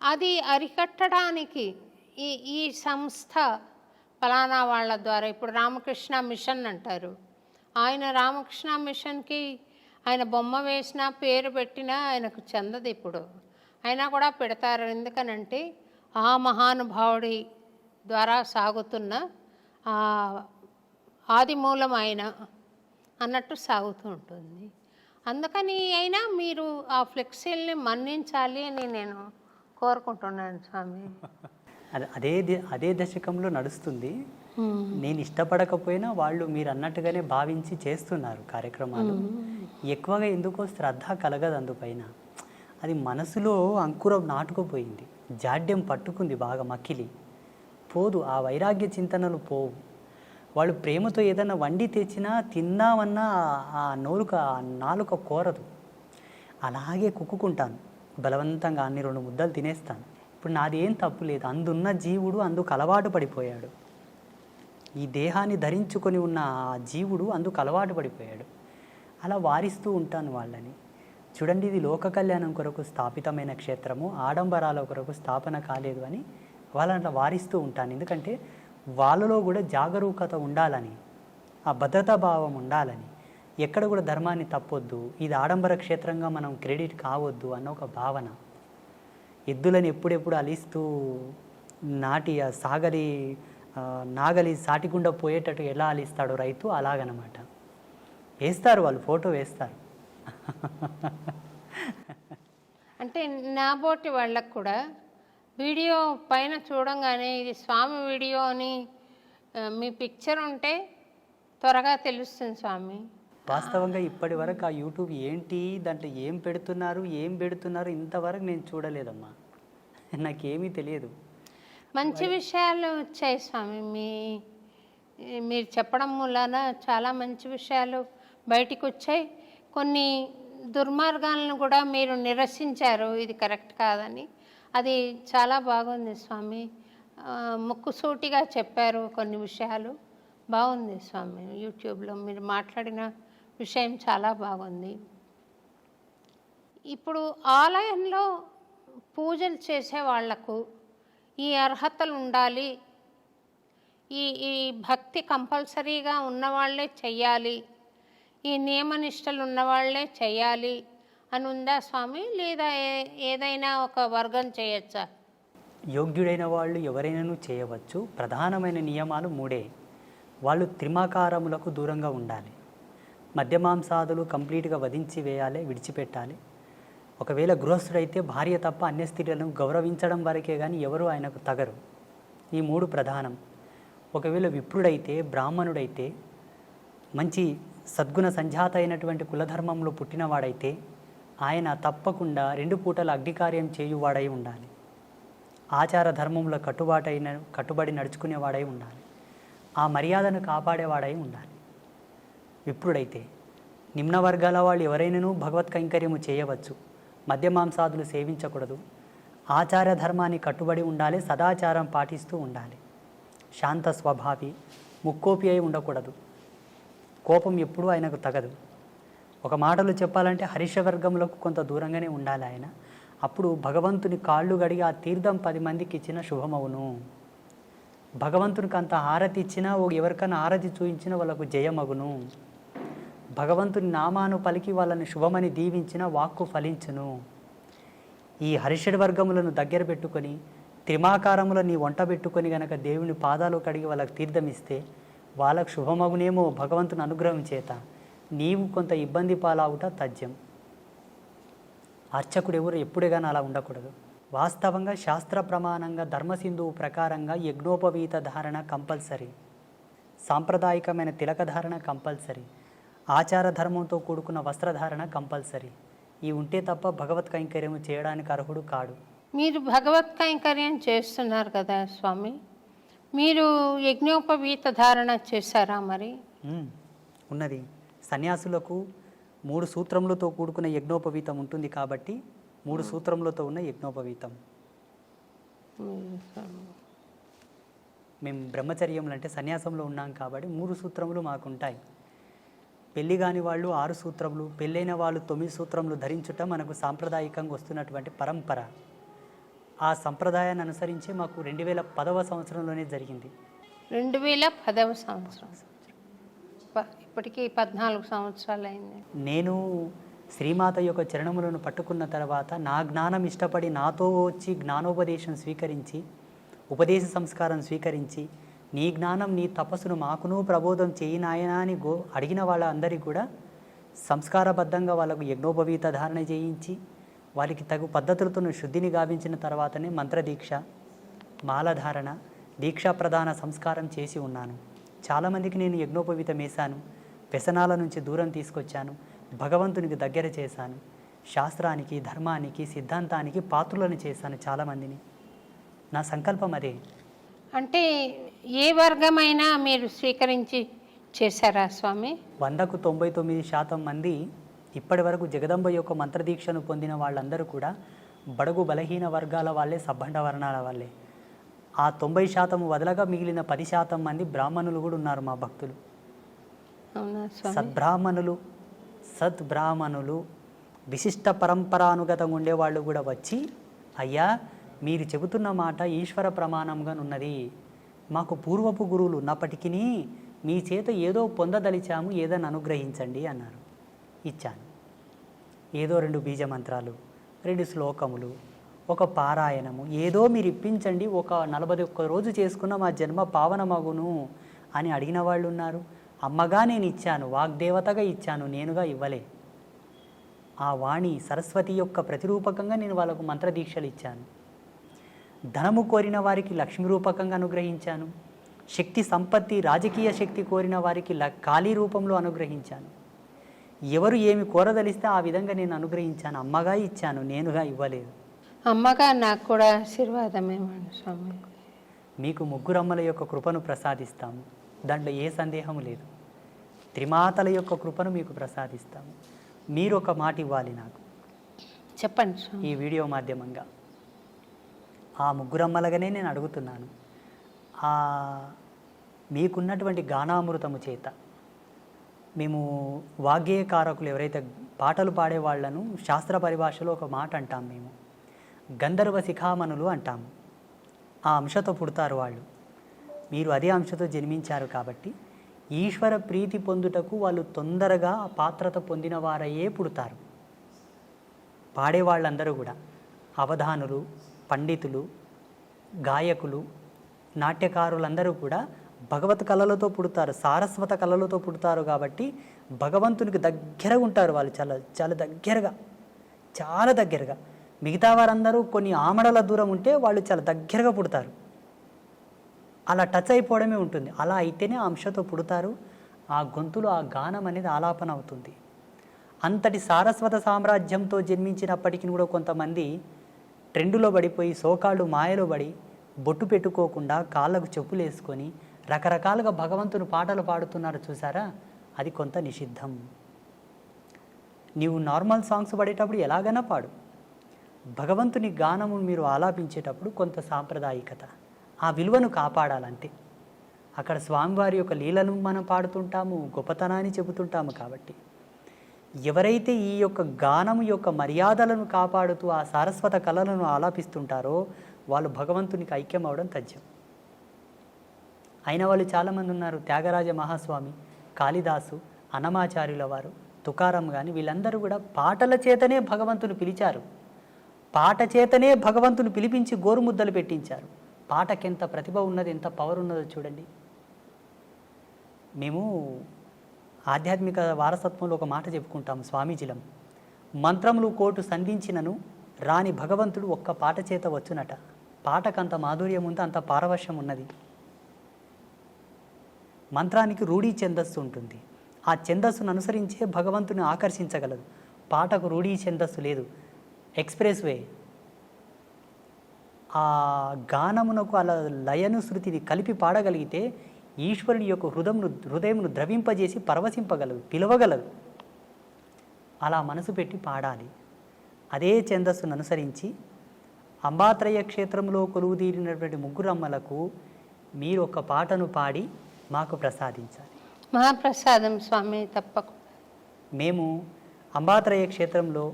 S3: అది అరికట్టడానికి ఈ సంస్థ ఫలానా వాళ్ళ ద్వారా, ఇప్పుడు రామకృష్ణ మిషన్ అంటారు, ఆయన రామకృష్ణ మిషన్కి ఆయన బొమ్మ వేసినా పేరు పెట్టినా ఆయనకు చెందదు. ఇప్పుడు అయినా కూడా పెడతారు. ఎందుకనంటే ఆ మహానుభావుడి ద్వారా సాగుతున్న ఆది మూలం ఆయన అన్నట్టు సాగుతూ ఉంటుంది. అందుకని అయినా మీరు ఆ ఫ్లెక్సీల్ని మన్నించాలి అని నేను కోరుకుంటున్నాను స్వామి.
S4: అదే దశకంలో నడుస్తుంది. నేను ఇష్టపడకపోయినా వాళ్ళు మీరు అన్నట్టుగానే భావించి చేస్తున్నారు కార్యక్రమాలు. ఎక్కువగా ఎందుకో శ్రద్ధ కలగదు అందుపైన. అది మనసులో అంకురం నాటుకుపోయింది, జాడ్యం పట్టుకుంది బాగా, మక్కిలి పోదు, ఆ వైరాగ్య చింతనలు పోవు. వాళ్ళు ప్రేమతో ఏదైనా వండి తెచ్చినా తిన్నామన్నా ఆ నాలుక కోరదు. అలాగే కుక్కుకుంటాను బలవంతంగా, అన్ని 2 ముద్దలు తినేస్తాను. ఇప్పుడు నాది ఏం తప్పు లేదు, అందున్న జీవుడు అందుకు అలవాటు పడిపోయాడు. ఈ దేహాన్ని ధరించుకొని ఉన్న ఆ జీవుడు అందుకు అలవాటు పడిపోయాడు. అలా వారిస్తూ ఉంటాను వాళ్ళని. చూడండి, ఇది లోక కళ్యాణం కొరకు స్థాపితమైన క్షేత్రము, ఆడంబరాల కొరకు స్థాపన కాలేదు అని వాళ్ళని అట్లా వారిస్తూ ఉంటాను. ఎందుకంటే వాళ్ళలో కూడా జాగరూకత ఉండాలని, ఆ భద్రతా భావం ఉండాలని, ఎక్కడ కూడా ధర్మాన్ని తప్పొద్దు, ఇది ఆడంబర క్షేత్రంగా మనం క్రెడిట్ కావద్దు అన్న ఒక భావన. ఎద్దులని ఎప్పుడెప్పుడు అలిస్తూ నాగలి సాటికుండా పోయేటట్టు ఎలా అలిస్తాడో రైతు, అలాగనమాట. వేస్తారు వాళ్ళు, ఫోటో వేస్తారు.
S3: అంటే నాబోటి వాళ్ళకు కూడా వీడియో పైన చూడంగానే ఇది స్వామి వీడియో అని మీ పిక్చర్ ఉంటే త్వరగా తెలుస్తుంది స్వామి.
S4: వాస్తవంగా ఇప్పటి వరకు ఆ యూట్యూబ్ ఏంటి, దాంట్లో ఏం పెడుతున్నారు ఇంతవరకు నేను చూడలేదమ్మా. నాకేమీ తెలియదు.
S3: మంచి విషయాలు వచ్చాయి స్వామి. మీరు చెప్పడం మూలాన చాలా మంచి విషయాలు బయటికి వచ్చాయి. కొన్ని దుర్మార్గాలను కూడా మీరు నిరసించారు, ఇది కరెక్ట్ కాదని. అది చాలా బాగుంది స్వామి. ముక్కుసూటిగా చెప్పారు కొన్ని విషయాలు. బాగుంది స్వామి. యూట్యూబ్లో మీరు మాట్లాడిన విషయం చాలా బాగుంది. ఇప్పుడు ఆలయంలో పూజలు చేసే వాళ్లకు ఈ అర్హతలు ఉండాలి, ఈ భక్తి కంపల్సరీగా ఉన్నవాళ్లే చెయ్యాలి, ఈ నియమనిష్టలు ఉన్నవాళ్లే చెయ్యాలి అని ఉందా స్వామి? లేదా ఏదైనా ఒక వర్గం చేయొచ్చా?
S4: యోగ్యుడైన వాళ్ళు ఎవరైనాను చేయవచ్చు. ప్రధానమైన నియమాలు 3. వాళ్ళు త్రిమాకారములకు దూరంగా ఉండాలి. మద్యమాంసాదులు కంప్లీట్గా వధించి వేయాలి, విడిచిపెట్టాలి. ఒకవేళ గృహస్థుడైతే భార్య తప్ప అన్య స్త్రీలను గౌరవించడం వరకే కానీ ఎవరు ఆయనకు తగరు. ఈ 3 ప్రధానం. ఒకవేళ విప్రుడైతే, బ్రాహ్మణుడైతే, మంచి సద్గుణ సంజాత అయినటువంటి కులధర్మంలో పుట్టినవాడైతే ఆయన తప్పకుండా 2 పూటల అగ్నికార్యం చేయువాడై ఉండాలి. ఆచార ధర్మంలో కట్టుబడి నడుచుకునేవాడై ఉండాలి. ఆ మర్యాదను కాపాడేవాడై ఉండాలి. విప్రుడైతే నిమ్న వర్గాల వాళ్ళు ఎవరైనాను భగవత్ కైంకర్యము చేయవచ్చు. మద్యమాంసాదులు సేవించకూడదు. ఆచార ధర్మాన్ని కట్టుబడి ఉండాలి, సదాచారం పాటిస్తూ ఉండాలి. శాంత స్వభావి, ముక్కోపి అయి ఉండకూడదు. కోపం ఎప్పుడూ ఆయనకు తగదు. ఒక మాటలో చెప్పాలంటే హరిషవర్గంలోకి కొంత దూరంగానే ఉండాలి ఆయన. అప్పుడు భగవంతుని కాళ్ళు గడిగి ఆ తీర్థం 10 మందికి ఇచ్చిన శుభమవును. భగవంతునికి అంత హారతి ఇచ్చినా, ఎవరికైనా హారతి చూయించినా వాళ్ళకు జయమగును. భగవంతుని నామాను పలికి వాళ్ళని శుభమని దీవించిన వాక్కు ఫలించును. ఈ హరిషడ్ వర్గములను దగ్గర పెట్టుకొని, త్రిమాకారములని వంట పెట్టుకొని గనక దేవుని పాదాలు కడిగి వాళ్ళకి తీర్థం ఇస్తే వాళ్ళకు శుభమగునేమో భగవంతుని అనుగ్రహం చేత. నీవు కొంత ఇబ్బంది పాలవుట తథ్యం. అర్చకుడు ఎవరు ఎప్పుడే కానీ అలా ఉండకూడదు. వాస్తవంగా శాస్త్ర ప్రమాణంగా ధర్మసింధువు ప్రకారంగా యజ్ఞోపవీత ధారణ కంపల్సరీ, సాంప్రదాయకమైన తిలక ధారణ కంపల్సరీ, ఆచార ధర్మంతో కూడుకున్న వస్త్రధారణ కంపల్సరీ. ఇవి ఉంటే తప్ప భగవత్ కైంకర్యం చేయడానికి అర్హుడు కాడు.
S3: మీరు భగవత్ కైంకర్యం చేస్తున్నారు కదా స్వామి, మీరు యజ్ఞోపవీత ధారణ చేశారా? మరి
S4: ఉన్నది. సన్యాసులకు 3 సూత్రములతో కూడుకున్న యజ్ఞోపవీతం ఉంటుంది కాబట్టి 3 సూత్రములతో ఉన్న యజ్ఞోపవీతం. మేము బ్రహ్మచర్యములు అంటే సన్యాసంలో ఉన్నాం కాబట్టి 3 సూత్రములు మాకుంటాయి. పెళ్లి కాని వాళ్ళు 6 సూత్రములు, పెళ్ళైన వాళ్ళు 9 సూత్రములు ధరించుట మనకు సాంప్రదాయకంగా వస్తున్నటువంటి పరంపర. ఆ సంప్రదాయాన్ని అనుసరించి మాకు 2010వ సంవత్సరంలోనే జరిగింది.
S3: 2010వ సంవత్సరం, ఇప్పటికీ 14 సంవత్సరాలు అయింది.
S4: నేను శ్రీమాత యొక్క చరణములను పట్టుకున్న తర్వాత నా జ్ఞానం ఇష్టపడి నాతో వచ్చి జ్ఞానోపదేశం స్వీకరించి, ఉపదేశ సంస్కారం స్వీకరించి, నీ జ్ఞానం నీ తపస్సును మాకును ప్రబోధం చేయి నాయనా అని అడిగిన వాళ్ళందరికీ కూడా సంస్కారబద్ధంగా వాళ్ళకు యజ్ఞోపవీత ధారణ చేయించి, వారికి తగు పద్ధతులతో శుద్ధిని గావించిన తర్వాతనే మంత్రదీక్ష, మాలధారణ, దీక్షా ప్రధాన సంస్కారం చేసి ఉన్నాను. చాలామందికి నేను యజ్ఞోపవీతం వేశాను, వ్యసనాల నుంచి దూరం తీసుకొచ్చాను, భగవంతునికి దగ్గర చేశాను, శాస్త్రానికి, ధర్మానికి, సిద్ధాంతానికి పాత్రులను చేశాను చాలామందిని. నా సంకల్పం అదే.
S3: అంటే ఏ వర్గమైనా మీరు స్వీకరించి చేశారా స్వామి?
S4: 100కు 99% మంది ఇప్పటి వరకు జగదంబ యొక్క మంత్రదీక్షను పొందిన వాళ్ళందరూ కూడా బడుగు బలహీన వర్గాల వాళ్ళే, సబ్బండ వర్ణాల వాళ్ళే. ఆ 90% వదలగా మిగిలిన 10% మంది బ్రాహ్మణులు కూడా ఉన్నారు మా భక్తులు.
S3: అవునా స్వామి?
S4: సద్బ్రాహ్మణులు విశిష్ట పరంపరానుగతంగా ఉండేవాళ్ళు కూడా వచ్చి, అయ్యా మీరు చెబుతున్న మాట ఈశ్వర ప్రమాణంగా ఉన్నది, మాకు పూర్వపు గురువులు ఉన్నప్పటికీ మీ చేత ఏదో పొందదలిచాము, ఏదని అనుగ్రహించండి అన్నారు. ఇచ్చాను. ఏదో 2 బీజమంత్రాలు, 2 శ్లోకములు, ఒక పారాయణము, ఏదో మీరు ఇప్పించండి, ఒక 41 రోజు చేసుకున్న మా జన్మ పావనమగును అని అడిగిన వాళ్ళు ఉన్నారు. అమ్మగా నేను ఇచ్చాను, వాగ్దేవతగా ఇచ్చాను, నేనుగా ఇవ్వలే. ఆ వాణి సరస్వతి యొక్క ప్రతిరూపకంగా నేను వాళ్ళకు మంత్రదీక్షలు ఇచ్చాను. ధనము కోరిన వారికి లక్ష్మీ రూపకంగా అనుగ్రహించాను. శక్తి సంపత్తి, రాజకీయ శక్తి కోరిన వారికి కాళీ రూపంలో అనుగ్రహించాను. ఎవరు ఏమి కోరదలిస్తే ఆ విధంగా నేను అనుగ్రహించాను. అమ్మగా ఇచ్చాను, నేనుగా ఇవ్వలేదు.
S3: అమ్మగా నాకు కూడా ఆశీర్వాదమేమండి స్వామి.
S4: మీకు 3 అమ్మల యొక్క కృపను ప్రసాదిస్తాము, దాంట్లో ఏ సందేహము లేదు. త్రిమాతల యొక్క కృపను మీకు ప్రసాదిస్తాము. మీరు ఒక మాట ఇవ్వాలి నాకు.
S3: చెప్పండి స్వామి.
S4: ఈ వీడియో మాధ్యమంగా ఆ 3 అమ్మలుగానే నేను అడుగుతున్నాను. మీకున్నటువంటి గానామృతము చేత మేము వాగ్గేయకారకులు ఎవరైతే పాటలు పాడేవాళ్లను శాస్త్ర పరిభాషలో ఒక మాట అంటాం, మేము గంధర్వ శిఖామణులు అంటాము. ఆ అంశతో పుడతారు వాళ్ళు. మీరు అదే అంశతో జన్మించారు కాబట్టి ఈశ్వర ప్రీతి పొందుటకు వాళ్ళు తొందరగా ఆ పాత్రత పొందిన వారయ్యే పుడతారు. పాడేవాళ్ళందరూ కూడా అవధానులు, పండితులు, గాయకులు, నాట్యకారులందరూ కూడా భగవత్ కళలతో పుడతారు, సారస్వత కళలతో పుడతారు. కాబట్టి భగవంతునికి దగ్గరగా ఉంటారు వాళ్ళు, చాలా చాలా దగ్గరగా, చాలా దగ్గరగా. మిగతా వారందరూ కొన్ని ఆమడల దూరం ఉంటే వాళ్ళు చాలా దగ్గరగా పుడతారు. అలా టచ్ అయిపోవడమే ఉంటుంది. అలా అయితేనే ఆ అంశతో పుడతారు. ఆ గొంతులో ఆ గానం అనేది ఆలాపన అవుతుంది. అంతటి సారస్వత సామ్రాజ్యంతో జన్మించినప్పటికీ కూడా కొంతమంది ట్రెండులో పడిపోయి, సోకాళ్ళు మాయలో పడి, బొట్టు పెట్టుకోకుండా కాళ్ళకు చెప్పులు వేసుకొని రకరకాలుగా భగవంతుని పాటలు పాడుతున్నారు చూసారా, అది కొంత నిషిద్ధం. నీవు నార్మల్ సాంగ్స్ పాడేటప్పుడు ఎలాగైనా పాడు, భగవంతుని గానము మీరు ఆలాపించేటప్పుడు కొంత సాంప్రదాయికత, ఆ విలువను కాపాడాలంతే. అక్కడ స్వామివారి యొక్క లీలను మనం పాడుతుంటాము, గొప్పతనాన్ని చెబుతుంటాము. కాబట్టి ఎవరైతే ఈ యొక్క గానము యొక్క మర్యాదలను కాపాడుతూ ఆ సారస్వత కళలను ఆలాపిస్తుంటారో వాళ్ళు భగవంతునికి ఐక్యం అవడం తథ్యం. అయిన వాళ్ళు చాలామంది ఉన్నారు. త్యాగరాజ మహాస్వామి, కాళిదాసు, అన్నమాచార్యుల వారు, తుకారం కానీ వీళ్ళందరూ కూడా పాటల చేతనే భగవంతుని పిలిచారు. పాట చేతనే భగవంతుని పిలిపించి గోరుముద్దలు పెట్టించారు. పాటకెంత ప్రతిభ ఉన్నది, ఎంత పవర్ ఉన్నదో చూడండి. మేము ఆధ్యాత్మిక వారసత్వంలో ఒక మాట చెప్పుకుంటాం స్వామీజీలం, మంత్రములు కోటు సంధించినను రాని భగవంతుడు ఒక్క పాట చేత వచ్చునట. పాటకంత మాధుర్యం ఉంది, అంత పారవశ్యం ఉన్నది. మంత్రానికి రూఢీ ఛందస్సు ఉంటుంది. ఆ ఛందస్సును అనుసరించే భగవంతుని ఆకర్షించగలదు. పాటకు రూఢీ ఛందస్సు లేదు, ఎక్స్ప్రెస్ వే. ఆ గానమునకు అలా లయను శృతిని కలిపి పాడగలిగితే ఈశ్వరుని యొక్క హృదయమును ద్రవింపజేసి పరవశింపగలదు, పిలవగలదు. అలా మనసు పెట్టి పాడాలి. అదే ఛందస్సును అనుసరించి అంబాత్రయ క్షేత్రంలో కొలువుదీరినటువంటి 3 అమ్మలకు మీరు ఒక పాటను పాడి మాకు ప్రసాదించాలి.
S3: మహాప్రసాదం స్వామి, తప్పకుండా.
S4: మేము అంబాత్రయ క్షేత్రంలో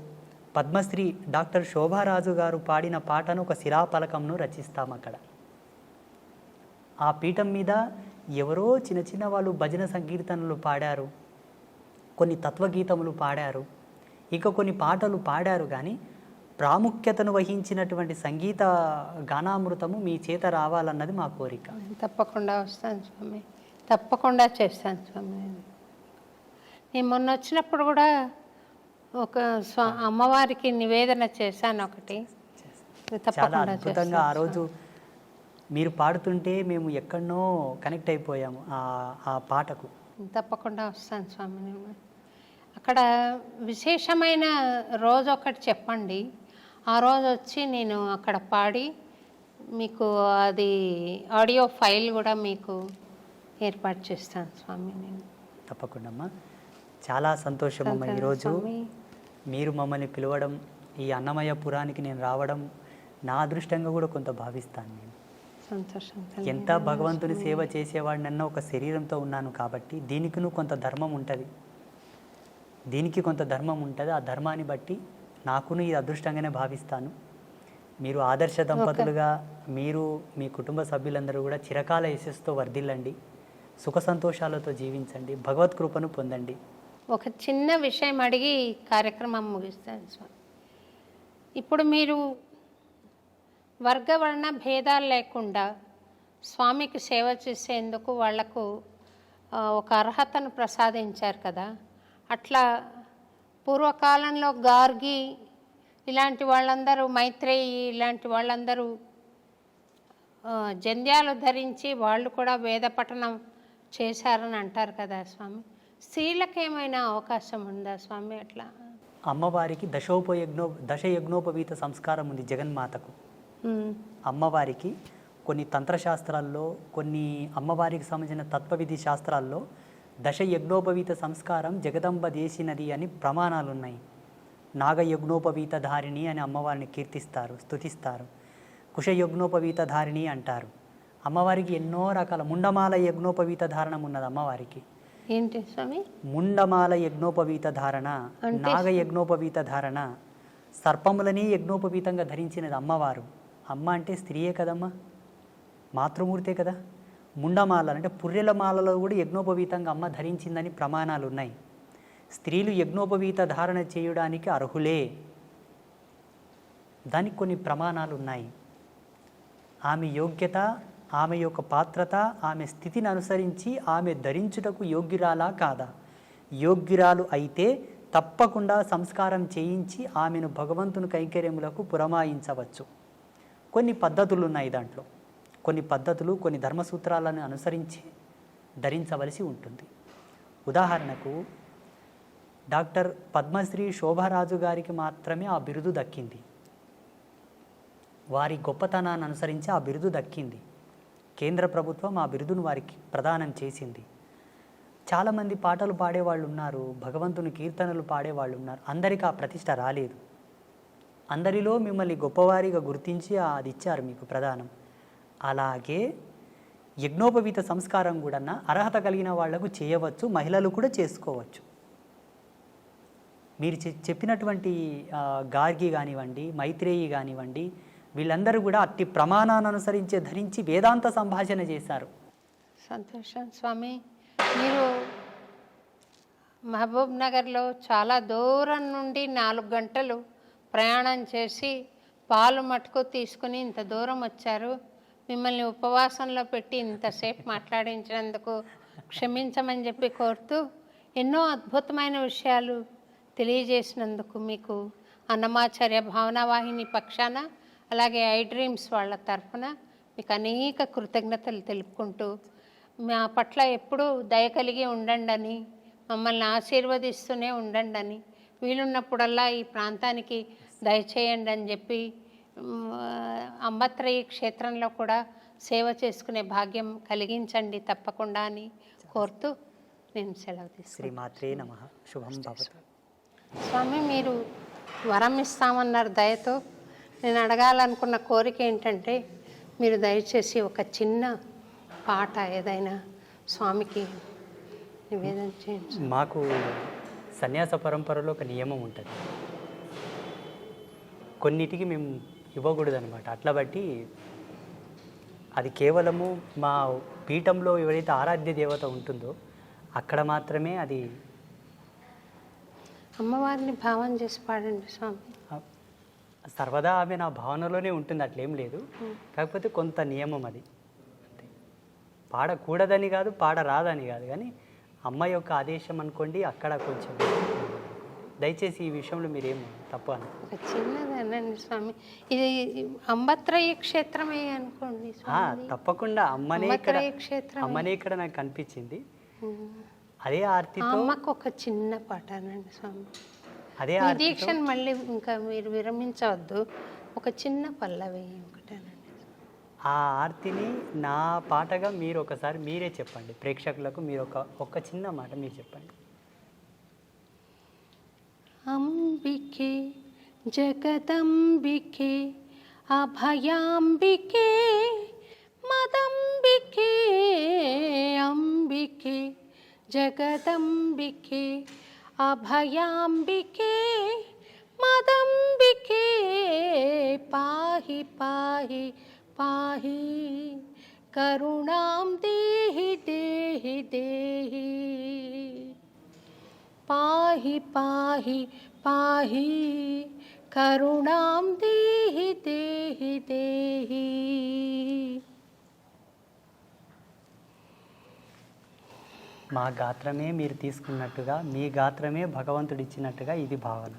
S4: పద్మశ్రీ డాక్టర్ శోభారాజు గారు పాడిన పాటను ఒక శిలాపలకంను రచిస్తాం అక్కడ. ఆ పీఠం మీద ఎవరో చిన్న చిన్న వాళ్ళు భజన సంకీర్తనలు పాడారు, కొన్ని తత్వగీతములు పాడారు, ఇంకా కొన్ని పాటలు పాడారు. కానీ ప్రాముఖ్యతను వహించినటువంటి సంగీత గానామృతము మీ చేత రావాలన్నది మా కోరిక.
S3: తప్పకుండా వస్తాను స్వామి, తప్పకుండా చేస్తాను స్వామి. నేను మొన్న వచ్చినప్పుడు కూడా ఒక అమ్మవారికి నివేదన చేశాను ఒకటి.
S4: చాలా అద్భుతంగా ఆ రోజు మీరు పాడుతుంటే మేము ఎక్కడనో కనెక్ట్ అయిపోయాము ఆ పాటకు.
S3: తప్పకుండా వస్తాను స్వామి. నేను అక్కడ విశేషమైన రోజు ఒకటి చెప్పండి, ఆ రోజు వచ్చి నేను అక్కడ పాడి మీకు అది ఆడియో ఫైల్ కూడా మీకు ఏర్పాటు చేస్తాను స్వామి. నేను
S4: తప్పకుండా అమ్మా. చాలా సంతోషం అమ్మ, ఈరోజు మీరు మమ్మల్ని పిలవడం, ఈ అన్నమయ్య పురానికి నేను రావడం నా అదృష్టంగా కూడా కొంత భావిస్తాను. నేను
S3: సంతోషం.
S4: ఎంత భగవంతుని సేవ చేసేవాడినన్నా ఒక శరీరంతో ఉన్నాను కాబట్టి దీనికి కొంత ధర్మం ఉంటుంది, దీనికి కొంత ధర్మం ఉంటుంది. ఆ ధర్మాన్ని బట్టి నాకును ఈ అదృష్టంగానే భావిస్తాను. మీరు ఆదర్శ దంపతులుగా మీరు మీ కుటుంబ సభ్యులందరూ కూడా చిరకాల యశస్సుతో వర్ధిల్లండి, సుఖ సంతోషాలతో జీవించండి, భగవత్ కృపను పొందండి.
S3: ఒక చిన్న విషయం అడిగి కార్యక్రమం ముగిస్తాను స్వామి. ఇప్పుడు మీరు వర్గవర్ణ భేదాలు లేకుండా స్వామికి సేవ చేసేందుకు వాళ్లకు ఒక అర్హతను ప్రసాదించారు కదా. అట్లా పూర్వకాలంలో గార్గి ఇలాంటి వాళ్ళందరూ, మైత్రేయి ఇలాంటి వాళ్ళందరూ జంధ్యాలు ధరించి వాళ్ళు కూడా వేద పఠనం చేశారని అంటారు కదా స్వామి. స్త్రీలకు ఏమైనా అవకాశం ఉందా స్వామి అట్లా?
S4: అమ్మవారికి దశయజ్ఞోపవీత సంస్కారం ఉంది జగన్మాతకు. అమ్మవారికి కొన్ని తంత్రశాస్త్రాల్లో, కొన్ని అమ్మవారికి సంబంధించిన తత్వవిధి శాస్త్రాల్లో దశయజ్ఞోపవీత సంస్కారం జగదంబ చేసినది అని ప్రమాణాలు ఉన్నాయి. నాగయజ్ఞోపవీత ధారిణి అని అమ్మవారిని కీర్తిస్తారు, స్తుతిస్తారు. కుశయజ్ఞోపవీత ధారిణి అంటారు. అమ్మవారికి ఎన్నో రకాల ముండమాల యజ్ఞోపవీత ధారణం ఉన్నది అమ్మవారికి.
S3: ఏంటి స్వామి?
S4: ముండమాల యజ్ఞోపవీత ధారణ, నాగ యజ్ఞోపవీత ధారణ, సర్పములని యజ్ఞోపవీతంగా ధరించినది అమ్మవారు. అమ్మ అంటే స్త్రీయే కదమ్మా, మాతృమూర్తే కదా. ముండమాల అంటే పుర్రెల మాలలో కూడా యజ్ఞోపవీతంగా అమ్మ ధరించిందని ప్రమాణాలు ఉన్నాయి. స్త్రీలు యజ్ఞోపవీత ధారణ చేయడానికి అర్హులే, దానికి కొన్ని ప్రమాణాలు ఉన్నాయి. ఆమె యోగ్యత, ఆమె యొక్క పాత్రత, ఆమె స్థితిని అనుసరించి ఆమె ధరించుటకు యోగ్యురాలా కాదా? యోగ్యురాలు అయితే తప్పకుండా సంస్కారం చేయించి ఆమెను భగవంతుని కైంకర్యములకు పురమాయించవచ్చు. కొన్ని పద్ధతులు ఉన్నాయి దాంట్లో, కొన్ని పద్ధతులు, కొన్ని ధర్మసూత్రాలను అనుసరించి ధరించవలసి ఉంటుంది. ఉదాహరణకు డాక్టర్ పద్మశ్రీ శోభారాజు గారికి మాత్రమే ఆ బిరుదు దక్కింది. వారి గొప్పతనాన్ని అనుసరించి ఆ బిరుదు దక్కింది. కేంద్ర ప్రభుత్వం ఆ బిరుదును వారికి ప్రదానం చేసింది. చాలామంది పాటలు పాడేవాళ్ళు ఉన్నారు, భగవంతుని కీర్తనలు పాడేవాళ్ళు ఉన్నారు, అందరికీ ఆ ప్రతిష్ట రాలేదు. అందరిలో మిమ్మల్ని గొప్పవారిగా గుర్తించి అది ఇచ్చారు మీకు ప్రదానం. అలాగే యజ్ఞోపవీత సంస్కారం కూడా అర్హత కలిగిన వాళ్లకు చేయవచ్చు, మహిళలు కూడా చేసుకోవచ్చు. మీరు చెప్పినటువంటి గార్గి కానివ్వండి, మైత్రేయి కానివ్వండి, వీళ్ళందరూ కూడా అట్టి ప్రమాణాన్ని అనుసరించే ధరించి వేదాంత సంభాషణ చేశారు.
S3: సంతోషం స్వామి. మీరు మహబూబ్ నగర్లో చాలా దూరం నుండి 4 గంటలు ప్రయాణం చేసి పాలు మటుకు తీసుకుని ఇంత దూరం వచ్చారు. మిమ్మల్ని ఉపవాసంలో పెట్టి ఇంతసేపు మాట్లాడించినందుకు క్షమించమని చెప్పి కోరుతూ, ఎన్నో అద్భుతమైన విషయాలు తెలియజేసినందుకు మీకు అన్నమాచార్య భావనావాహిని పక్షాన, అలాగే ఐ డ్రీమ్స్ వాళ్ళ తరఫున మీకు అనేక కృతజ్ఞతలు తెలుపుకుంటూ, మా పట్ల ఎప్పుడూ దయ కలిగి ఉండండి అని, మమ్మల్ని ఆశీర్వదిస్తూనే ఉండండి అని, వీలున్నప్పుడల్లా ఈ ప్రాంతానికి దయచేయండి అని చెప్పి, అంబత్రయి క్షేత్రంలో కూడా సేవ చేసుకునే భాగ్యం కలిగించండి తప్పకుండా అని కోరుతూ నేను సెలవు తీసుకుంటాను.
S4: శ్రీమాత్రే నమః. శుభం భవతు.
S3: స్వామి, మీరు వరం ఇస్తామన్నారు దయతో. నేను అడగాలనుకున్న కోరిక ఏంటంటే, మీరు దయచేసి ఒక చిన్న పాట ఏదైనా స్వామికి నివేదన చేయండి.
S4: మాకు సన్యాస పరంపరలో ఒక నియమం ఉంటుంది, కొన్నిటికి మేము ఇవ్వకూడదు అనమాట. అట్లా బట్టి అది కేవలము మా పీఠంలో ఎవరైతే ఆరాధ్య దేవత ఉంటుందో అక్కడ మాత్రమే అది.
S3: అమ్మవారిని భావన చేసి పాడండి స్వామి.
S4: సర్వదా ఆమె నా భావనలోనే ఉంటుంది, అట్లేం లేదు. కాకపోతే కొంత నియమం అది అంతే. పాడకూడదని కాదు, పాడరాదని కాదు, కానీ అమ్మ యొక్క ఆదేశం అనుకోండి. అక్కడ కొంచెం దయచేసి ఈ విషయంలో మీరేమో తప్పు అని
S3: ఒక చిన్నదనండి స్వామి. ఇది అంబత్రయ క్షేత్రమే అనుకోండి స్వామి.
S4: తప్పకుండా అమ్మనే ఇక్కడ,
S3: అంబత్రయ క్షేత్రం.
S4: అమ్మనే ఇక్కడ నాకు కనిపించింది. అదే ఆర్తితో
S3: అమ్మకు ఒక చిన్న పాట అనండి స్వామి.
S4: అదే
S3: ఈ దీక్షను మళ్ళీ ఇంకా మీరు విరమించవద్దు, ఒక చిన్న పల్లవి ఒకటేనండి.
S4: ఆ ఆర్తిని నా పాటగా మీరు ఒకసారి మీరే చెప్పండి ప్రేక్షకులకు. మీరు ఒక చిన్న మాట మీరు చెప్పండి.
S3: అంబికే జగదంబికే అభయాంబికే మదంబికే అంబికే జగదంబికే అభయాంబికే మదంబికే పాహి పాహి పాహి కరుణాం దేహి దేహి దేహి పాహి పాహి పాహి కరుణాం దేహి దేహి దేహి.
S4: మా గాత్రమే మీరు తీసుకున్నట్టుగా, మీ గాత్రమే భగవంతుడు ఇచ్చినట్టుగా ఇది భావన.